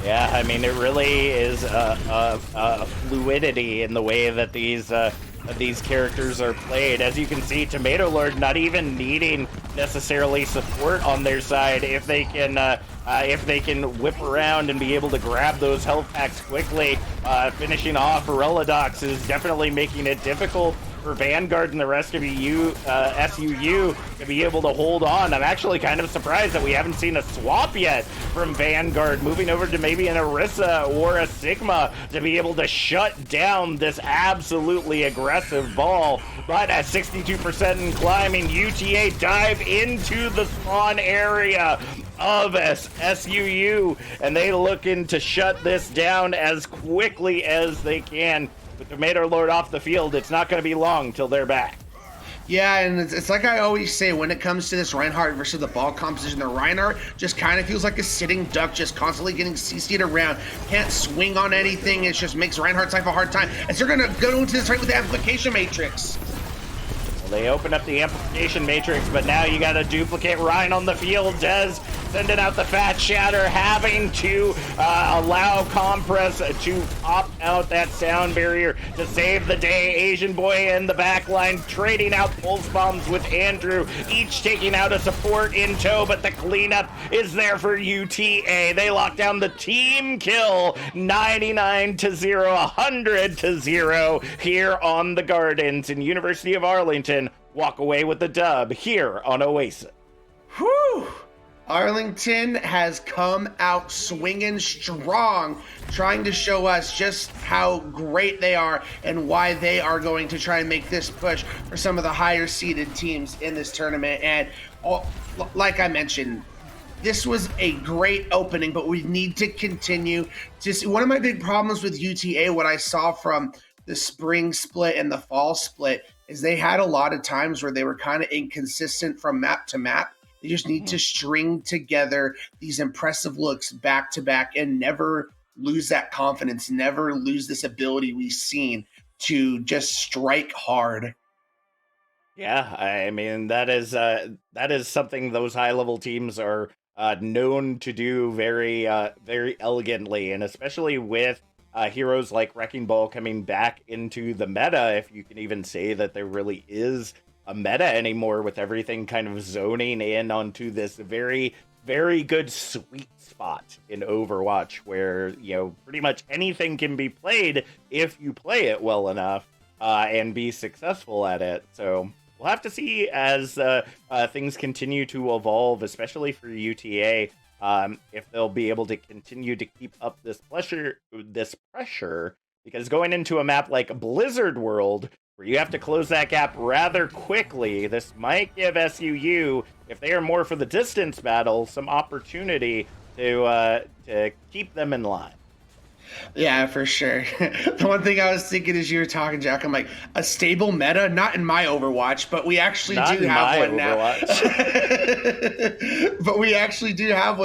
Yeah, I mean, it really is a fluidity in the way that these characters are played. As you can see, Tomato Lord not even needing necessarily support on their side if they can whip around and be able to grab those health packs quickly. Finishing off Reladox is definitely making it difficult for Vanguard and the rest of SUU to be able to hold on. I'm actually kind of surprised that we haven't seen a swap yet from Vanguard, moving over to maybe an Orisa or a Sigma to be able to shut down this absolutely aggressive ball. But at 62% and climbing, UTA dive into the spawn area of SUU, and they looking to shut this down as quickly as they can. With Tomato Lord off the field, it's not going to be long till they're back. Yeah, and it's like I always say, when it comes to this Reinhardt versus the ball composition, the Reinhardt just kind of feels like a sitting duck, just constantly getting CC'd around, can't swing on anything. It just makes Reinhardt's life a hard time. And so they're going to go into this right with the amplification matrix. They open up the amplification matrix, but now you got a duplicate Ryan on the field. Dez sending out the fat shatter, having to allow Compress to opt out that sound barrier to save the day. Asian Boy in the back line trading out pulse bombs with Andrew, each taking out a support in tow, but the cleanup is there for UTA. They lock down the team kill, 99-0, 100-0 here on the Gardens, and University of Arlington walk away with the dub here on Oasis. Whew! Arlington has come out swinging strong, trying to show us just how great they are and why they are going to try and make this push for some of the higher seeded teams in this tournament. And like I mentioned, this was a great opening, but we need to continue to see. One of my big problems with UTA, what I saw from the spring split and the fall split, is they had a lot of times where they were kind of inconsistent from map to map. They just need to string together these impressive looks back to back and never lose that confidence, never lose this ability we've seen to just strike hard. Yeah, I mean, that is something those high-level teams are known to do very elegantly, and especially with heroes like Wrecking Ball coming back into the meta, if you can even say that there really is a meta anymore, with everything kind of zoning in onto this very, very good sweet spot in Overwatch where, you know, pretty much anything can be played if you play it well enough and be successful at it. So we'll have to see as things continue to evolve, especially for UTA, if they'll be able to continue to keep up this pressure, because going into a map like Blizzard World, where you have to close that gap rather quickly, this might give SUU, if they are more for the distance battle, some opportunity to keep them in line. Yeah, for sure. The one thing I was thinking as you were talking, Jack, I'm like, a stable meta, not in my Overwatch, but we actually do have one now. But we actually do have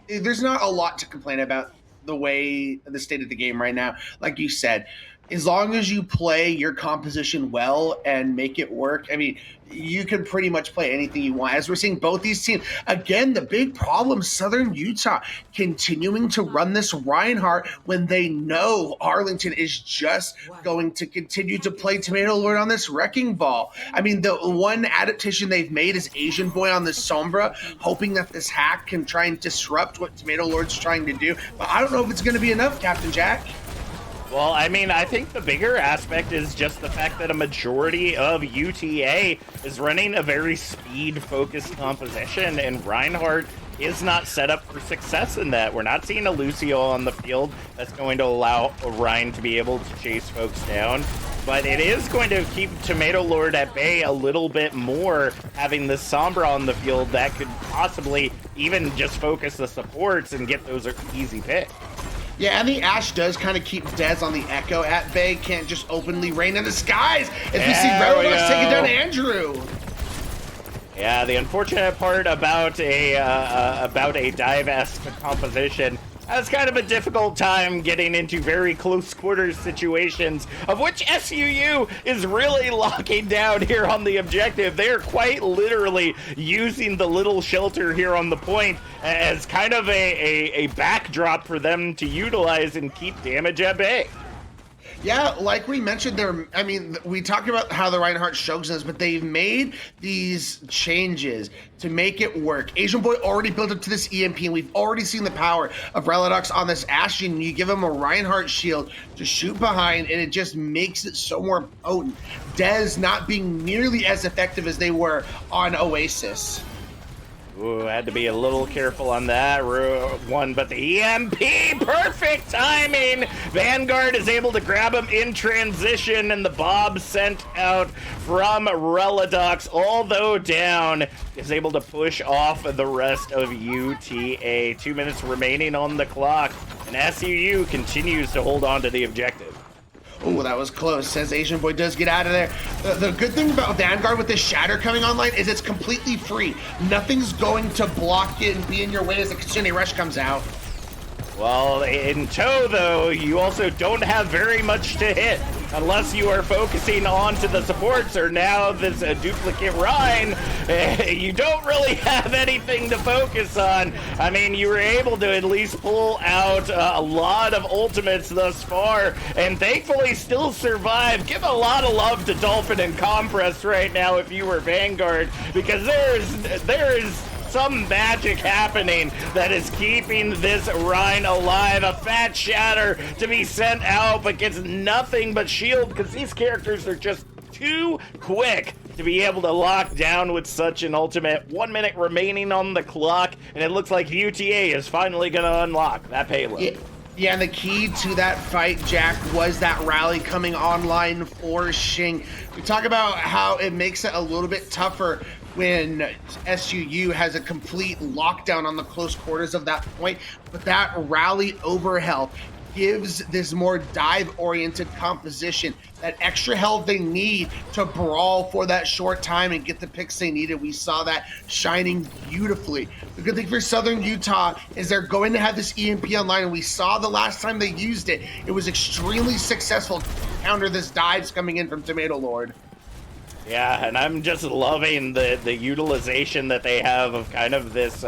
there's not a lot to complain about the state of the game right now. Like you said, as long as you play your composition well and make it work, I mean, you can pretty much play anything you want. As we're seeing both these teams, again, the big problem, Southern Utah continuing to run this Reinhardt when they know Arlington is just going to continue to play Tomato Lord on this Wrecking Ball. I mean, the one adaptation they've made is Asian Boy on the Sombra, hoping that this hack can try and disrupt what Tomato Lord's trying to do. But I don't know if it's going to be enough, Captain Jack. Well, I mean, I think the bigger aspect is just the fact that a majority of UTA is running a very speed-focused composition, and Reinhardt is not set up for success in that. We're not seeing a Lucio on the field that's going to allow Ryan to be able to chase folks down, but it is going to keep Tomato Lord at bay a little bit more, having the Sombra on the field that could possibly even just focus the supports and get those easy picks. Yeah, and the Ashe does kind of keep Dez on the Echo at bay, can't just openly rain in the skies as we see Relinox taking down Andrew. Yeah, the unfortunate part about a dive-esque composition has kind of a difficult time getting into very close quarters situations, of which SUU is really locking down here on the objective. They are quite literally using the little shelter here on the point as kind of a backdrop for them to utilize and keep damage at bay. Yeah, like we mentioned there, I mean, we talked about how the Reinhardt shows us, but they've made these changes to make it work. Asian Boy already built up to this EMP, and we've already seen the power of Relinox on this Ashe, and you give him a Reinhardt shield to shoot behind, and it just makes it so more potent. Dez not being nearly as effective as they were on Oasis. Ooh, had to be a little careful on that one, but the EMP, perfect timing! Vanguard is able to grab him in transition, and the Bob sent out from Relinox, although down, is able to push off the rest of UTA. 2 minutes remaining on the clock, and SUU continues to hold on to the objective. Oh, that was close. Says Asian Boy does get out of there. The good thing about Vanguard with this Shatter coming online is it's completely free. Nothing's going to block it and be in your way as the Kitsune Rush comes out. Well, in tow, though, you also don't have very much to hit unless you are focusing on to the supports, or now this duplicate Rhine. You don't really have anything to focus on. I mean, you were able to at least pull out a lot of ultimates thus far, and thankfully still survive. Give a lot of love to Dolphin and Compress right now if you were Vanguard, because there is some magic happening that is keeping this Rhine alive. A fat Shatter to be sent out, but gets nothing but shield, because these characters are just too quick to be able to lock down with such an ultimate. 1 minute remaining on the clock, and it looks like UTA is finally going to unlock that payload. Yeah, and the key to that fight, Jack, was that rally coming online for Xing. We talk about how it makes it a little bit tougher when SUU has a complete lockdown on the close quarters of that point, but that rally over health gives this more dive-oriented composition that extra health they need to brawl for that short time and get the picks they needed. We saw that shining beautifully. The good thing for Southern Utah is they're going to have this EMP online, and we saw the last time they used it, it was extremely successful to counter this dives coming in from Tomato Lord. Yeah, and I'm just loving the utilization that they have of kind of this,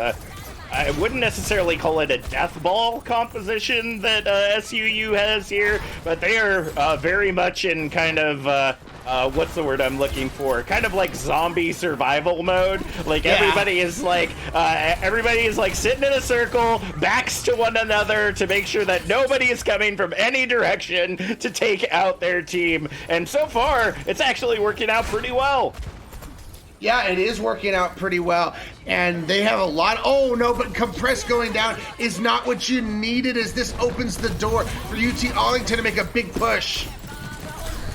I wouldn't necessarily call it a death ball composition that SUU has here, but they are very much in kind of, what's the word I'm looking for? Kind of like zombie survival mode. Like everybody is like sitting in a circle, backs to one another to make sure that nobody is coming from any direction to take out their team. And so far, it's actually working out pretty well. Yeah, it is working out pretty well, and they have a lot. Oh no, but Compress going down is not what you needed, as this opens the door for UT Arlington to make a big push.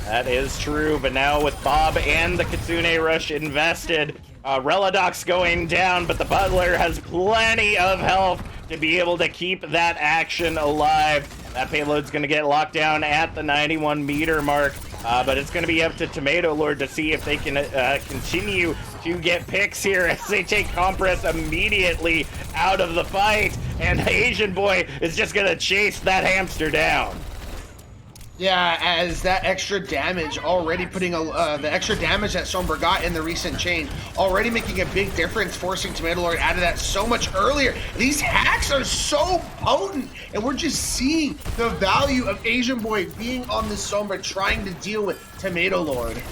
That is true, but now with Bob and the Kitsune Rush invested, Reladox going down, but the Butler has plenty of health to be able to keep that action alive. That payload's going to get locked down at the 91 meter mark, but it's going to be up to Tomato Lord to see if they can continue to get picks here as they take Compress immediately out of the fight, and the Asian Boy is just going to chase that hamster down. Yeah, as that extra damage already putting the extra damage that Somber got in the recent change already making a big difference, forcing Tomato Lord out of that so much earlier. These hacks are so potent, and we're just seeing the value of Asian Boy being on the Somber trying to deal with Tomato Lord.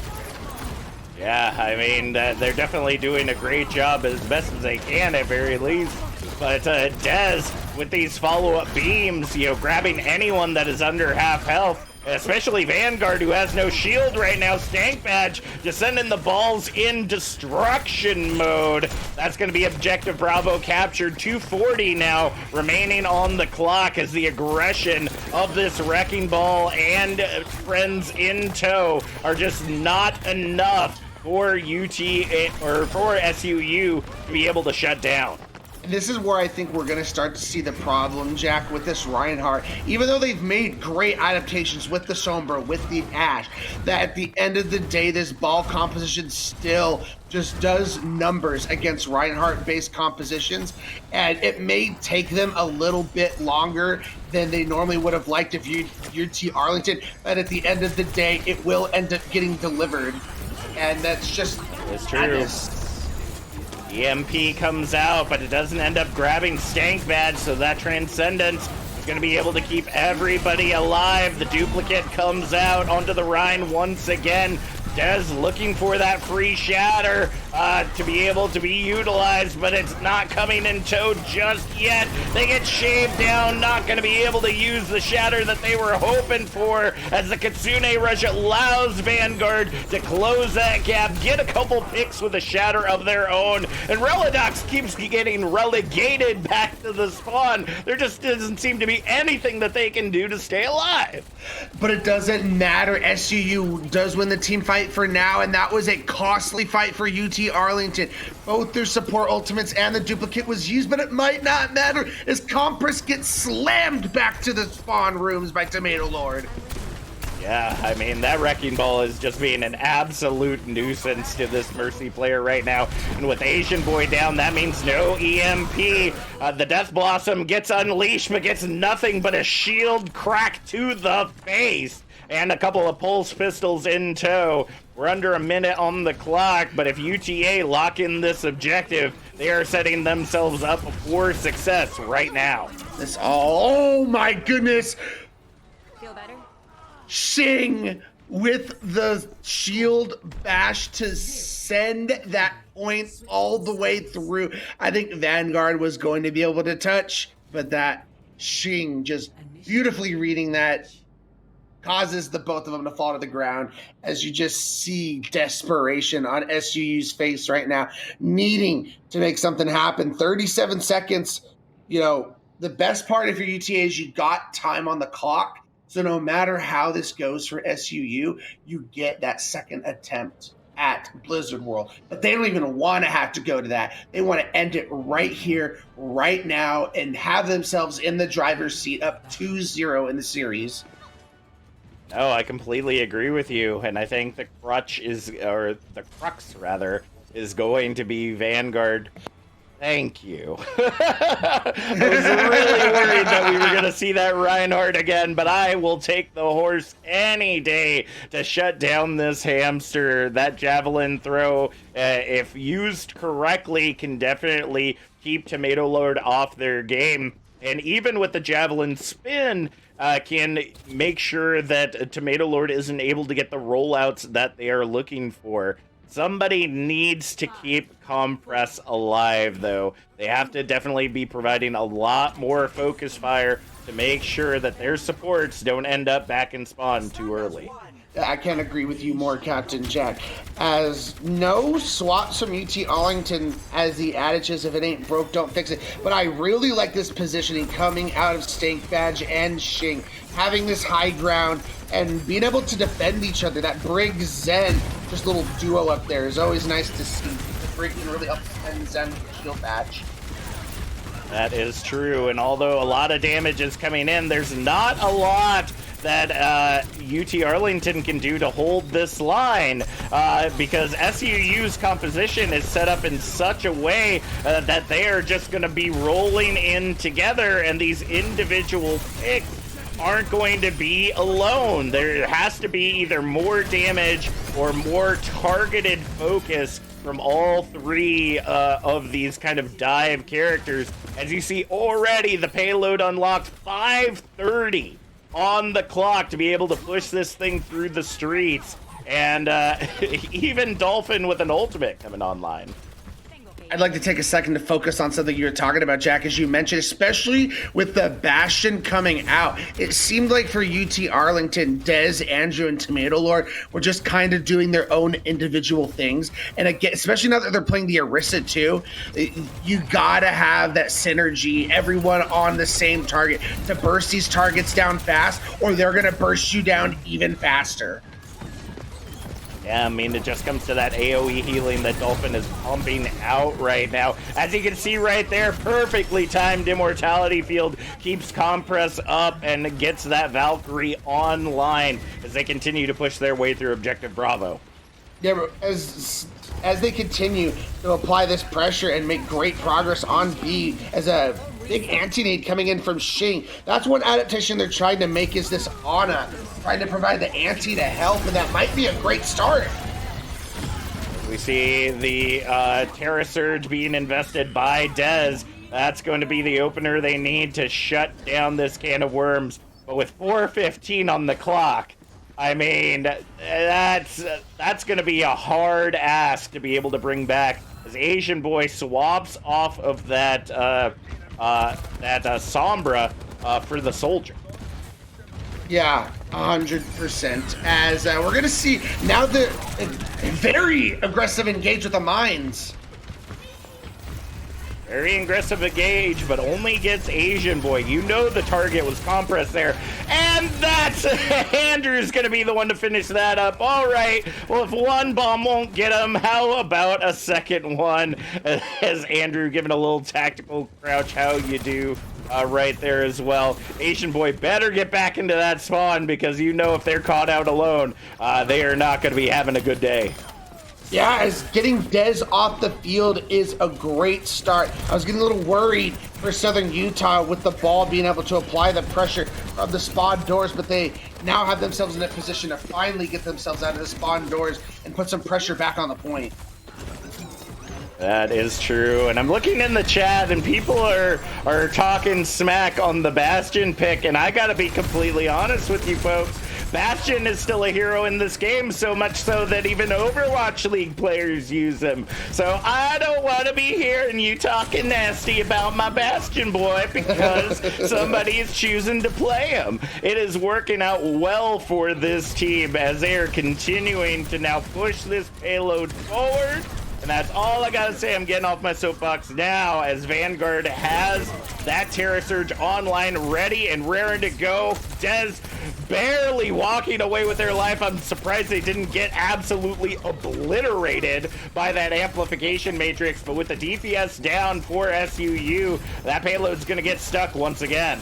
Yeah, I mean, they're definitely doing a great job as best as they can at very least. But Dez, with these follow-up beams, grabbing anyone that is under half health, especially Vanguard, who has no shield right now. Stank Badge just sending the balls in destruction mode. That's going to be objective Bravo captured. 240 now remaining on the clock as the aggression of this Wrecking Ball and friends in tow are just not enough for UT or for SUU to be able to shut down. This is where I think we're going to start to see the problem, Jack, with this Reinhardt. Even though they've made great adaptations with the Sombra, with the Ash, that at the end of the day, this ball composition still just does numbers against Reinhardt-based compositions, and it may take them a little bit longer than they normally would have liked if UT Arlington, but at the end of the day, it will end up getting delivered, and that's just... It's true. EMP comes out, but it doesn't end up grabbing Stank Badge, so that Transcendence is going to be able to keep everybody alive. The duplicate comes out onto the Rhine once again. Dez looking for that free Shatter to be able to be utilized, but it's not coming in tow just yet. They get shaved down, not going to be able to use the Shatter that they were hoping for, as the Kitsune Rush allows Vanguard to close that gap, get a couple picks with a Shatter of their own, and Reladox keeps getting relegated back to the spawn. There just doesn't seem to be anything that they can do to stay alive. But it doesn't matter. SUU does win the team fight for now, and that was a costly fight for UT Arlington. Both their support ultimates and the duplicate was used, but it might not matter as Compress gets slammed back to the spawn rooms by Tomato Lord. Yeah, I mean, that Wrecking Ball is just being an absolute nuisance to this Mercy player right now. And with Asian Boy down, that means no EMP. The Death Blossom gets unleashed, but gets nothing but a shield crack to the face. And a couple of pulse pistols in tow. We're under a minute on the clock, but if UTA lock in this objective, they are setting themselves up for success right now. Oh my goodness! Feel better? Shing with the shield bash to send that point all the way through. I think Vanguard was going to be able to touch, but that Shing just beautifully reading that causes the both of them to fall to the ground, as you just see desperation on SUU's face right now, needing to make something happen. 37 seconds. You know, the best part of your UTA is you got time on the clock. So no matter how this goes for SUU, you get that second attempt at Blizzard World. But they don't even want to have to go to that. They want to end it right here, right now, and have themselves in the driver's seat up 2-0 in the series. No, I completely agree with you, and I think the crux rather, is going to be Vanguard. Thank you. I was really worried that we were going to see that Reinhardt again, but I will take the horse any day to shut down this hamster. That javelin throw, if used correctly, can definitely keep Tomato Lord off their game. And even with the javelin spin, can make sure that Tomato Lord isn't able to get the rollouts that they are looking for. Somebody needs to keep Compress alive, though. They have to definitely be providing a lot more focus fire to make sure that their supports don't end up back in spawn too early. I can't agree with you more, Captain Jack. As no swaps from UT Arlington, as the adage is, if it ain't broke, don't fix it. But I really like this positioning coming out of Stank Badge and Shing, having this high ground and being able to defend each other. That Brig Zen, just little duo up there, is always nice to see. The Brig can really help defend Zen with the shield badge. That is true, and although a lot of damage is coming in, there's not a lot that UT Arlington can do to hold this line, because SUU's composition is set up in such a way that they are just going to be rolling in together, and these individual picks aren't going to be alone. There has to be either more damage or more targeted focus from all three of these kind of dive characters. As you see already, the payload unlocked 5:30 on the clock to be able to push this thing through the streets. And even Dolphin with an ultimate coming online. I'd like to take a second to focus on something you were talking about, Jack, as you mentioned, especially with the Bastion coming out. It seemed like for UT Arlington, Dez, Andrew, and Tomato Lord were just kind of doing their own individual things. And again, especially now that they're playing the Orisa too, you gotta have that synergy, everyone on the same target to burst these targets down fast, or they're gonna burst you down even faster. Yeah, I mean, it just comes to that AoE healing that Dolphin is pumping out right now. As you can see right there, perfectly timed Immortality Field keeps Compress up and gets that Valkyrie online as they continue to push their way through Objective Bravo. Yeah, but as they continue to apply this pressure and make great progress on B, as a big anti-nade coming in from Shing. That's one adaptation they're trying to make, is this Ana, trying to provide the anti to help, and that might be a great start. We see the Terra Surge being invested by Dez. That's going to be the opener they need to shut down this can of worms. But with 4:15 on the clock, I mean, that's going to be a hard ask to be able to bring back, as Asian Boy swaps off of that Sombra for the Soldier. Yeah, 100%. As we're going to see now the very aggressive engage with the mines. Very aggressive engage, but only gets Asian Boy. You know the target was Compress there. And that's Andrew's going to be the one to finish that up. All right, well, if one bomb won't get him, how about a second one? As Andrew giving a little tactical crouch, how you do. right there as well. Asian Boy better get back into that spawn, because you know if they're caught out alone, they are not going to be having a good day. Yeah, as getting Dez off the field is a great start. I was getting a little worried for Southern Utah with the ball being able to apply the pressure from the spawn doors, but they now have themselves in a position to finally get themselves out of the spawn doors and put some pressure back on the point. That is true, and I'm looking in the chat, and people are talking smack on the Bastion pick, and I gotta be completely honest with you folks. Bastion is still a hero in this game, so much so that even Overwatch League players use him. So I don't want to be hearing you talking nasty about my Bastion boy because somebody is choosing to play him. It is working out well for this team as they are continuing to now push this payload forward. And that's all I gotta say. I'm getting off my soapbox now as Vanguard has that Terra Surge online, ready and raring to go. Dez barely walking away with their life. I'm surprised they didn't get absolutely obliterated by that amplification matrix, but with the DPS down for SUU, that payload's gonna get stuck once again.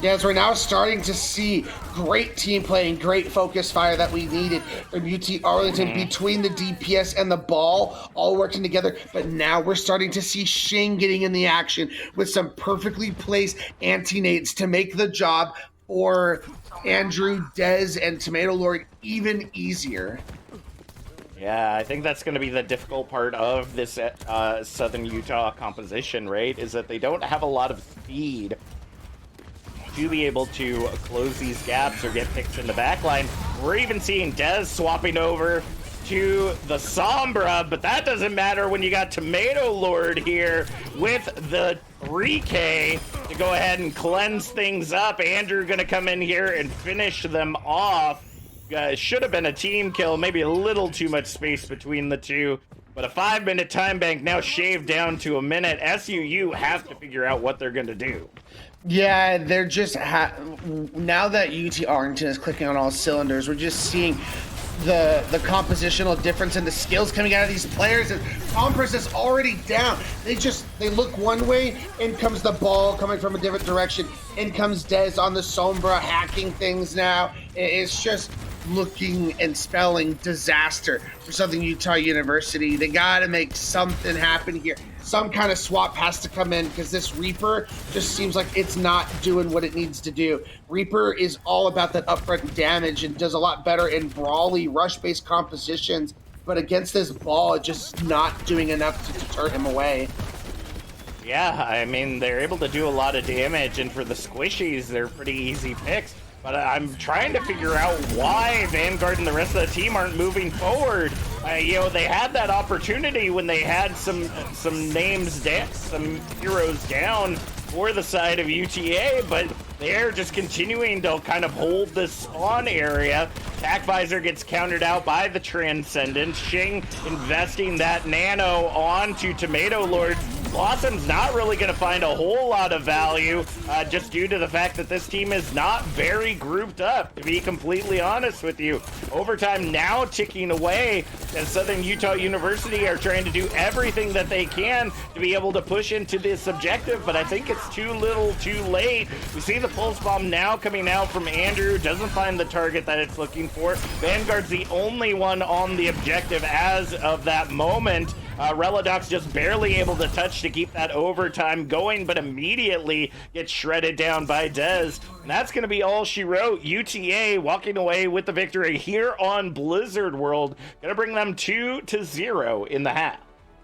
Yes, we're now starting to see great team play and great focus fire that we needed from UT Arlington between the DPS and the ball, all working together. But now we're starting to see Shing getting in the action with some perfectly placed anti-nades to make the job for Andrew, Dez, and Tomato Lord even easier. Yeah, I think that's going to be the difficult part of this Southern Utah composition, right? Is that they don't have a lot of speed to be able to close these gaps or get picks in the backline. We're even seeing Dez swapping over to the Sombra, but that doesn't matter when you got Tomato Lord here with the 3K to go ahead and cleanse things up. Andrew gonna come in here and finish them off. Should have been a team kill, maybe a little too much space between the two, but a 5-minute time bank now shaved down to a minute. SUU have to figure out what they're gonna do. Yeah, they're just now that UT Arlington is clicking on all cylinders, we're just seeing the compositional difference in the skills coming out of these players. And Compress is already down. They look one way, in comes the ball coming from a different direction. In comes Dez on the Sombra hacking things now. It's just looking and spelling disaster for Southern Utah University. They got to make something happen here. Some kind of swap has to come in because this Reaper just seems like it's not doing what it needs to do. Reaper is all about that upfront damage and does a lot better in brawly, rush-based compositions, but against this ball, it's just not doing enough to deter him away. Yeah, I mean, they're able to do a lot of damage, and for the squishies, they're pretty easy picks. But I'm trying to figure out why Vanguard and the rest of the team aren't moving forward. You know, they had that opportunity when they had some names down, some heroes down for the side of UTA, but they're just continuing to kind of hold this spawn area. Tac Visor gets countered out by the Transcendent. Shing investing that nano onto Tomato Lord. Blossom's not really going to find a whole lot of value just due to the fact that this team is not very grouped up, to be completely honest with you. Overtime now ticking away as Southern Utah University are trying to do everything that they can to be able to push into this objective, but I think it's too little too late. We see the pulse bomb now coming out from Andrew, doesn't find the target that it's looking for. Vanguard's the only one on the objective as of that moment. Reladox just barely able to touch to keep that overtime going, but immediately gets shredded down by Dez. And that's going to be all she wrote. UTA walking away with the victory here on Blizzard World. Going to bring them 2-0 in the half.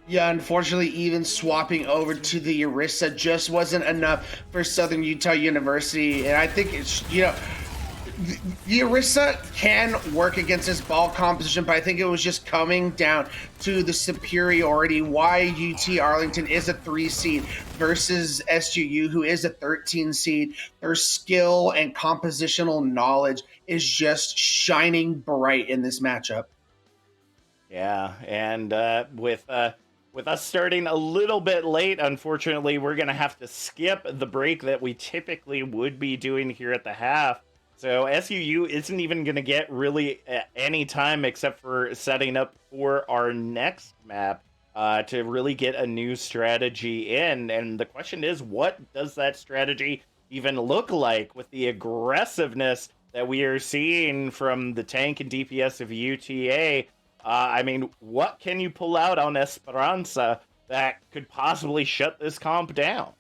Yeah, unfortunately, even swapping over to the Orisa just wasn't enough for Southern Utah University. And I think it's, you know, the Orisa can work against this ball composition, but I think it was just coming down to the superiority. Why UT Arlington is a 3 seed versus SUU, who is a 13 seed. Their skill and compositional knowledge is just shining bright in this matchup. Yeah, and with us starting a little bit late, unfortunately, we're going to have to skip the break that we typically would be doing here at the half. So SUU isn't even going to get really any time except for setting up for our next map. to really get a new strategy in. And the question is, what does that strategy even look like with the aggressiveness that we are seeing from the tank and DPS of UTA? I mean, what can you pull out on Esperanza that could possibly shut this comp down?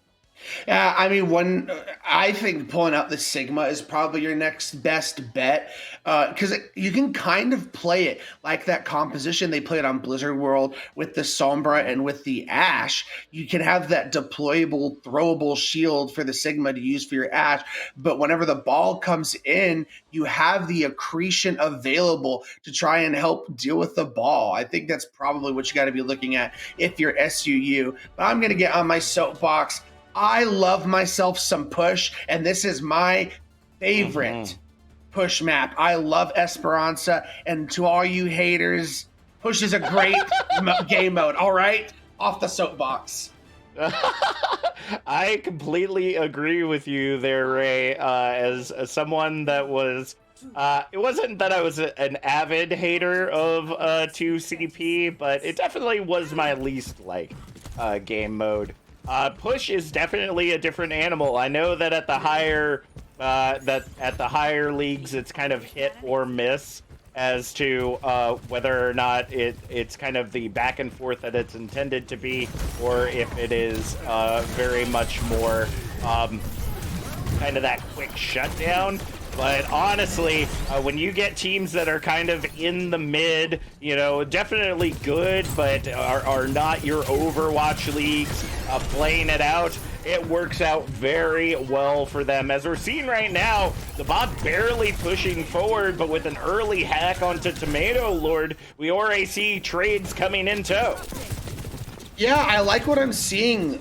Yeah, I mean, I think pulling out the Sigma is probably your next best bet, because you can kind of play it like that composition they played on Blizzard World with the Sombra and with the Ashe. You can have that deployable, throwable shield for the Sigma to use for your Ashe, but whenever the ball comes in, you have the accretion available to try and help deal with the ball. I think that's probably what you got to be looking at if you're SUU, but I'm going to get on my soapbox. I love myself some push, and this is my favorite push map. I love Esperanza, and to all you haters, push is a great game mode, all right? Off the soapbox. I completely agree with you there, Ray. As someone that was... it wasn't that I was an avid hater of 2CP, but it definitely was my least game mode. Push is definitely a different animal. I know that at the higher leagues, it's kind of hit or miss as to whether or not it's kind of the back and forth that it's intended to be, or if it is very much more kind of that quick shutdown. But honestly, when you get teams that are kind of in the mid, definitely good, but are not your Overwatch leagues playing it out, it works out very well for them. As we're seeing right now, the bot barely pushing forward, but with an early hack onto Tomato Lord, we already see trades coming in tow. Yeah, I like what I'm seeing.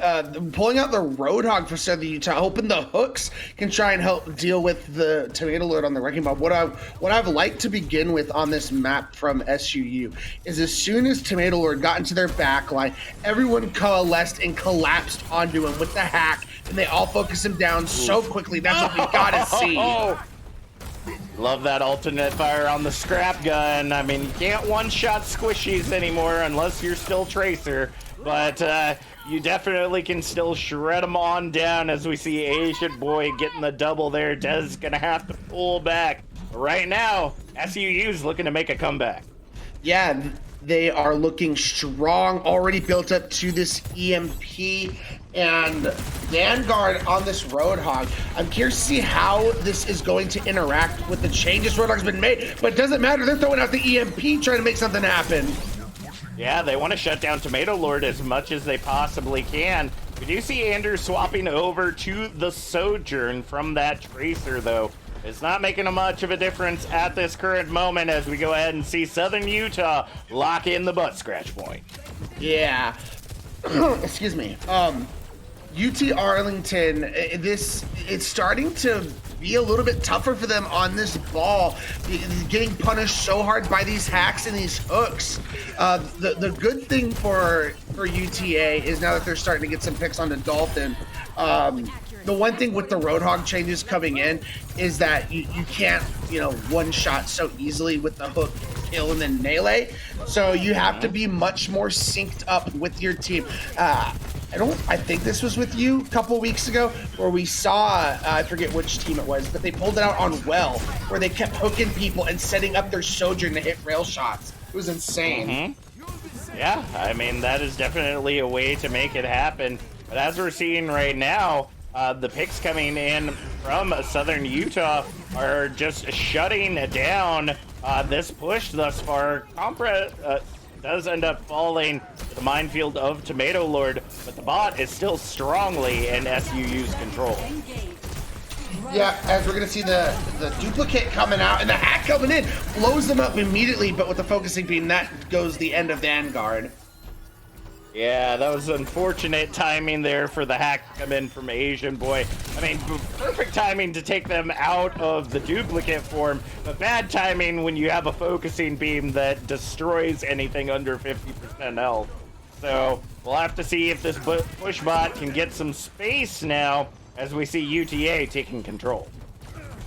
Pulling out the Roadhog for Southern Utah, hoping the hooks can try and help deal with the Tomato Lord on the Wrecking Ball. What I've liked to begin with on this map from SUU is as soon as Tomato Lord got into their backline, everyone coalesced and collapsed onto him with the hack, and they all focused him down so quickly. That's what we gotta see. Love that alternate fire on the scrap gun. I mean, you can't one-shot squishies anymore unless you're still Tracer. But you definitely can still shred them on down as we see Asian Boy getting the double there. Dez gonna have to pull back. But right now, SUU's looking to make a comeback. Yeah, they are looking strong, already built up to this EMP and Vanguard on this Roadhog. I'm curious to see how this is going to interact with the changes Roadhog's been made, but it doesn't matter. They're throwing out the EMP, trying to make something happen. Yeah, they want to shut down Tomato Lord as much as they possibly can. We do see Andrew swapping over to the Sojourn from that Tracer, though. It's not making much of a difference at this current moment as we go ahead and see Southern Utah lock in the butt scratch point. Yeah. Excuse me. UT Arlington, it's starting to be a little bit tougher for them on this ball, getting punished so hard by these hacks and these hooks. The good thing for UTA is now that they're starting to get some picks onto Dolphin. The one thing with the Roadhog changes coming in is that you can't, one shot so easily with the hook, kill, and then melee. So you have to be much more synced up with your team. I think this was with you a couple weeks ago where we saw, I forget which team it was, but they pulled it out on Well, where they kept hooking people and setting up their Sojourn to hit rail shots. It was insane. Yeah, I mean, that is definitely a way to make it happen. But as we're seeing right now, the picks coming in from Southern Utah are just shutting down this push thus far. Compra does end up falling to the minefield of Tomato Lord, but the bot is still strongly in SUU's control. Yeah, as we're going to see the duplicate coming out and the hack coming in, blows them up immediately, but with the focusing beam, that goes the end of Vanguard. Yeah, that was unfortunate timing there for the hack to come in from Asian Boy. I mean, perfect timing to take them out of the duplicate form, but bad timing when you have a focusing beam that destroys anything under 50% health. So we'll have to see if this push bot can get some space now as we see UTA taking control.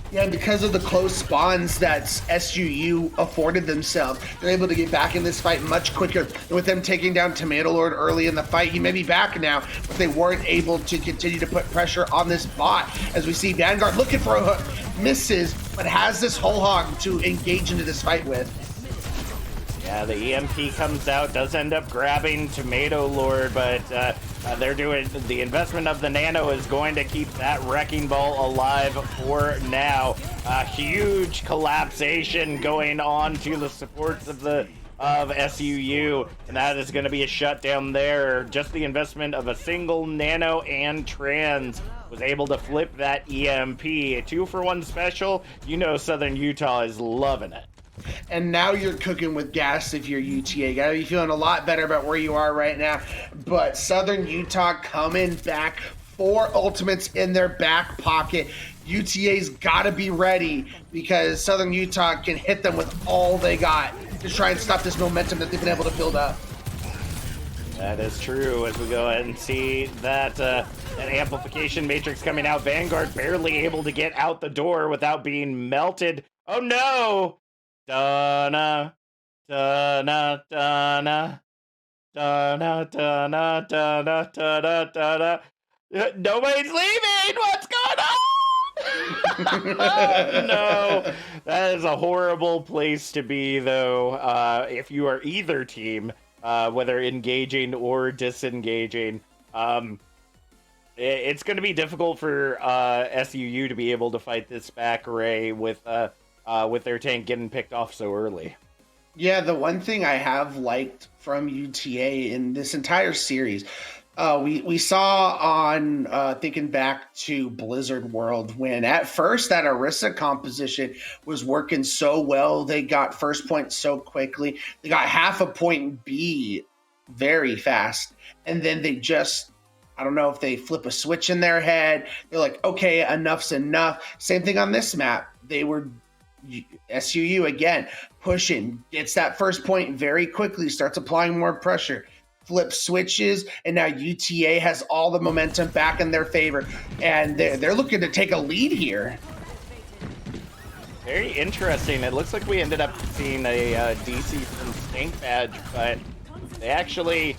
Yeah, and because of the close spawns that SUU afforded themselves, they're able to get back in this fight much quicker. And with them taking down Tomato Lord early in the fight, he may be back now, but they weren't able to continue to put pressure on this bot. As we see Vanguard looking for a hook, misses, but has this whole hog to engage into this fight with. Yeah, the EMP comes out, does end up grabbing Tomato Lord, but they're doing the investment of the Nano is going to keep that Wrecking Ball alive for now. Huge collapsation going on to the supports of SUU, and that is going to be a shutdown there. Just the investment of a single Nano and Trans was able to flip that EMP. A 2-for-1 special. You know Southern Utah is loving it. And now you're cooking with gas if you're UTA. Gotta be feeling a lot better about where you are right now. But Southern Utah coming back, 4 ultimates in their back pocket. UTA's gotta be ready because Southern Utah can hit them with all they got to try and stop this momentum that they've been able to build up. That is true. As we go ahead and see that amplification matrix coming out, Vanguard barely able to get out the door without being melted. Oh no! Da-na, da-na, da-na, da-na, da-na, da-na, da-na, da-na. Nobody's leaving! What's going on? Oh, no. That is a horrible place to be, though, if you are either team, whether engaging or disengaging. It's going to be difficult for SUU to be able to fight this back array with their tank getting picked off so early. Yeah, the one thing I have liked from UTA in this entire series, we saw on thinking back to Blizzard World when at first that Orisa composition was working so well. They got first point so quickly. They got half a point B very fast. And then they just, I don't know if they flip a switch in their head. They're like, okay, enough's enough. Same thing on this map. They were SUU again, pushing, gets that first point very quickly, starts applying more pressure, flips switches, and now UTA has all the momentum back in their favor, and they're looking to take a lead here. Very interesting. It looks like we ended up seeing a DC from Stink Badge, but they actually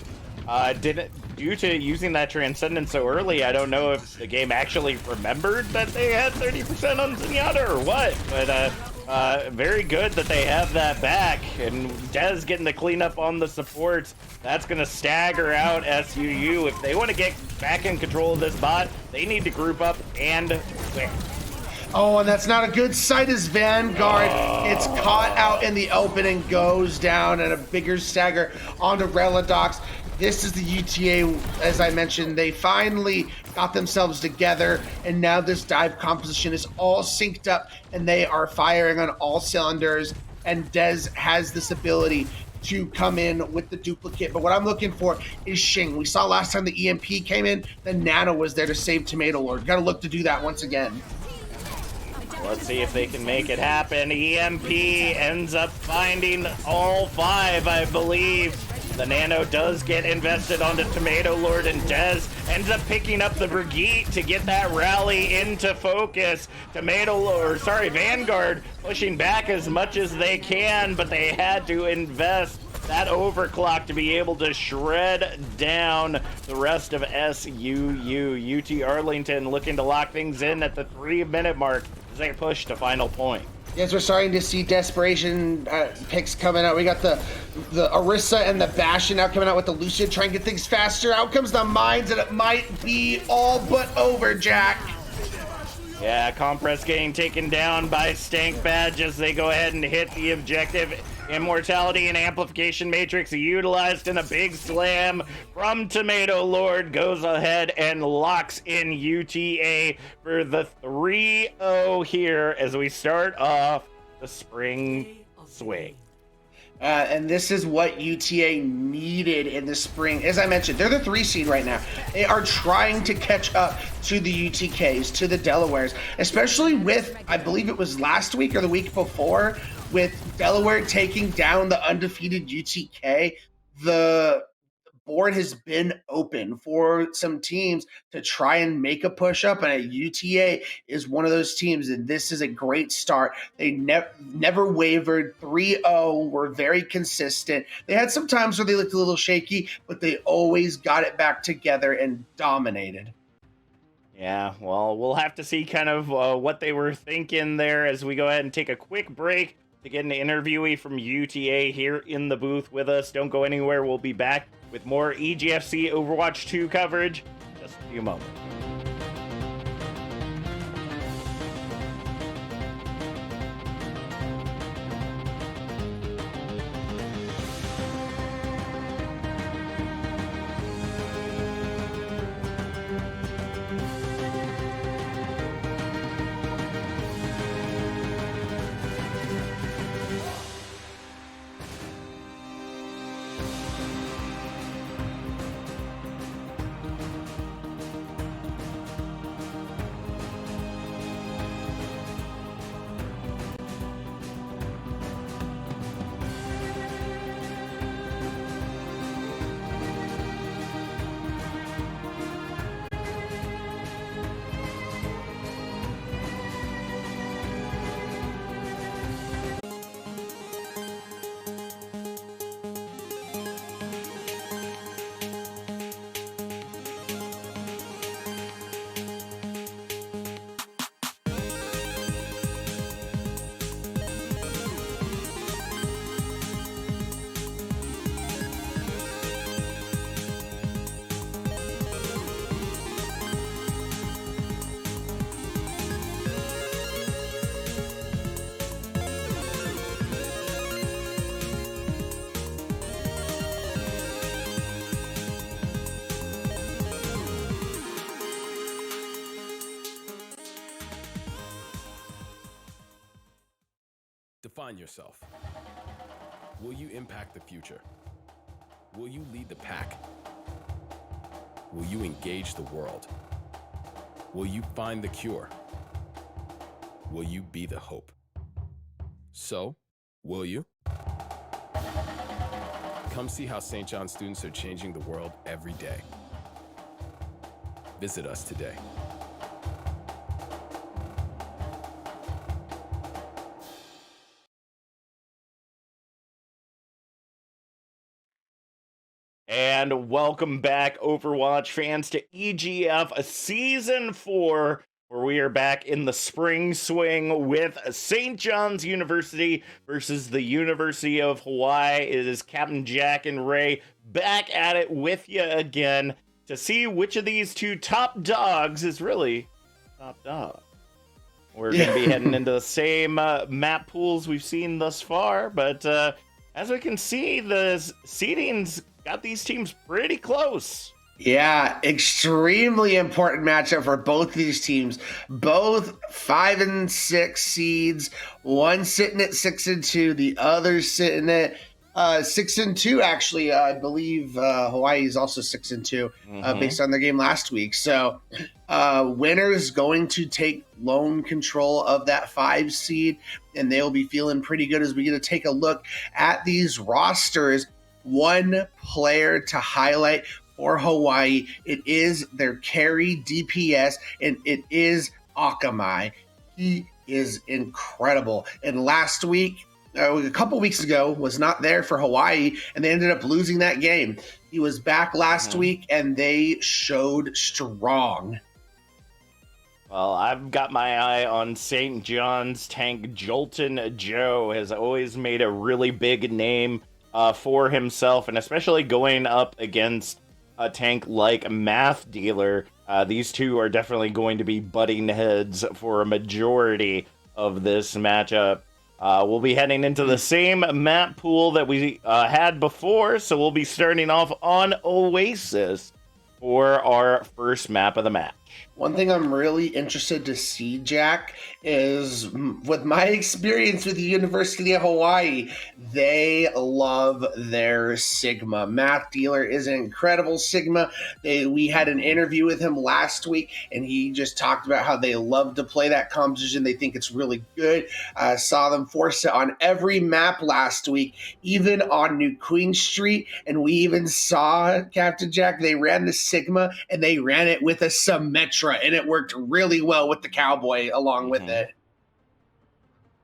didn't, due to using that Transcendence so early. I don't know if the game actually remembered that they had 30% on Zenyatta or what, but very good that they have that back. And Dez getting the cleanup on the supports, that's going to stagger out SUU. If they want to get back in control of this bot, they need to group up and quick. Oh, and that's not a good sight as Vanguard gets caught out in the open and goes down, and a bigger stagger onto Reladox. This is the UTA, as I mentioned, they finally got themselves together, and now this dive composition is all synced up, and they are firing on all cylinders, and Dez has this ability to come in with the duplicate. But what I'm looking for is Shing. We saw last time the EMP came in, the Nano was there to save Tomato Lord. Gotta look to do that once again. Let's see if they can make it happen. EMP ends up finding all 5, I believe. The Nano does get invested onto Tomato Lord, and Dez ends up picking up the Brigitte to get that rally into focus. Vanguard pushing back as much as they can, but they had to invest that overclock to be able to shred down the rest of SUU. UT Arlington looking to lock things in at the 3-minute mark as they push to final point. Yes, we're starting to see desperation picks coming out. We got the Orisa and the Bastion now coming out with the Lucian, trying to get things faster. Out comes the Mines, and it might be all but over, Jack. Yeah, Compress getting taken down by Stank Badge as they go ahead and hit the objective. Immortality and Amplification Matrix utilized in a big slam from Tomato Lord, goes ahead and locks in UTA for the 3-0 here as we start off the spring swing. And this is what UTA needed in the spring. As I mentioned, they're the 3 seed right now. They are trying to catch up to the UTKs, to the Delawares, especially with, I believe it was last week or the week before, with Delaware taking down the undefeated UTK. The board has been open for some teams to try and make a push up, and UTA is one of those teams, and this is a great start. They never wavered. 3-0, were very consistent. They had some times where they looked a little shaky, but they always got it back together and dominated. Yeah, well, we'll have to see kind of what they were thinking there as we go ahead and take a quick break to get an interviewee from UTA here in the booth with us. Don't go anywhere. We'll be back with more EGFC Overwatch 2 coverage in just a few moments. Define yourself. Will you impact the future? Will you lead the pack? Will you engage the world? Will you find the cure? Will you be the hope? So, will you? Come see how St. John students are changing the world every day. Visit us today. And welcome back, Overwatch fans, to EGF Season 4, where we are back in the spring swing with St. John's University versus the University of Hawaii. It is Captain Jack and Ray back at it with you again to see which of these two top dogs is really top dog. We're going to be heading into the same map pools we've seen thus far, but as we can see, the seedings got these teams pretty close. Yeah, extremely important matchup for both these teams. Both 5 and 6 seeds. One sitting at 6 and 2, the other sitting at 6 and 2. Actually, I believe Hawaii is also 6 and 2, based on their game last week. So, winner's going to take lone control of that 5 seed, and they'll be feeling pretty good as we get to take a look at these rosters. One player to highlight for Hawaii. It is their carry DPS, and it is Akamai. He is incredible. And last week, a couple weeks ago, was not there for Hawaii, and they ended up losing that game. He was back last week, and they showed strong. Well, I've got my eye on St. John's tank. Jolton Joe has always made a really big name for himself, and especially going up against a tank like Math Dealer. These two are definitely going to be butting heads for a majority of this matchup. We'll be heading into the same map pool that we had before, so we'll be starting off on Oasis for our first map of the match. One thing I'm really interested to see, Jack, is with my experience with the University of Hawaii, they love their Sigma. Math Dealer is an incredible Sigma. We had an interview with him last week, and he just talked about how they love to play that composition. They think it's really good. Saw them force it on every map last week, even on New Queen Street, and we even saw, Captain Jack, they ran the Sigma, and they ran it with a Symmetra, and it worked really well with the Cowboy along with it.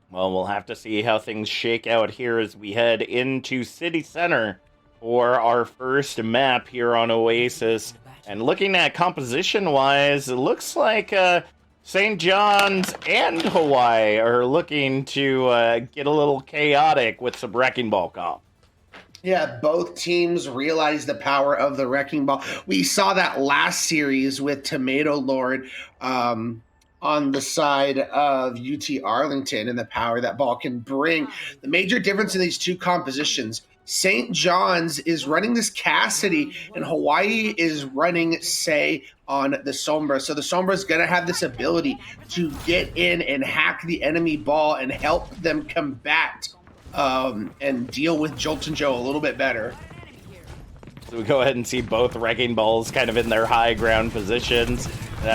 Well, we'll have to see how things shake out here as we head into City Center for our first map here on Oasis. And looking at composition-wise, it looks like St. John's and Hawaii are looking to get a little chaotic with some Wrecking Ball comp. Yeah, both teams realize the power of the Wrecking Ball. We saw that last series with Tomato Lord on the side of UT Arlington and the power that ball can bring. The major difference in these two compositions, St. John's is running this Cassidy and Hawaii is running Say on the Sombra. So the Sombra is going to have this ability to get in and hack the enemy ball and help them combat and deal with Jolt and Joe a little bit better. So we go ahead and see both Wrecking Balls kind of in their high ground positions.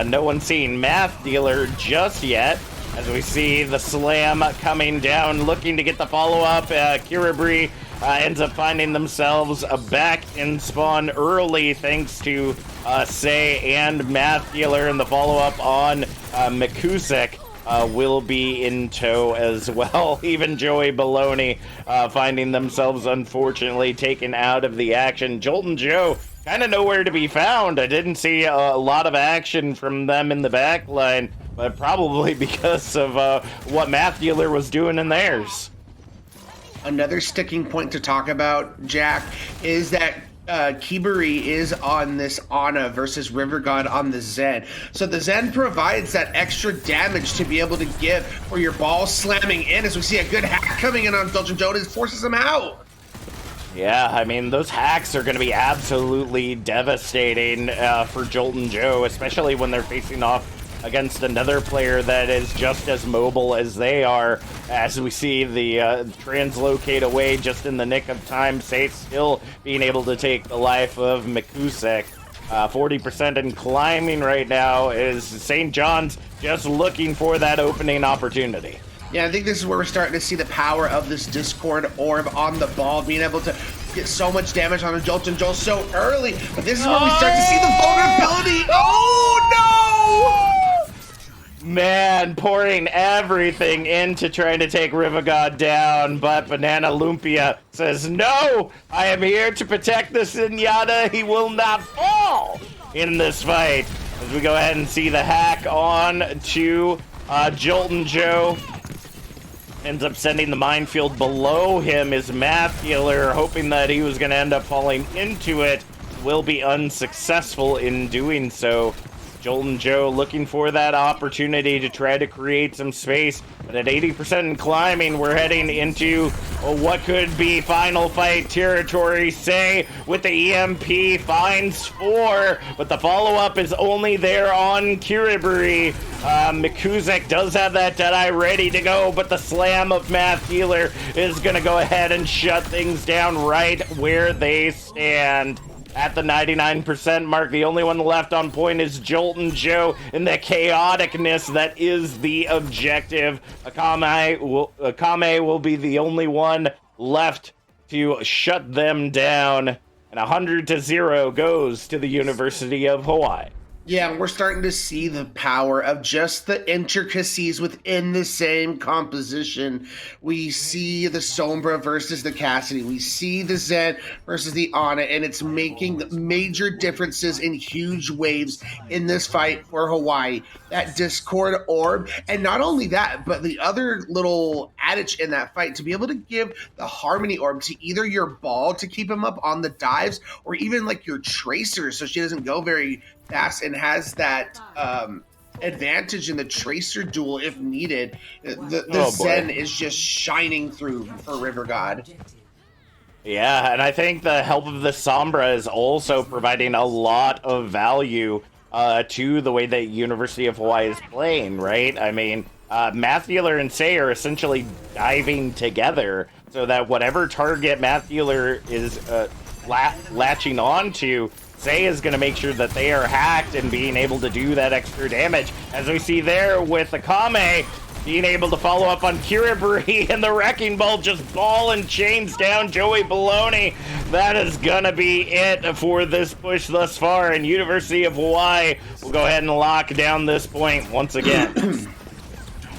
No one's seen Math Dealer just yet, as we see the slam coming down, looking to get the follow-up. Kiribri ends up finding themselves back in spawn early, thanks to Say and Math Dealer, and the follow-up on Mikusek. Will be in tow as well. Even Joey Baloney finding themselves, unfortunately, taken out of the action. Jolt and Joe kind of nowhere to be found. I didn't see a lot of action from them in the back line, but probably because of what Math Dealer was doing in theirs. Another sticking point to talk about, Jack, is that Kibari is on this Ana versus River God on the Zen. So the Zen provides that extra damage to be able to give for your ball slamming in, as we see a good hack coming in on Dulcin Jonas, forces him out. Yeah, I mean, those hacks are going to be absolutely devastating for Jolt and Joe, especially when they're facing off against another player that is just as mobile as they are, as we see the translocate away just in the nick of time. Safe still being able to take the life of Mikusek. 40% in climbing right now is St. John's just looking for that opening opportunity. Yeah, I think this is where we're starting to see the power of this Discord orb on the ball, being able to get so much damage on a Jolt and Joel so early. But this is where we start to see the vulnerability. Oh, no! Man, pouring everything into trying to take Rivagod down, but Banana Lumpia says, no, I am here to protect the Zenyatta. He will not fall in this fight. As we go ahead and see the hack on to Jolt and Joe. Ends up sending the minefield below him. Is Math Dealer, hoping that he was going to end up falling into it, will be unsuccessful in doing so. Jolt and Joe looking for that opportunity to try to create some space, but at 80% in climbing, we're heading into what could be final fight territory. Say with the EMP finds 4, but the follow-up is only there on Kiriburi. Mikusek does have that Deadeye ready to go, but the slam of Math Dealer is going to go ahead and shut things down right where they stand. At the 99% mark, the only one left on point is Jolt and Joe in the chaoticness that is the objective. Akame will be the only one left to shut them down. And 100-0 goes to the University of Hawaii. Yeah, we're starting to see the power of just the intricacies within the same composition. We see the Sombra versus the Cassidy. We see the Zen versus the Ana, and it's making major differences in huge waves in this fight for Hawaii. That Discord orb, and not only that, but the other little adage in that fight, to be able to give the Harmony orb to either your ball to keep him up on the dives, or even like your Tracer so she doesn't go very fast and has that advantage in the Tracer duel if needed. The Zen is just shining through for River God. Yeah, and I think the help of the Sombra is also providing a lot of value to the way that University of Hawaii is playing, right? I mean, Mathuler and Say are essentially diving together so that whatever target Mathuler is latching onto, Say is going to make sure that they are hacked and being able to do that extra damage. As we see there with Akame being able to follow up on Kiriburi, and the Wrecking Ball just ball and chains down Joey Baloney. That is going to be it for this push thus far, and University of Hawaii will go ahead and lock down this point once again.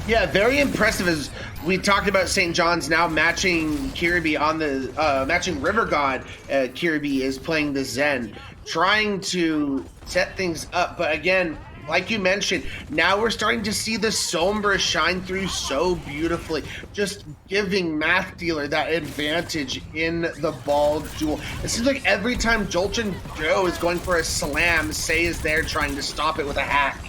Yeah, very impressive as we talked about St. John's now matching Kirby on the matching River God. Kirby is playing the Zen, trying to set things up, but again, like you mentioned, now we're starting to see the Sombra shine through so beautifully, just giving Math Dealer that advantage in the ball duel. It seems like every time Jolton Joe is going for a slam, Say is there trying to stop it with a hack.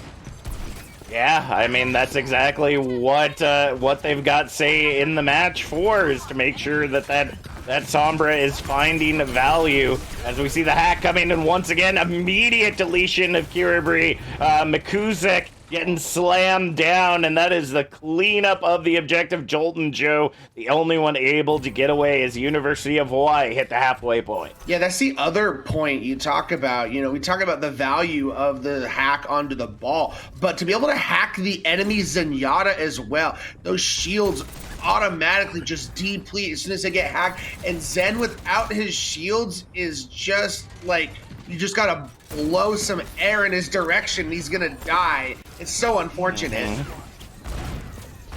Yeah, I mean, that's exactly what they've got Say in the match for, is to make sure that Sombra is finding value. As we see the hack coming, and once again, immediate deletion of Kiriburi. Mikuzik getting slammed down, and that is the cleanup of the objective. Jolton Joe, the only one able to get away, as University of Hawaii hit the halfway point. Yeah, that's the other point you talk about. You know, we talk about the value of the hack onto the ball, but to be able to hack the enemy Zenyatta as well, those shields automatically just deplete as soon as they get hacked, and Zen without his shields is just like, you just gotta blow some air in his direction, he's gonna die. It's so unfortunate.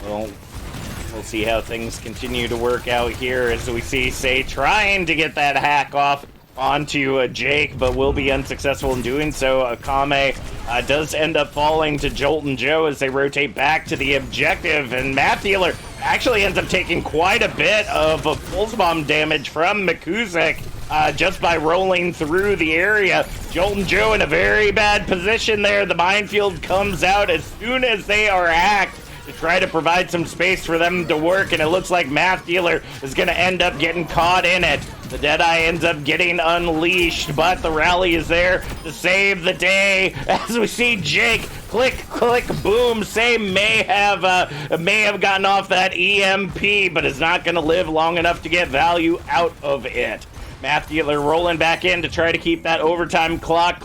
Well, we'll see how things continue to work out here, as we see Say trying to get that hack off onto Jake, but will be unsuccessful in doing so. Akame does end up falling to Jolton Joe as they rotate back to the objective, and Mathuler actually ends up taking quite a bit of pulse bomb damage from Mikuzik just by rolling through the area. Jolton Joe in a very bad position there. The minefield comes out as soon as they are hacked to try to provide some space for them to work, and it looks like Mathuler is going to end up getting caught in it. The Deadeye ends up getting unleashed, but the rally is there to save the day. As we see Jake click, click, boom. Say may have gotten off that EMP, but is not going to live long enough to get value out of it. Mathuler rolling back in to try to keep that overtime clock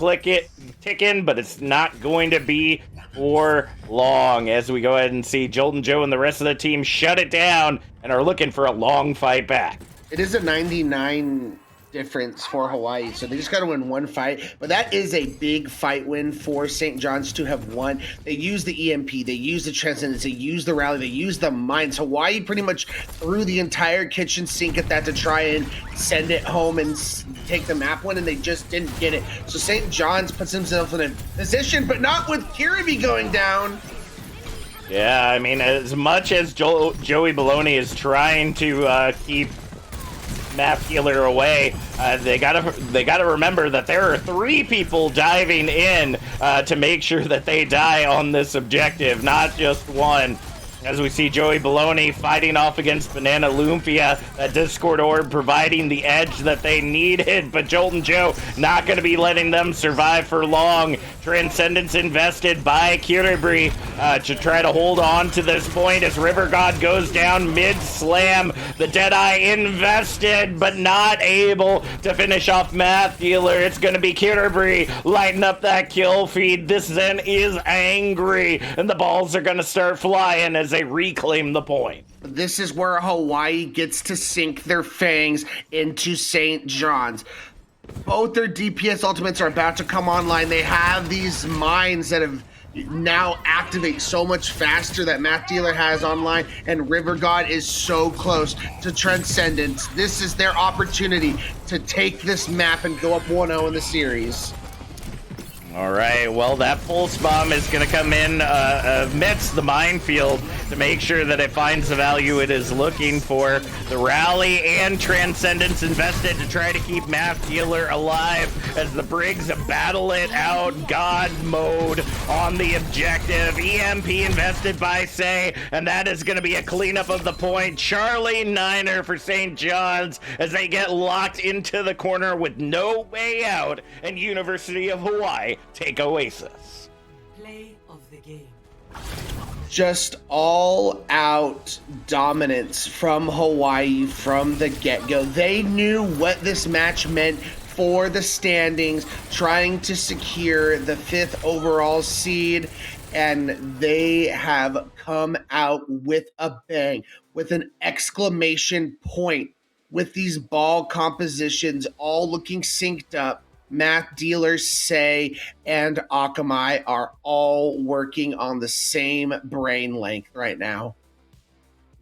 ticking, but it's not going to be for long, as we go ahead and see Jolton Joe and the rest of the team shut it down and are looking for a long fight back. It is a 99 difference for Hawaii, so they just got to win one fight, but that is a big fight win for St. John's to have won. They used the EMP, they used the Transcendence, they used the rally, they used the mines. Hawaii pretty much threw the entire kitchen sink at that to try and send it home and take the map win, and they just didn't get it. So St. John's puts himself in a position, but not with Kirby going down. Yeah, I mean, as much as Joey Baloney is trying to keep Mathuler away, they gotta remember that there are 3 people diving in to make sure that they die on this objective, not just one. As we see Joey Baloney fighting off against Banana Lumpia, that Discord orb providing the edge that they needed, but Jolton Joe not going to be letting them survive for long. Transcendence invested by Kiriburi to try to hold on to this point as River God goes down mid-slam. The Deadeye invested, but not able to finish off Mathuler. It's going to be Kiriburi lighting up that kill feed. This Zen is angry, and the balls are going to start flying as they reclaim the point. This is where Hawaii gets to sink their fangs into St. John's. Both their DPS ultimates are about to come online. They have these mines that have now activate so much faster that Math Dealer has online, and River God is so close to Transcendence. This is their opportunity to take this map and go up 1-0 in the series. All right, well, that pulse bomb is going to come in amidst the minefield to make sure that it finds the value it is looking for. The rally and Transcendence invested to try to keep Math Dealer alive as the Briggs battle it out, God mode on the objective. EMP invested by Say, and that is going to be a cleanup of the point. Charlie Niner for St. John's as they get locked into the corner with no way out, and University of Hawaii take Oasis. Play of the game. Just all out dominance from Hawaii from the get-go. They knew what this match meant for the standings, trying to secure the 5th overall seed, and they have come out with a bang, with an exclamation point, with these ball compositions all looking synced up. Math Dealers, Say, and Akamai are all working on the same brain length right now.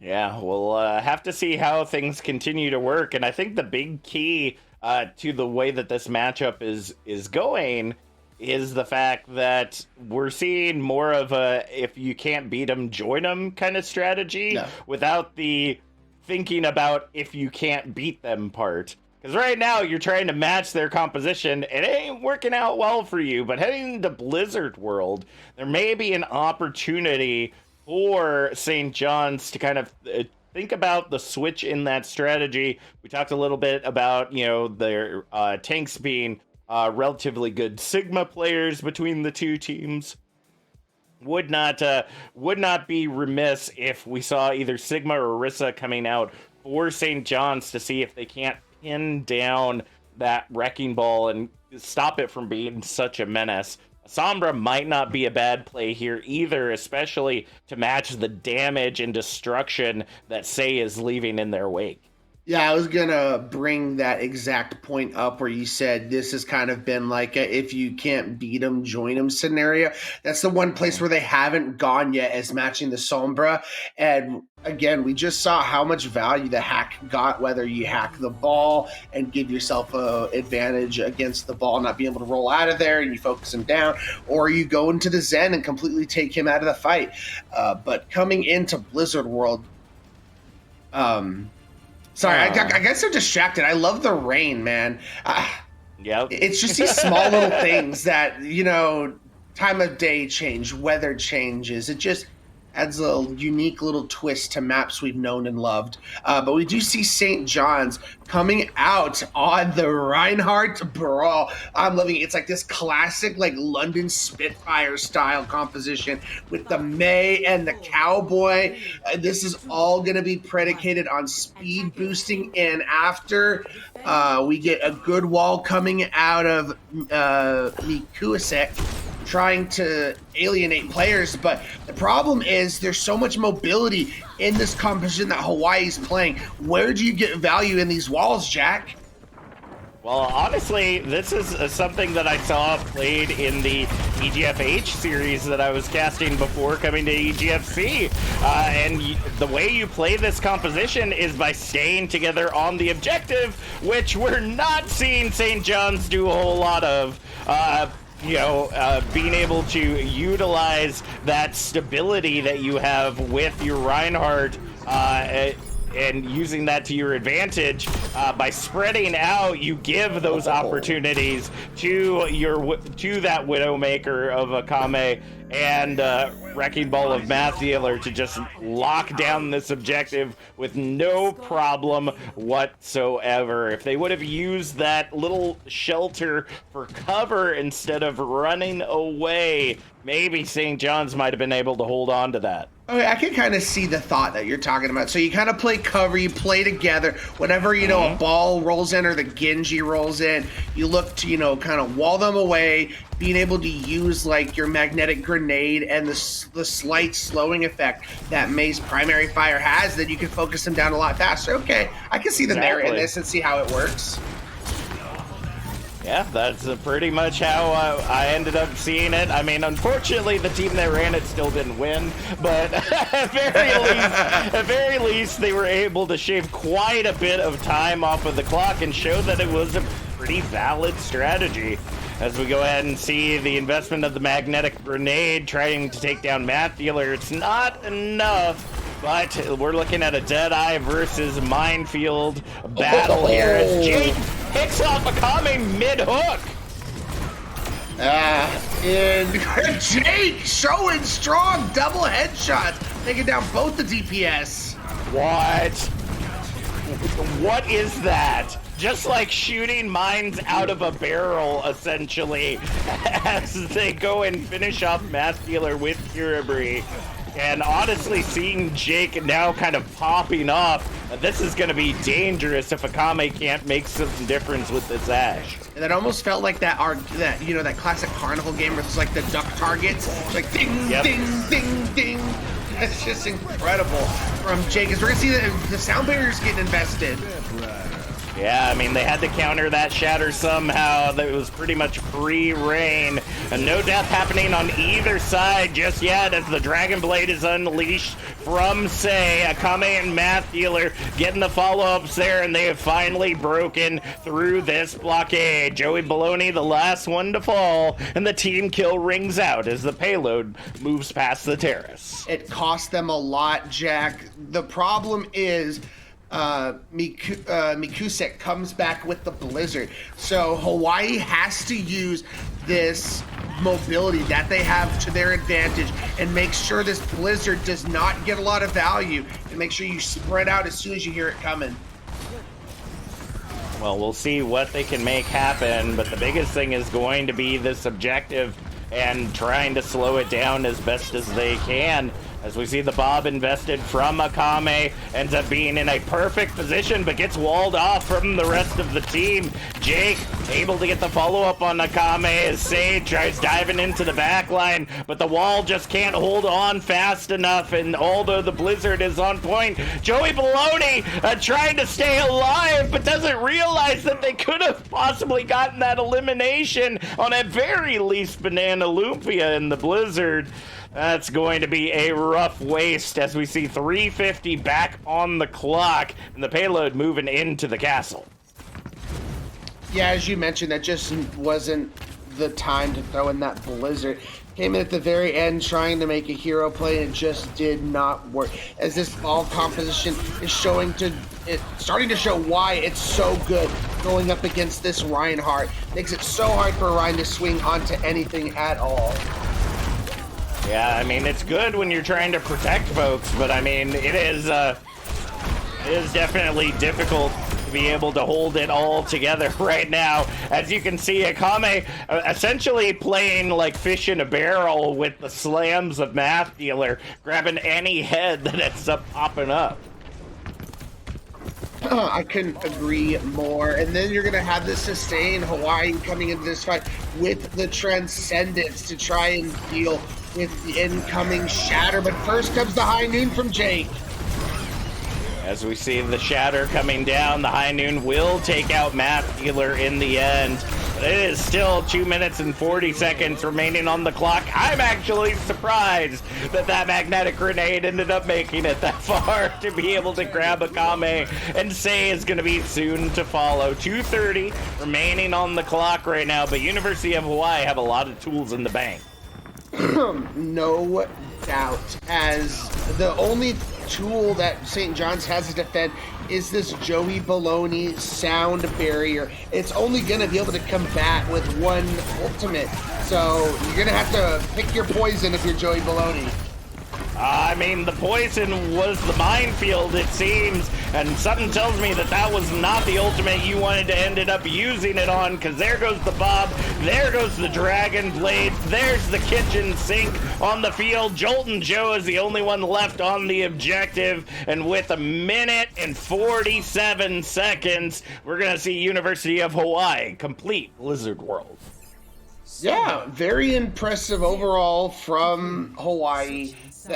Yeah, we'll have to see how things continue to work. And I think the big key to the way that this matchup is going is the fact that we're seeing more of a if you can't beat them, join them kind of strategy without the thinking about if you can't beat them part. Because right now, you're trying to match their composition, and it ain't working out well for you. But heading into Blizzard World, there may be an opportunity for St. John's to kind of think about the switch in that strategy. We talked a little bit about, their tanks being relatively good Sigma players between the two teams. Would not be remiss if we saw either Sigma or Orisa coming out for St. John's to see if they can't pin down that wrecking ball and stop it from being such a menace. Sombra might not be a bad play here either, especially to match the damage and destruction that Say is leaving in their wake. Yeah, I was going to bring that exact point up where you said this has kind of been like a if you can't beat them, join them scenario. That's the one place where they haven't gone yet as matching the Sombra. And again, we just saw how much value the hack got, whether you hack the ball and give yourself an advantage against the ball not being able to roll out of there and you focus him down, or you go into the Zen and completely take him out of the fight. But coming into Blizzard World, sorry, I guess I'm distracted. I love the rain, man. Yep. It's just these small little things that, time of day change, weather changes. It just adds a unique little twist to maps we've known and loved. But we do see St. John's coming out on the Reinhardt Brawl. I'm loving it. It's like this classic, London Spitfire style composition with the May and the Cowboy. This is all going to be predicated on speed boosting in after. We get a good wall coming out of Mikuasek, trying to alienate players, but the problem is there's so much mobility in this composition that Hawaii's playing. Where do you get value in these walls, Jack? Well, honestly, this is something that I saw played in the EGFH series that I was casting before coming to EGFC. And the way you play this composition is by staying together on the objective, which we're not seeing St. John's do a whole lot of. Being able to utilize that stability that you have with your Reinhardt and using that to your advantage by spreading out, you give those opportunities to that Widowmaker of Akame and Wrecking Ball of Math Dealer to just lock down this objective with no problem whatsoever. If they would have used that little shelter for cover instead of running away, maybe St. John's might have been able to hold on to that. Okay, I can kind of see the thought that you're talking about. So you kind of play cover, you play together. Whenever, a ball rolls in or the Genji rolls in, you look to, kind of wall them away, being able to use, your magnetic grenade and the slight slowing effect that May's primary fire has, then you can focus them down a lot faster. Okay, I can see the merit in this and see how it works. Yeah, that's pretty much how I ended up seeing it. I mean, unfortunately, the team that ran it still didn't win, but at very least, they were able to shave quite a bit of time off of the clock and show that it was a pretty valid strategy. As we go ahead and see the investment of the magnetic grenade trying to take down Math Dealer, it's not enough. But we're looking at a Deadeye versus Minefield battle here as Jake picks off Akame mid-hook. And Jake showing strong double headshots, taking down both the DPS. What? What is that? Just like shooting mines out of a barrel, essentially, as they go and finish off Math Dealer with Kiribri. And honestly, seeing Jake now kind of popping off, this is going to be dangerous if Akame can't make some difference with this Ashe. And that almost felt like that classic carnival game where it's like the duck targets, like ding, ding, ding, ding. That's just incredible from Jake. As we're gonna see the sound barriers getting invested. Yeah, I mean, they had to counter that shatter somehow. That was pretty much free reign. And no death happening on either side just yet as the Dragon Blade is unleashed from Sei. Akame and Math Dealer getting the follow-ups there, and they have finally broken through this blockade. Joey Baloney, the last one to fall, and the team kill rings out as the payload moves past the terrace. It cost them a lot, Jack. The problem is Mikusek comes back with the Blizzard. So Hawaii has to use this mobility that they have to their advantage and make sure this Blizzard does not get a lot of value, and make sure you spread out as soon as you hear it coming. Well, we'll see what they can make happen, but the biggest thing is going to be this objective and trying to slow it down as best as they can. As we see the Bob invested from Akame, ends up being in a perfect position, but gets walled off from the rest of the team. Jake able to get the follow-up on Akame as Sei tries diving into the back line, but the wall just can't hold on fast enough, and although the Blizzard is on point, Joey Baloney trying to stay alive, but doesn't realize that they could have possibly gotten that elimination on at very least Banana Lumpia in the Blizzard. That's going to be a rough waste as we see 350 back on the clock and the payload moving into the castle. Yeah, as you mentioned, that just wasn't the time to throw in that Blizzard. Came in at the very end trying to make a hero play and just did not work. As this ball composition is starting to show why it's so good going up against this Reinhardt. Makes it so hard for Ryan to swing onto anything at all. Yeah, I mean, it's good when you're trying to protect folks, but I mean, it is definitely difficult to be able to hold it all together right now. As you can see, Akame essentially playing like fish in a barrel with the slams of Math Dealer, grabbing any head that ends up popping up. I couldn't agree more. And then you're going to have this sustain Hawaii coming into this fight with the Transcendence to try and deal with the incoming Shatter. But first comes the High Noon from Jake. As we see the Shatter coming down, the High Noon will take out Math Dealer in the end. But it is still 2 minutes and 40 seconds remaining on the clock. I'm actually surprised that that magnetic grenade ended up making it that far to be able to grab Akame, and Sei is going to be soon to follow. 2:30 remaining on the clock right now, but University of Hawaii have a lot of tools in the bank. No doubt, as the only tool that St. John's has to defend is this Joey Baloney sound barrier. It's only going to be able to combat with one ultimate, so you're going to have to pick your poison if you're Joey Baloney. I mean, the poison was the minefield, it seems, and something tells me that that was not the ultimate you wanted to end up using it on, because there goes the Bob, there goes the Dragon Blade, there's the kitchen sink on the field. Jolton Joe is the only one left on the objective, and with 1 minute and 47 seconds, we're going to see University of Hawaii complete Blizzard World. Yeah, very impressive overall from Hawaii.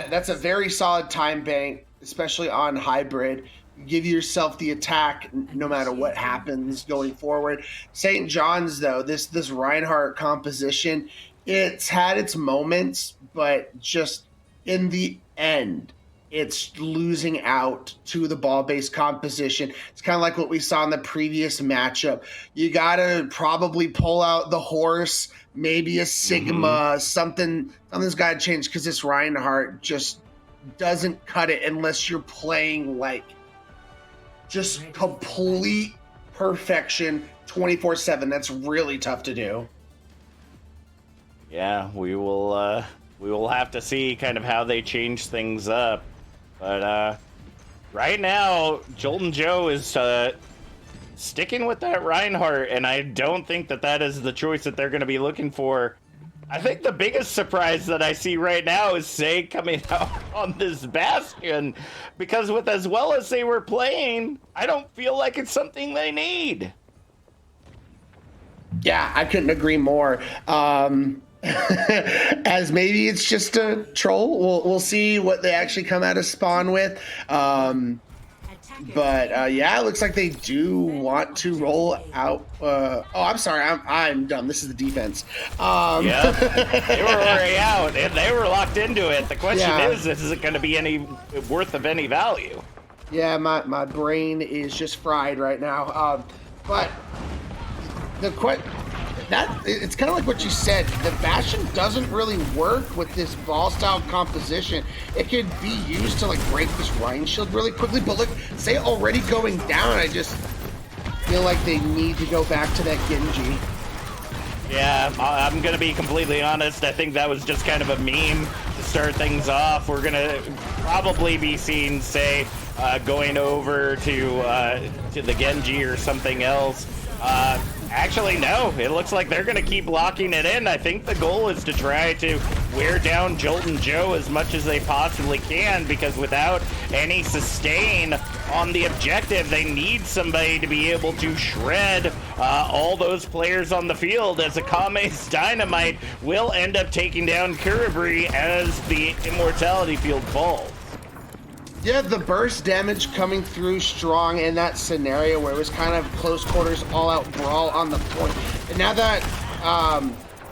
That's a very solid time bank, especially on hybrid. Give yourself the attack no matter what happens going forward. St. John's, though, this Reinhardt composition, it's had its moments, but just in the end, it's losing out to the ball-based composition. It's kind of like what we saw in the previous matchup. You got to probably pull out the horse, maybe a Sigma, something's got to change, because this Reinhardt just doesn't cut it unless you're playing like just complete perfection 24/7. That's really tough to do. Yeah, we will have to see kind of how they change things up. But right now, Jolton Joe is sticking with that Reinhardt, and I don't think that is the choice that they're going to be looking for. I think the biggest surprise that I see right now is Say coming out on this Bastion, because with as well as they were playing, I don't feel like it's something they need. Yeah, I couldn't agree more. As maybe it's just a troll. We'll see what they actually come out of spawn with. But yeah, it looks like they do want to roll out. Oh, I'm sorry, I'm dumb. This is the defense. Yeah, they were already out and they were locked into it. The question is it going to be any worth of any value? Yeah, my brain is just fried right now. But it's kind of like what you said. The Bastion doesn't really work with this ball style composition. It could be used to like break this Ryan shield really quickly, but look, Say already going down. I just feel like they need to go back to that Genji. Yeah, I'm going to be completely honest. I think that was just kind of a meme to start things off. We're going to probably be seeing Say going over to the Genji or something else. Actually, no. It looks like they're going to keep locking it in. I think the goal is to try to wear down Jolton Joe as much as they possibly can, because without any sustain on the objective, they need somebody to be able to shred all those players on the field, as Akame's Dynamite will end up taking down Kiribri as the Immortality field falls. Yeah, the burst damage coming through strong in that scenario where it was kind of close quarters, all-out brawl on the point. And now that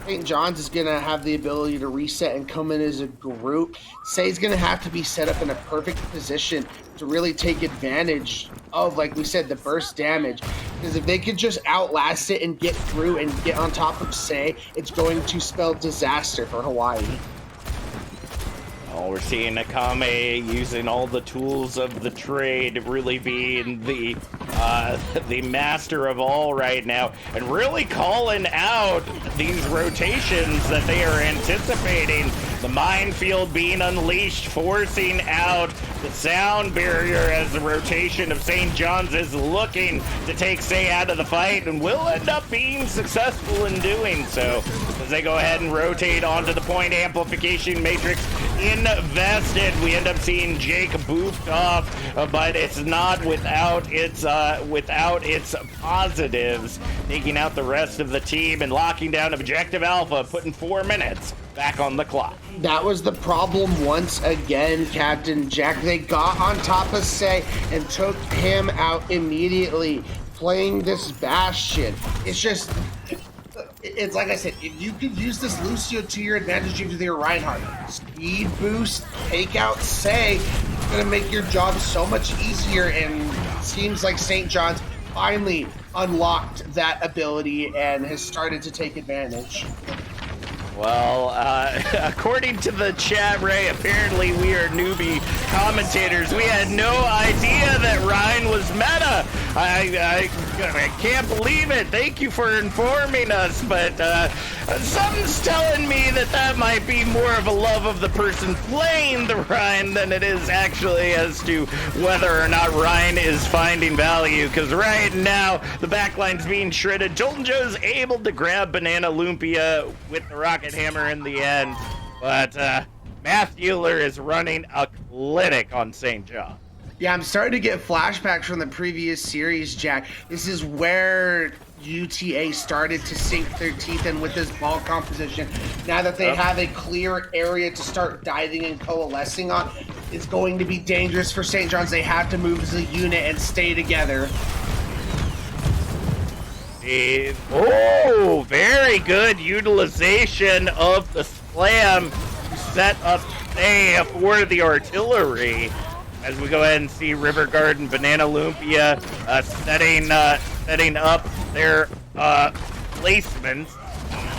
St. John's is going to have the ability to reset and come in as a group, Say's going to have to be set up in a perfect position to really take advantage of, like we said, the burst damage. Because if they could just outlast it and get through and get on top of Say, it's going to spell disaster for Hawaii. Oh, we're seeing Akame using all the tools of the trade, really being the master of all right now, and really calling out these rotations that they are anticipating. The minefield being unleashed, forcing out the sound barrier as the rotation of St. John's is looking to take Say out of the fight, and will end up being successful in doing so as they go ahead and rotate onto the point amplification matrix invested. We end up seeing Jake boofed off, but it's not without its positives, taking out the rest of the team and locking down Objective Alpha, putting 4 minutes back on the clock. That was the problem once again, Captain Jack. They got on top of Say and took him out immediately, playing this Bastion. It's like I said, if you could use this Lucio to your advantage into your Reinhardt, speed boost, take out Say, it's going to make your job so much easier, and it seems like St. John's finally unlocked that ability and has started to take advantage. Well, according to the chat, Ray, apparently we are newbie commentators. We had no idea that Ryan was meta. I can't believe it. Thank you for informing us, but something's telling me that might be more of a love of the person playing the Ryan than it is actually as to whether or not Ryan is finding value, because right now the backline's being shredded. Jolton Joe's able to grab Banana Lumpia with the Rocket Hammer in the end, but Matthew Euler is running a clinic on St. John. Yeah, I'm starting to get flashbacks from the previous series, Jack. This is where UTA started to sink their teeth in with this ball composition. Now that they have a clear area to start diving and coalescing on, it's going to be dangerous for St. John's. They have to move as a unit and stay together. Oh, very good utilization of the slam to set up Say for the artillery. As we go ahead and see River Garden, Banana Lumpia setting up their placements,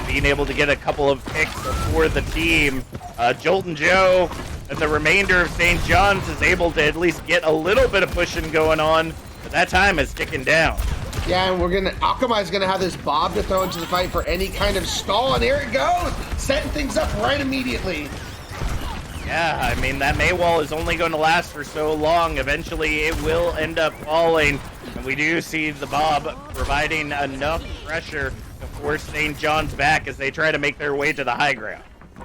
being able to get a couple of picks for the team. Jolton Joe and the remainder of St. John's is able to at least get a little bit of pushing going on, but that time is ticking down. Yeah, and Akamai's gonna have this Bob to throw into the fight for any kind of stall, and here it goes, setting things up right immediately. Yeah, I mean, that Maywall is only going to last for so long. Eventually, it will end up falling. And we do see the Bob providing enough pressure to force St. John's back as they try to make their way to the high ground.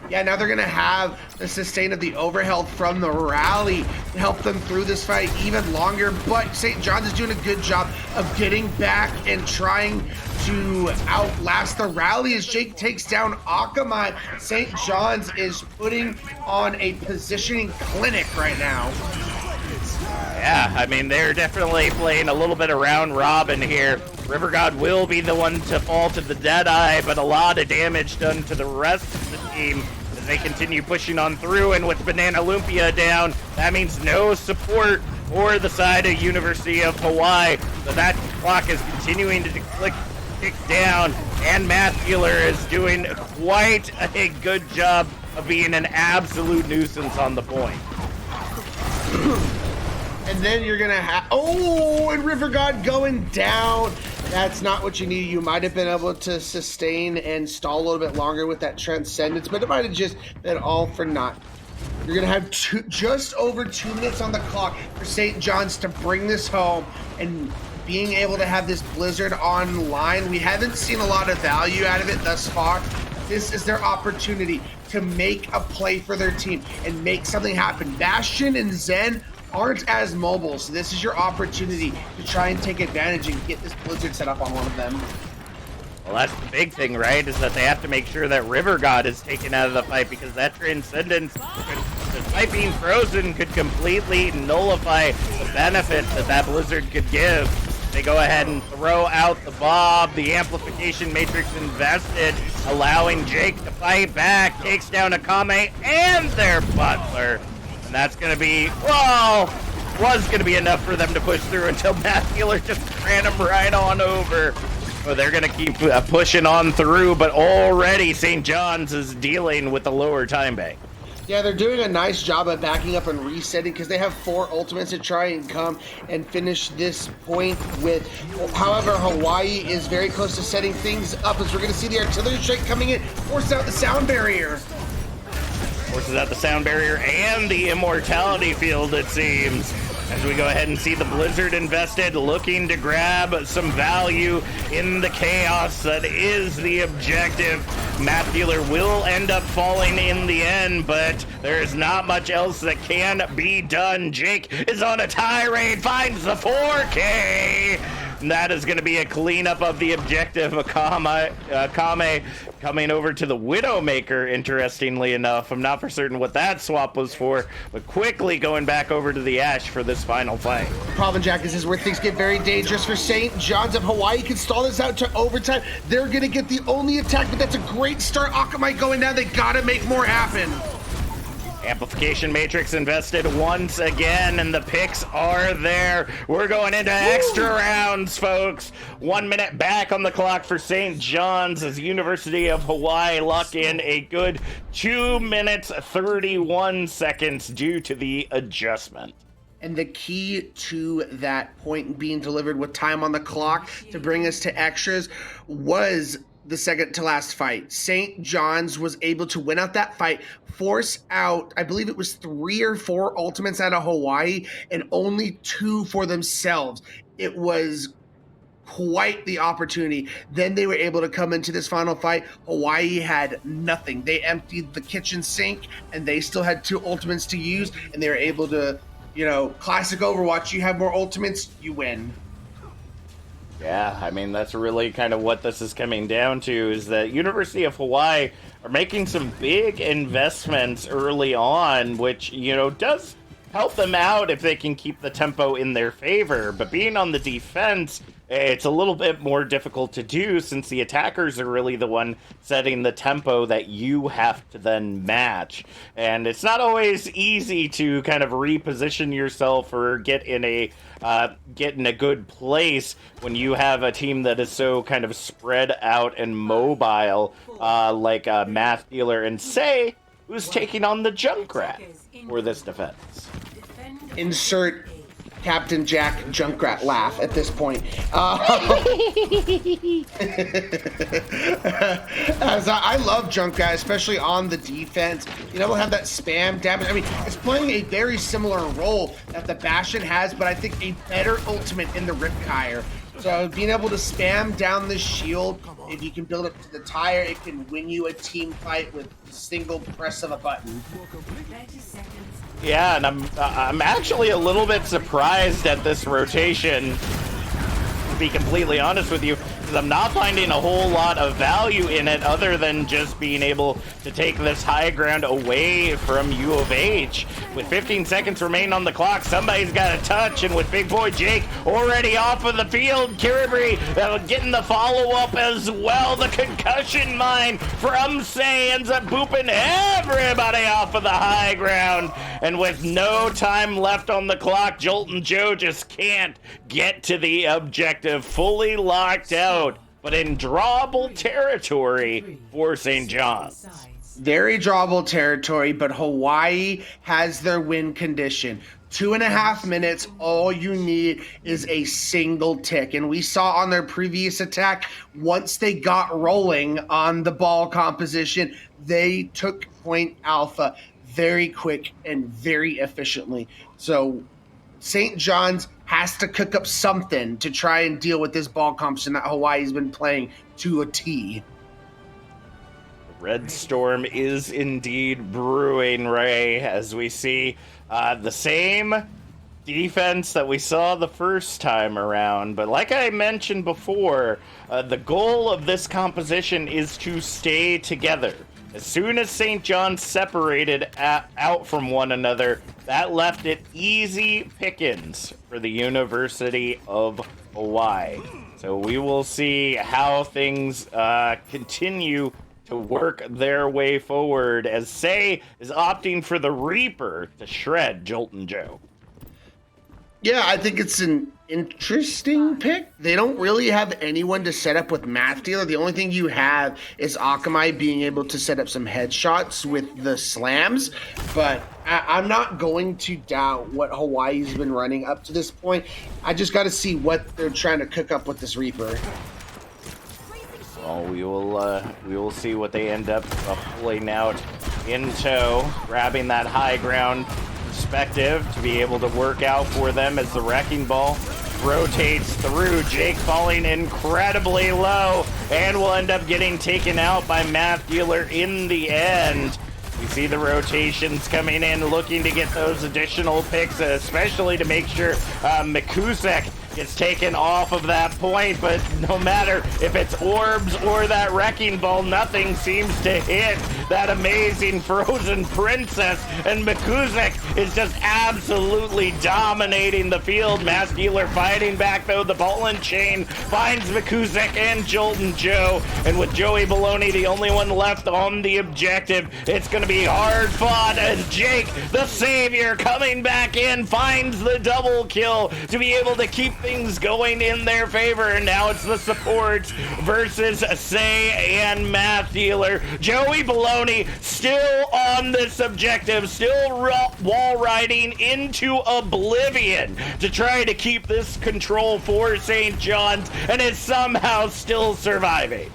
Yeah, now they're going to have the sustain of the overhead from the rally to help them through this fight even longer. But St. John's is doing a good job of getting back and trying to outlast the rally as Jake takes down Akamai. St. John's is putting on a positioning clinic right now. Yeah, I mean, they're definitely playing a little bit of round robin here. River God will be the one to fall to the Deadeye, but a lot of damage done to the rest of the team as they continue pushing on through. And with Banana Lumpia down, that means no support for the side of University of Hawaii. So that clock is continuing to tick down, and Matt Healer is doing quite a good job of being an absolute nuisance on the point. And then you're gonna have, and River God going down. That's not what you need. You might have been able to sustain and stall a little bit longer with that Transcendence, but it might have just been all for naught. You're gonna have just over 2 minutes on the clock for St. John's to bring this home, and being able to have this Blizzard online. We haven't seen a lot of value out of it thus far. This is their opportunity to make a play for their team and make something happen. Bastion and Zen aren't as mobile, so this is your opportunity to try and take advantage and get this Blizzard set up on one of them. Well, that's the big thing, right? Is that they have to make sure that River God is taken out of the fight, because that Transcendence, despite being frozen, could completely nullify the benefit that Blizzard could give. They go ahead and throw out the Bob, the Amplification Matrix invested, allowing Jake to fight back, takes down Akame and their Butler. And that's going to be, was going to be enough for them to push through until Matt Healer just ran him right on over. So they're going to keep pushing on through, but already St. John's is dealing with the lower time bank. Yeah, they're doing a nice job of backing up and resetting because they have 4 ultimates to try and come and finish this point with. However, Hawaii is very close to setting things up as we're going to see the artillery strike coming in, force out the sound barrier. Forces out the sound barrier and the immortality field, it seems. As we go ahead and see the Blizzard invested, looking to grab some value in the chaos that is the objective. Matt Healer will end up falling in the end, but there is not much else that can be done. Jake is on a tirade, finds the 4K. And that is going to be a cleanup of the objective. Akame coming over to the Widowmaker, interestingly enough. I'm not for certain what that swap was for, but quickly going back over to the Ash for this final fight. Problem, Jack, this is where things get very dangerous for St. John's. If Hawaii can stall this out to overtime, they're going to get the only attack, but that's a great start. Akamai going down. They got to make more happen. Amplification Matrix invested once again, and the picks are there. We're going into extra rounds, folks. 1 minute back on the clock for St. John's as University of Hawaii lock in a good 2 minutes 31 seconds due to the adjustment. And the key to that point being delivered with time on the clock to bring us to extras was the second to last fight. St. John's was able to win out that fight, force out, I believe it was 3 or 4 ultimates out of Hawaii and only 2 for themselves. It was quite the opportunity. Then they were able to come into this final fight. Hawaii had nothing. They emptied the kitchen sink and they still had 2 ultimates to use, and they were able to, classic Overwatch, you have more ultimates, you win. Yeah, I mean, that's really kind of what this is coming down to, is that University of Hawaii are making some big investments early on, which, does help them out if they can keep the tempo in their favor. But being on the defense, it's a little bit more difficult to do since the attackers are really the one setting the tempo that you have to then match. And it's not always easy to kind of reposition yourself or get in a good place when you have a team that is so kind of spread out and mobile, like Math Dealer and Say, who's taking on the Junkrat for this defense. Insert Captain Jack Junkrat laugh at this point. As I love Junkrat, especially on the defense. You know, we'll have that spam damage. I mean, it's playing a very similar role that the Bastion has, but I think a better ultimate in the Riptire. So being able to spam down the shield, if you can build up to the tire, it can win you a team fight with a single press of a button. 30 seconds. Yeah, and I'm actually a little bit surprised at this rotation, to be completely honest with you, because I'm not finding a whole lot of value in it other than just being able to take this high ground away from U of H. With 15 seconds remaining on the clock, somebody's got to touch, and with Big Boy Jake already off of the field, Kiribri getting the follow-up as well. The concussion mine from Say ends up booping everybody off of the high ground, and with no time left on the clock, Jolton Joe just can't get to the objective, fully locked out, but in drawable territory for St. John's. Very drawable territory, but Hawaii has their win condition. 2.5 minutes, all you need is a single tick. And we saw on their previous attack, once they got rolling on the ball composition, they took point alpha very quick and very efficiently. So St. John's has to cook up something to try and deal with this ball composition that Hawaii's been playing to a T. Red Storm is indeed brewing, Ray, as we see the same defense that we saw the first time around. But like I mentioned before, the goal of this composition is to stay together. As soon as St. John's separated out from one another, that left it easy pickings for the University of Hawaii. So we will see how things continue to work their way forward, as Say is opting for the Reaper to shred Jolton Joe. Yeah, I think it's an interesting pick. They don't really have anyone to set up with Math Dealer. The only thing you have is Akamai being able to set up some headshots with the slams, but I'm not going to doubt what Hawaii's been running up to this point. I just got to see what they're trying to cook up with this Reaper. Well, we will see what they end up pulling out in tow, grabbing that high ground perspective to be able to work out for them as the Wrecking Ball rotates through. Jake falling incredibly low and will end up getting taken out by Math Dealer in the end. We see the rotations coming in, looking to get those additional picks, especially to make sure Mikusek gets taken off of that point, but no matter if it's orbs or that Wrecking Ball, nothing seems to hit that amazing frozen princess, and Mikusek is just absolutely dominating the field. Mass Dealer fighting back though. The ball and chain finds Mikusek and Jolton Joe, and with Joey Baloney the only one left on the objective, it's going to be hard fought as Jake, the savior, coming back in, finds the double kill to be able to keep things going in their favor. And now it's the supports versus Say and Math Dealer. Joey Baloney still on this objective, still wall riding into oblivion to try to keep this control for St. John's, and is somehow still surviving.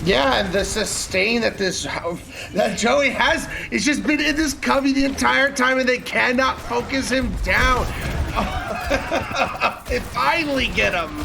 Yeah, and the sustain that that Joey has, it's just been in this cubby the entire time, and they cannot focus him down. They finally get him.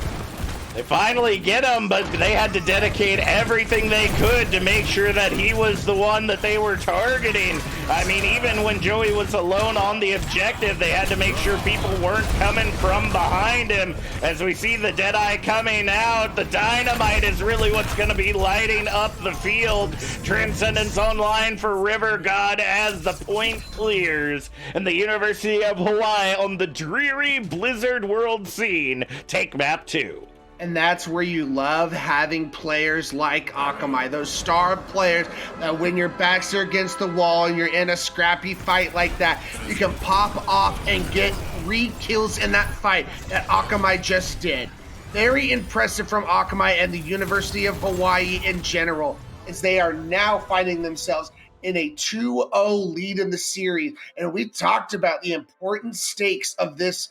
They finally get him, but they had to dedicate everything they could to make sure that he was the one that they were targeting. I mean, even when Joey was alone on the objective, they had to make sure people weren't coming from behind him. As we see the Deadeye coming out, the dynamite is really what's going to be lighting up the field. Transcendence online for River God as the point clears, and the University of Hawaii on the dreary Blizzard World scene take map 2. And that's where you love having players like Akamai, those star players that when your backs are against the wall and you're in a scrappy fight like that, you can pop off and get 3 kills in that fight that Akamai just did. Very impressive from Akamai and the University of Hawaii in general, as they are now finding themselves in a 2-0 lead in the series. And we talked about the important stakes of this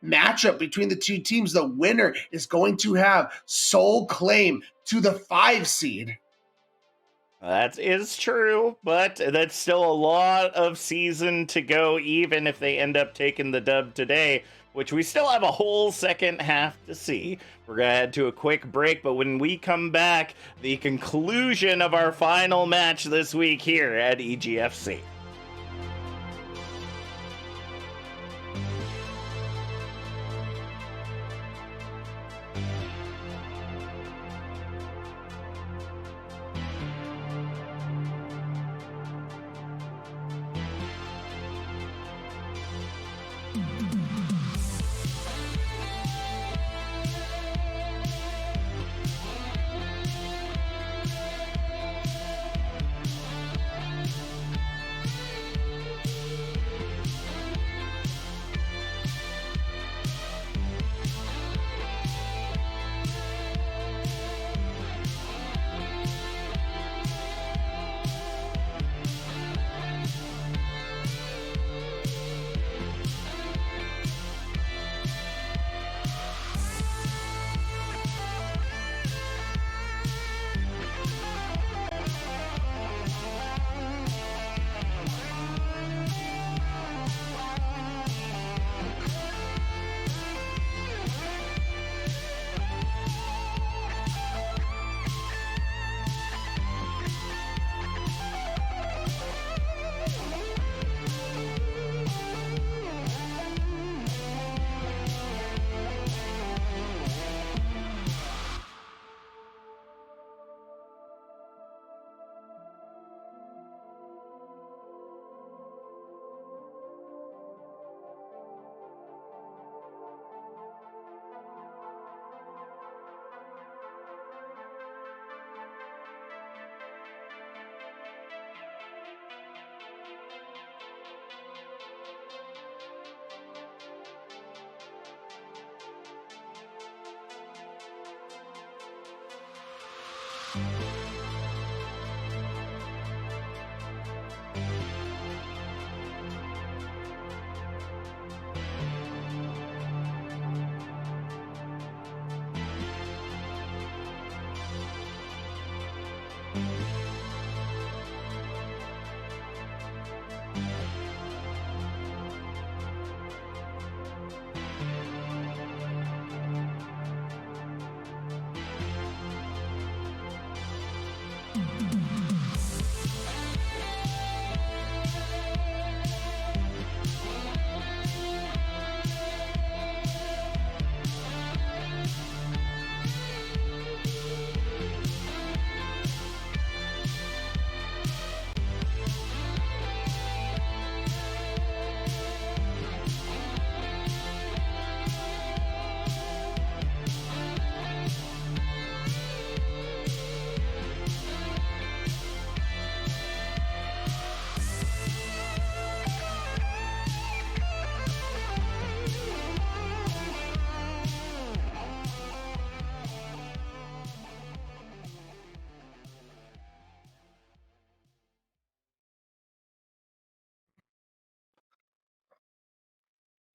matchup between the two teams, the winner is going to have sole claim to the 5 seed. That is true, but that's still a lot of season to go, even if they end up taking the dub today, which we still have a whole second half to see. We're going to head to a quick break, but when we come back, the conclusion of our final match this week here at EGFC.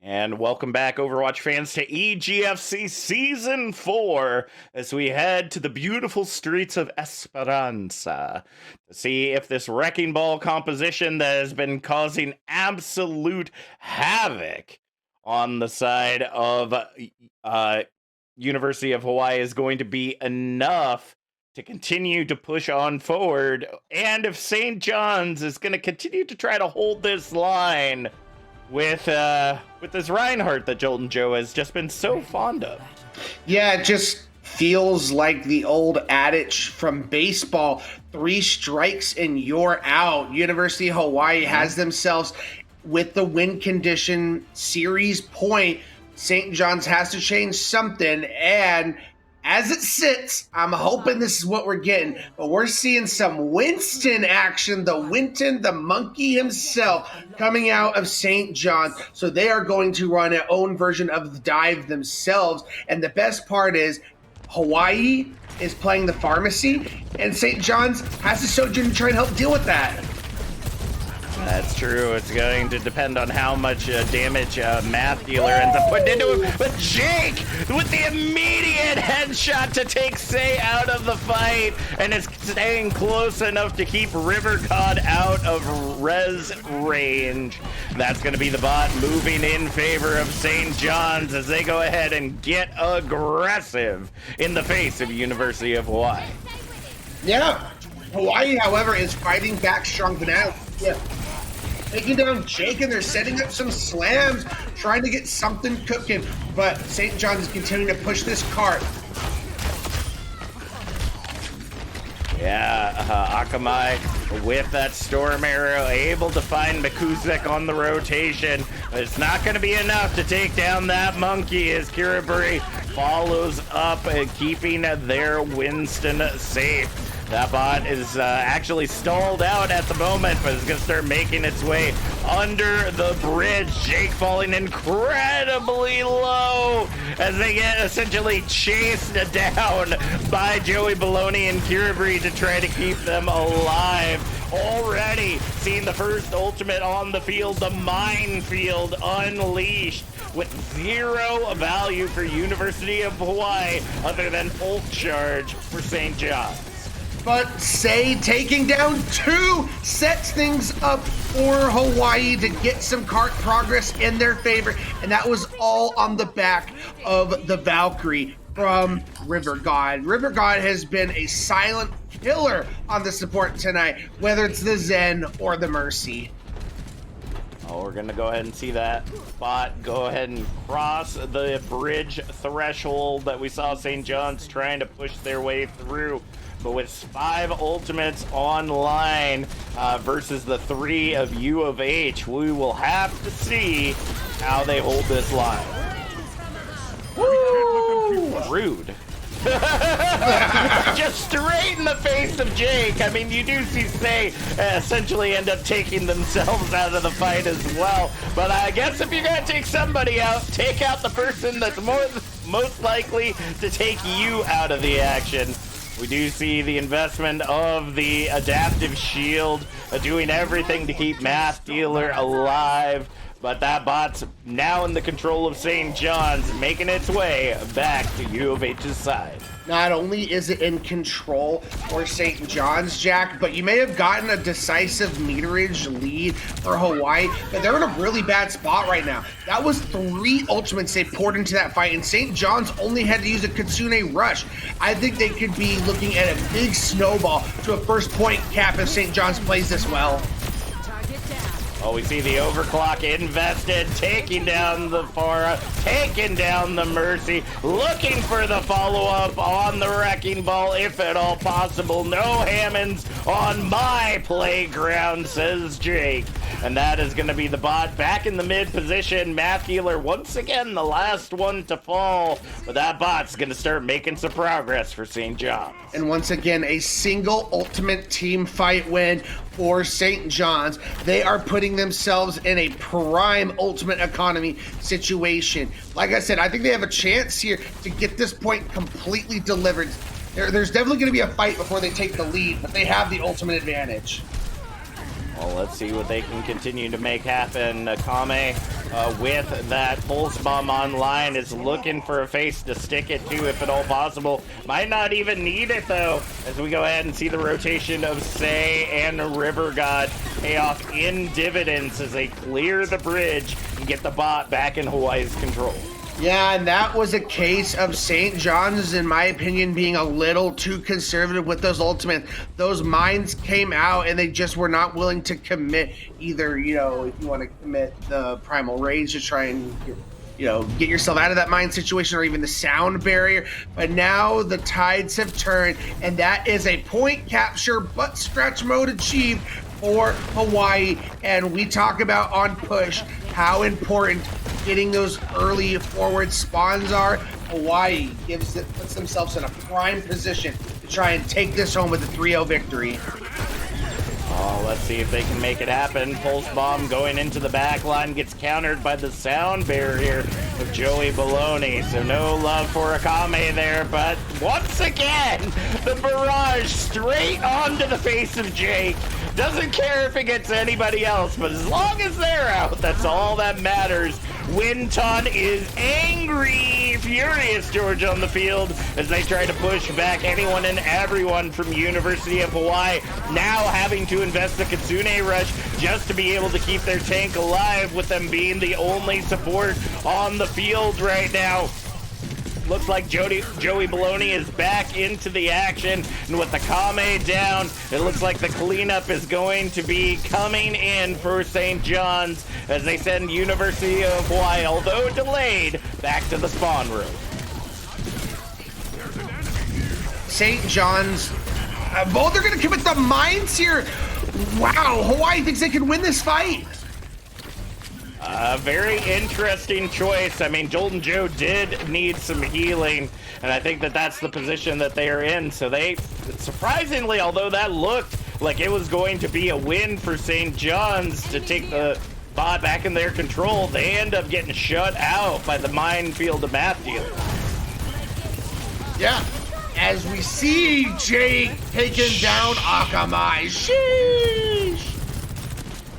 And welcome back, Overwatch fans, to EGFC Season 4 as we head to the beautiful streets of Esperanza to see if this Wrecking Ball composition that has been causing absolute havoc on the side of University of Hawaii is going to be enough to continue to push on forward, and if St. John's is going to continue to try to hold this line with this Reinhardt that Jolton Joe has just been so fond of. Yeah, it just feels like the old adage from baseball, 3 strikes and you're out. University of Hawaii has themselves with the win condition series point. St. John's has to change something, and as it sits, I'm hoping this is what we're getting, but we're seeing some Winston action, the Winton, the monkey himself, coming out of St. John's. So they are going to run their own version of the dive themselves. And the best part is Hawaii is playing the pharmacy, and St. John's has to Sojourn to try and help deal with that. That's true. It's going to depend on how much damage Math Dealer ends up putting into him. But Jake with the immediate headshot to take Say out of the fight, and is staying close enough to keep River God out of res range. That's going to be the bot moving in favor of St. John's as they go ahead and get aggressive in the face of University of Hawaii. Yeah. Hawaii, however, is fighting back strong now. Yeah. Taking down Jake, and they're setting up some slams, trying to get something cooking. But St. John's is continuing to push this cart. Yeah, Akamai with that Storm Arrow, able to find Mikusek on the rotation. But it's not going to be enough to take down that monkey as Kiriburi follows up, keeping their Winston safe. That bot is actually stalled out at the moment, but is going to start making its way under the bridge. Jake falling incredibly low as they get essentially chased down by Joey Baloney and Kiriburi to try to keep them alive. Already seeing the first ultimate on the field, the minefield unleashed, with zero value for University of Hawaii other than ult charge for St. John's. But Say taking down 2 sets things up for Hawaii to get some cart progress in their favor, and that was all on the back of the Valkyrie from River God. River God has been a silent killer on the support tonight, whether it's the Zen or the Mercy. Oh, we're gonna go ahead and see that bot go ahead and cross the bridge threshold that we saw St. John's trying to push their way through. But with 5 ultimates online versus the 3 of U of H, we will have to see how they hold this line. Woo! Rude. Just straight in the face of Jake. I mean, you do see Say essentially end up taking themselves out of the fight as well. But I guess if you're going to take somebody out, take out the person that's most likely to take you out of the action. We do see the investment of the adaptive shield, doing everything to keep Math Dealer alive. But that bot's now in the control of St. John's, making its way back to U of H's side. Not only is it in control for St. John's, Jack, but you may have gotten a decisive meterage lead for Hawaii, but they're in a really bad spot right now. That was 3 ultimates they poured into that fight, and St. John's only had to use a Kitsune Rush. I think they could be looking at a big snowball to a first point cap if St. John's plays this well. Oh, we see the overclock invested, taking down the Pharah, taking down the Mercy, looking for the follow-up on the Wrecking Ball, if at all possible. No Hammonds on my playground, says Jake. And that is going to be the bot back in the mid position. Math Healer, once again, the last one to fall. But that bot's going to start making some progress for St. John. And once again, a single ultimate team fight win for St. John's. They are putting themselves in a prime ultimate economy situation. Like I said, I think they have a chance here to get this point completely delivered. There's definitely going to be a fight before they take the lead, but they have the ultimate advantage. Well, let's see what they can continue to make happen. Kame, with that Pulse Bomb online, is looking for a face to stick it to, if at all possible. Might not even need it, though, as we go ahead and see the rotation of Say and River God pay off in dividends as they clear the bridge and get the bot back in Hawaii's control. Yeah, and that was a case of St. John's, in my opinion, being a little too conservative with those ultimates. Those mines came out and they just were not willing to commit either, you know, if you want to commit the Primal Rage to try and, you know, get yourself out of that mine situation, or even the sound barrier. But now the tides have turned, and that is a point capture butt scratch mode achieved for Hawaii. And we talk about on push how important getting those early forward spawns are. Hawaii puts themselves in a prime position to try and take this home with a 3-0 victory. Oh, let's see if they can make it happen. Pulse bomb going into the back line gets countered by the sound barrier of Joey Baloney. So no love for Akame there, but once again, the barrage straight onto the face of Jake. Doesn't care if it gets anybody else, but as long as they're out, that's all that matters. Winton is angry, furious, George, on the field as they try to push back anyone and everyone from University of Hawaii, now having to invest the Kitsune Rush just to be able to keep their tank alive, with them being the only support on the field right now. Looks like Joey Baloney is back into the action, and with the Kame down, it looks like the cleanup is going to be coming in for St. John's as they send University of Hawaii, although delayed, back to the spawn room. St. John's, both are going to commit the mines here. Wow, Hawaii thinks they can win this fight. A very interesting choice. I mean, Jolton Joe did need some healing, and I think that that's the position that they are in. So they, surprisingly, although that looked like it was going to be a win for St. John's to take the bot back in their control, they end up getting shut out by the minefield of Math Dealer. Yeah, as we see Jake taking down Akamai. Sheesh.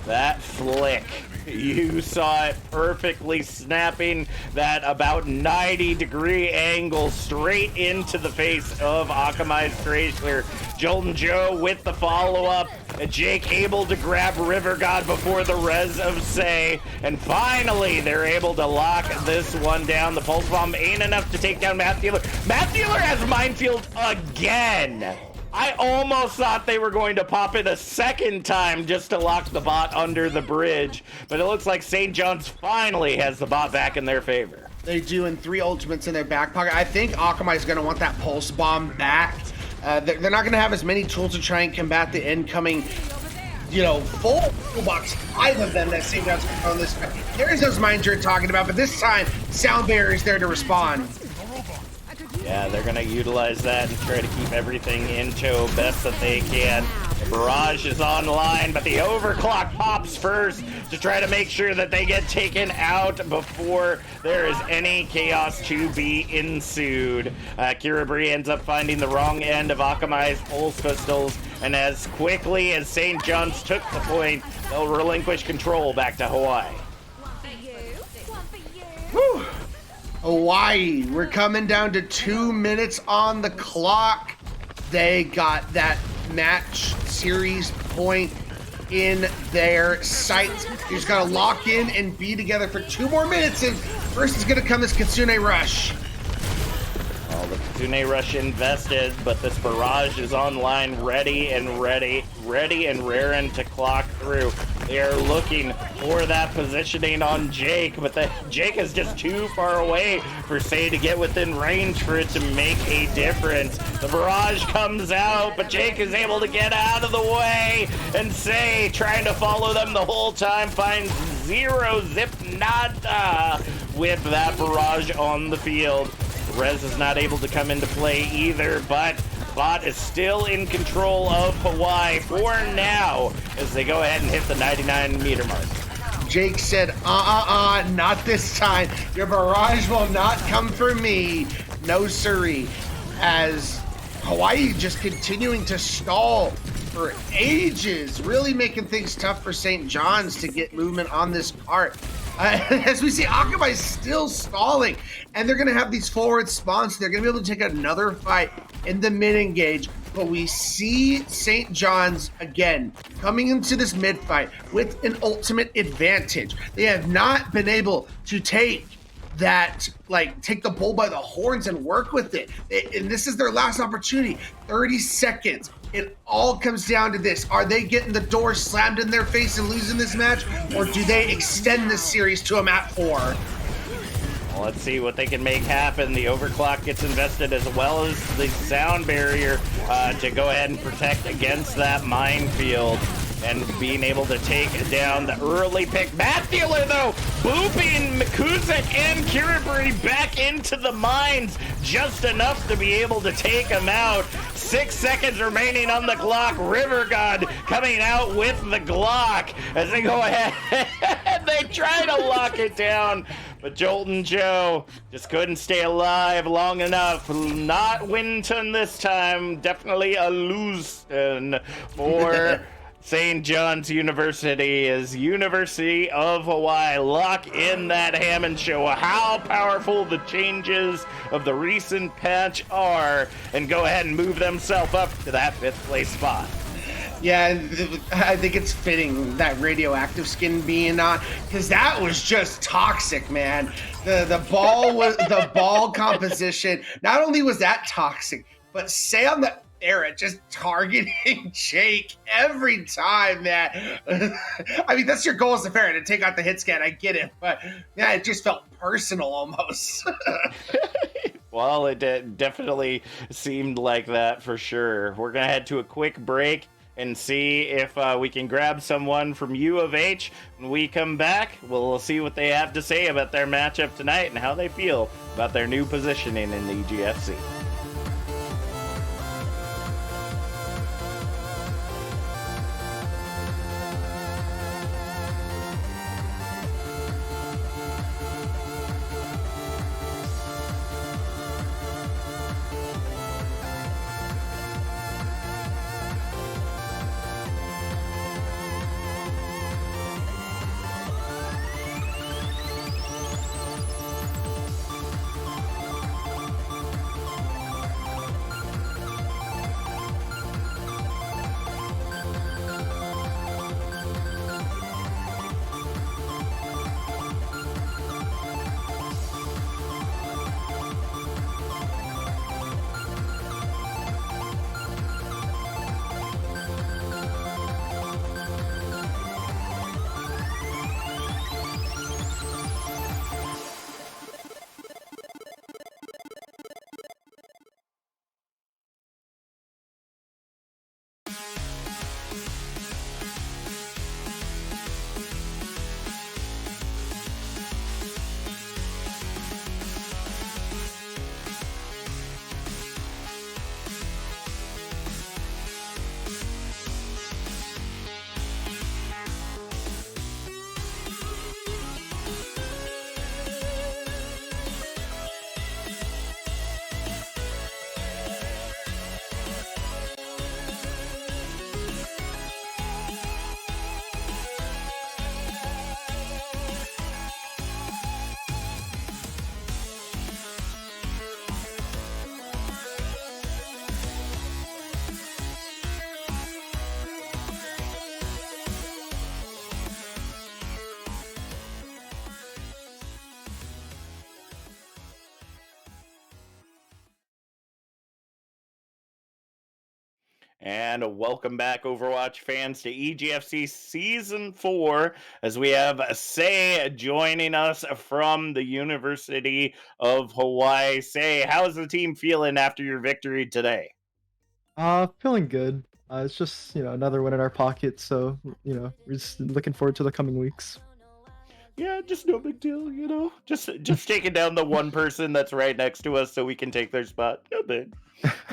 That flick. You saw it perfectly, snapping that about 90-degree angle straight into the face of Akamai's Tracer. Jolton Joe with the follow-up. Jake able to grab River God before the res of Say. And finally, they're able to lock this one down. The Pulse Bomb ain't enough to take down Math Dealer. Math Dealer has Minefield again. I almost thought they were going to pop it a second time just to lock the bot under the bridge, but it looks like St. John's finally has the bot back in their favor. They do, and 3 ultimates in their back pocket. I think Akamai is going to want that Pulse Bomb back. They're not going to have as many tools to try and combat the incoming, full toolbox. 5 of them that St. John's can on this. There's those mines you're talking about, but this time, Sound Barrier is there to respond. Yeah, they're going to utilize that and try to keep everything in tow best that they can. The barrage is online, but the overclock pops first to try to make sure that they get taken out before there is any chaos to be ensued. Kiribri ends up finding the wrong end of Akamai's pulse pistols, and as quickly as St. John's took the point, they'll relinquish control back to Hawaii. Whew. Hawaii, we're coming down to 2 minutes on the clock. They got that match series point in their sights. You just gotta lock in and be together for 2 more minutes, and first is gonna come this Kitsune Rush. Well, the Kitsune Rush invested, but this barrage is online, ready and raring to clock through. They are looking for that positioning on Jake, but Jake is just too far away for Say to get within range for it to make a difference. The barrage comes out, but Jake is able to get out of the way, and Say, trying to follow them the whole time, finds 0 zip nada with that barrage on the field. Rez is not able to come into play either, but bot is still in control of Hawaii for now as they go ahead and hit the 99-meter mark. Jake said, not this time. Your barrage will not come for me. No siree. As Hawaii just continuing to stall for ages, really making things tough for St. John's to get movement on this cart. As we see, Akamai is still stalling, and they're going to have these forward spawns. They're going to be able to take another fight in the mid-engage, but we see St. John's again coming into this mid-fight with an ultimate advantage. They have not been able to take the bull by the horns and work with it. And this is their last opportunity. 30 seconds. It all comes down to this. Are they getting the door slammed in their face and losing this match? Or do they extend this series to a map 4? Well, let's see what they can make happen. The overclock gets invested as well as the sound barrier to go ahead and protect against that minefield. and being able to take down the early pick. Matt Thieler, though, booping Mikuzik and Kiriburi back into the mines, just enough to be able to take him out. 6 seconds remaining on the clock. River God coming out with the Glock as they go ahead and they try to lock it down. But Jolton Joe just couldn't stay alive long enough. Not Winton this time. Definitely a lose-in for St. John's University as University of Hawaii lock in that Hammond show how powerful the changes of the recent patch are and go ahead and move themselves up to that 5th place spot. Yeah, I think it's fitting that radioactive skin being on, because that was just toxic, man. The ball composition. Not only was that toxic, but Sam the Ferret just targeting Jake every time, man. I mean, that's your goal as a Ferret, to take out the hit scan. I get it, but yeah, it just felt personal almost. Well, it definitely seemed like that for sure. We're gonna head to a quick break and see if we can grab someone from U of H. When we come back, we'll see what they have to say about their matchup tonight and how they feel about their new positioning in the EGFC. And welcome back, Overwatch fans, to EGFC Season 4, as we have Say joining us from the University of Hawaii. Say, how's the team feeling after your victory today? Feeling good. It's just, another one in our pocket, so, we're just looking forward to the coming weeks. Yeah, just no big deal, Just taking down the one person that's right next to us so we can take their spot. No big.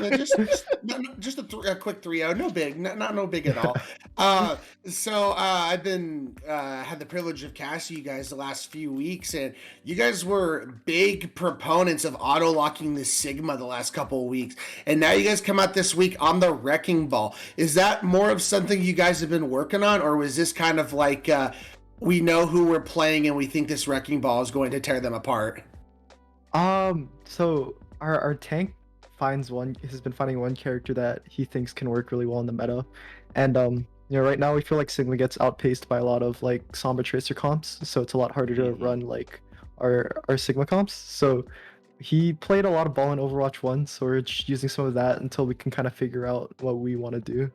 Yeah, just a quick 3-0, no big, not no big at all. I've been had the privilege of casting you guys the last few weeks, and you guys were big proponents of auto locking the Sigma the last couple of weeks, and now you guys come out this week on the Wrecking Ball. Is that more of something you guys have been working on, or was this kind of like we know who we're playing and we think this Wrecking Ball is going to tear them apart? So our tank has been finding one character that he thinks can work really well in the meta, and right now we feel like Sigma gets outpaced by a lot of like Sombra Tracer comps, so it's a lot harder to run like our Sigma comps. So he played a lot of ball in Overwatch 1, so we're just using some of that until we can kind of figure out what we want to do.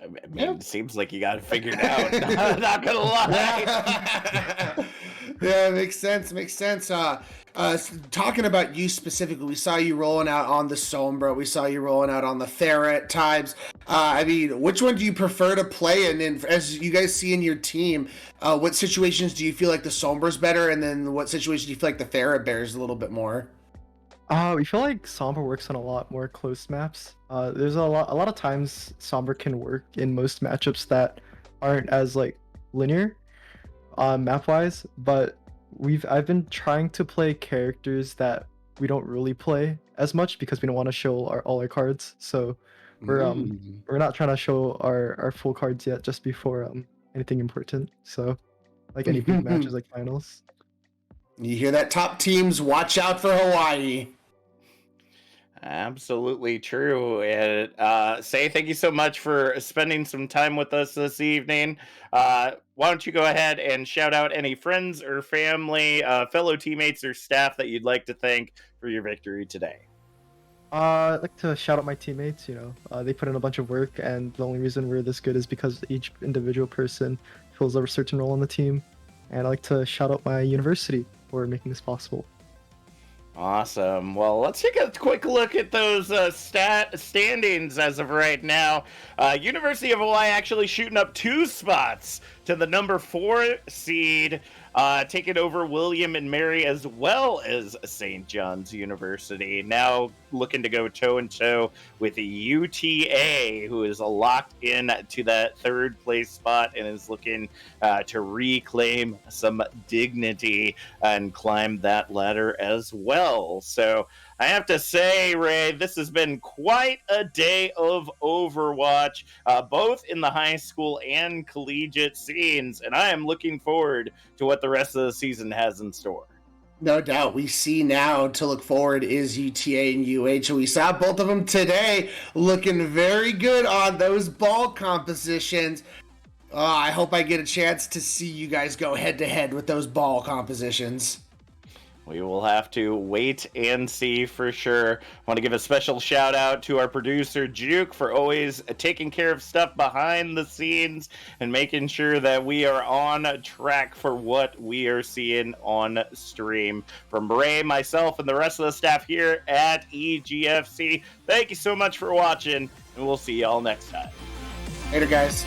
I mean, it seems like you got it figured out. Not gonna lie. Yeah, makes sense. Makes sense. Talking about you specifically, we saw you rolling out on the Sombra. We saw you rolling out on the Thera at times. I mean, which one do you prefer to play in? And as you guys see in your team, what situations do you feel like the Sombra's better? And then what situations do you feel like the Thera bears a little bit more? We feel like Sombra works on a lot more close maps. There's a lot of times Sombra can work in most matchups that aren't as like linear, map wise. But I've been trying to play characters that we don't really play as much because we don't want to show all our cards. So we're not trying to show our full cards yet, just before anything important. So like any big matches like finals. You hear that, top teams? Watch out for Hawaii. Absolutely true. And Say, thank you so much for spending some time with us this evening. Why don't you go ahead and shout out any friends or family, fellow teammates or staff that you'd like to thank for your victory today? I'd like to shout out my teammates. They put in a bunch of work, and the only reason we're this good is because each individual person fills a certain role on the team. And I'd like to shout out my university for making this possible. Awesome. Well, let's take a quick look at those standings as of right now. University of Hawaii actually shooting up 2 spots to the number 4 seed, taking over William and Mary as well as St. John's University. Now looking to go toe-and-toe with UTA, who is locked in to that 3rd place spot and is looking to reclaim some dignity and climb that ladder as well. So I have to say, Ray, this has been quite a day of Overwatch, both in the high school and collegiate scenes, and I am looking forward to what the rest of the season has in store. No doubt. We see now to look forward is UTA and UH. We saw both of them today looking very good on those ball compositions. I hope I get a chance to see you guys go head-to-head with those ball compositions. We will have to wait and see for sure. I want to give a special shout out to our producer, Juke, for always taking care of stuff behind the scenes and making sure that we are on track for what we are seeing on stream. From Ray, myself, and the rest of the staff here at EGFC, thank you so much for watching, and we'll see y'all next time. Later, guys.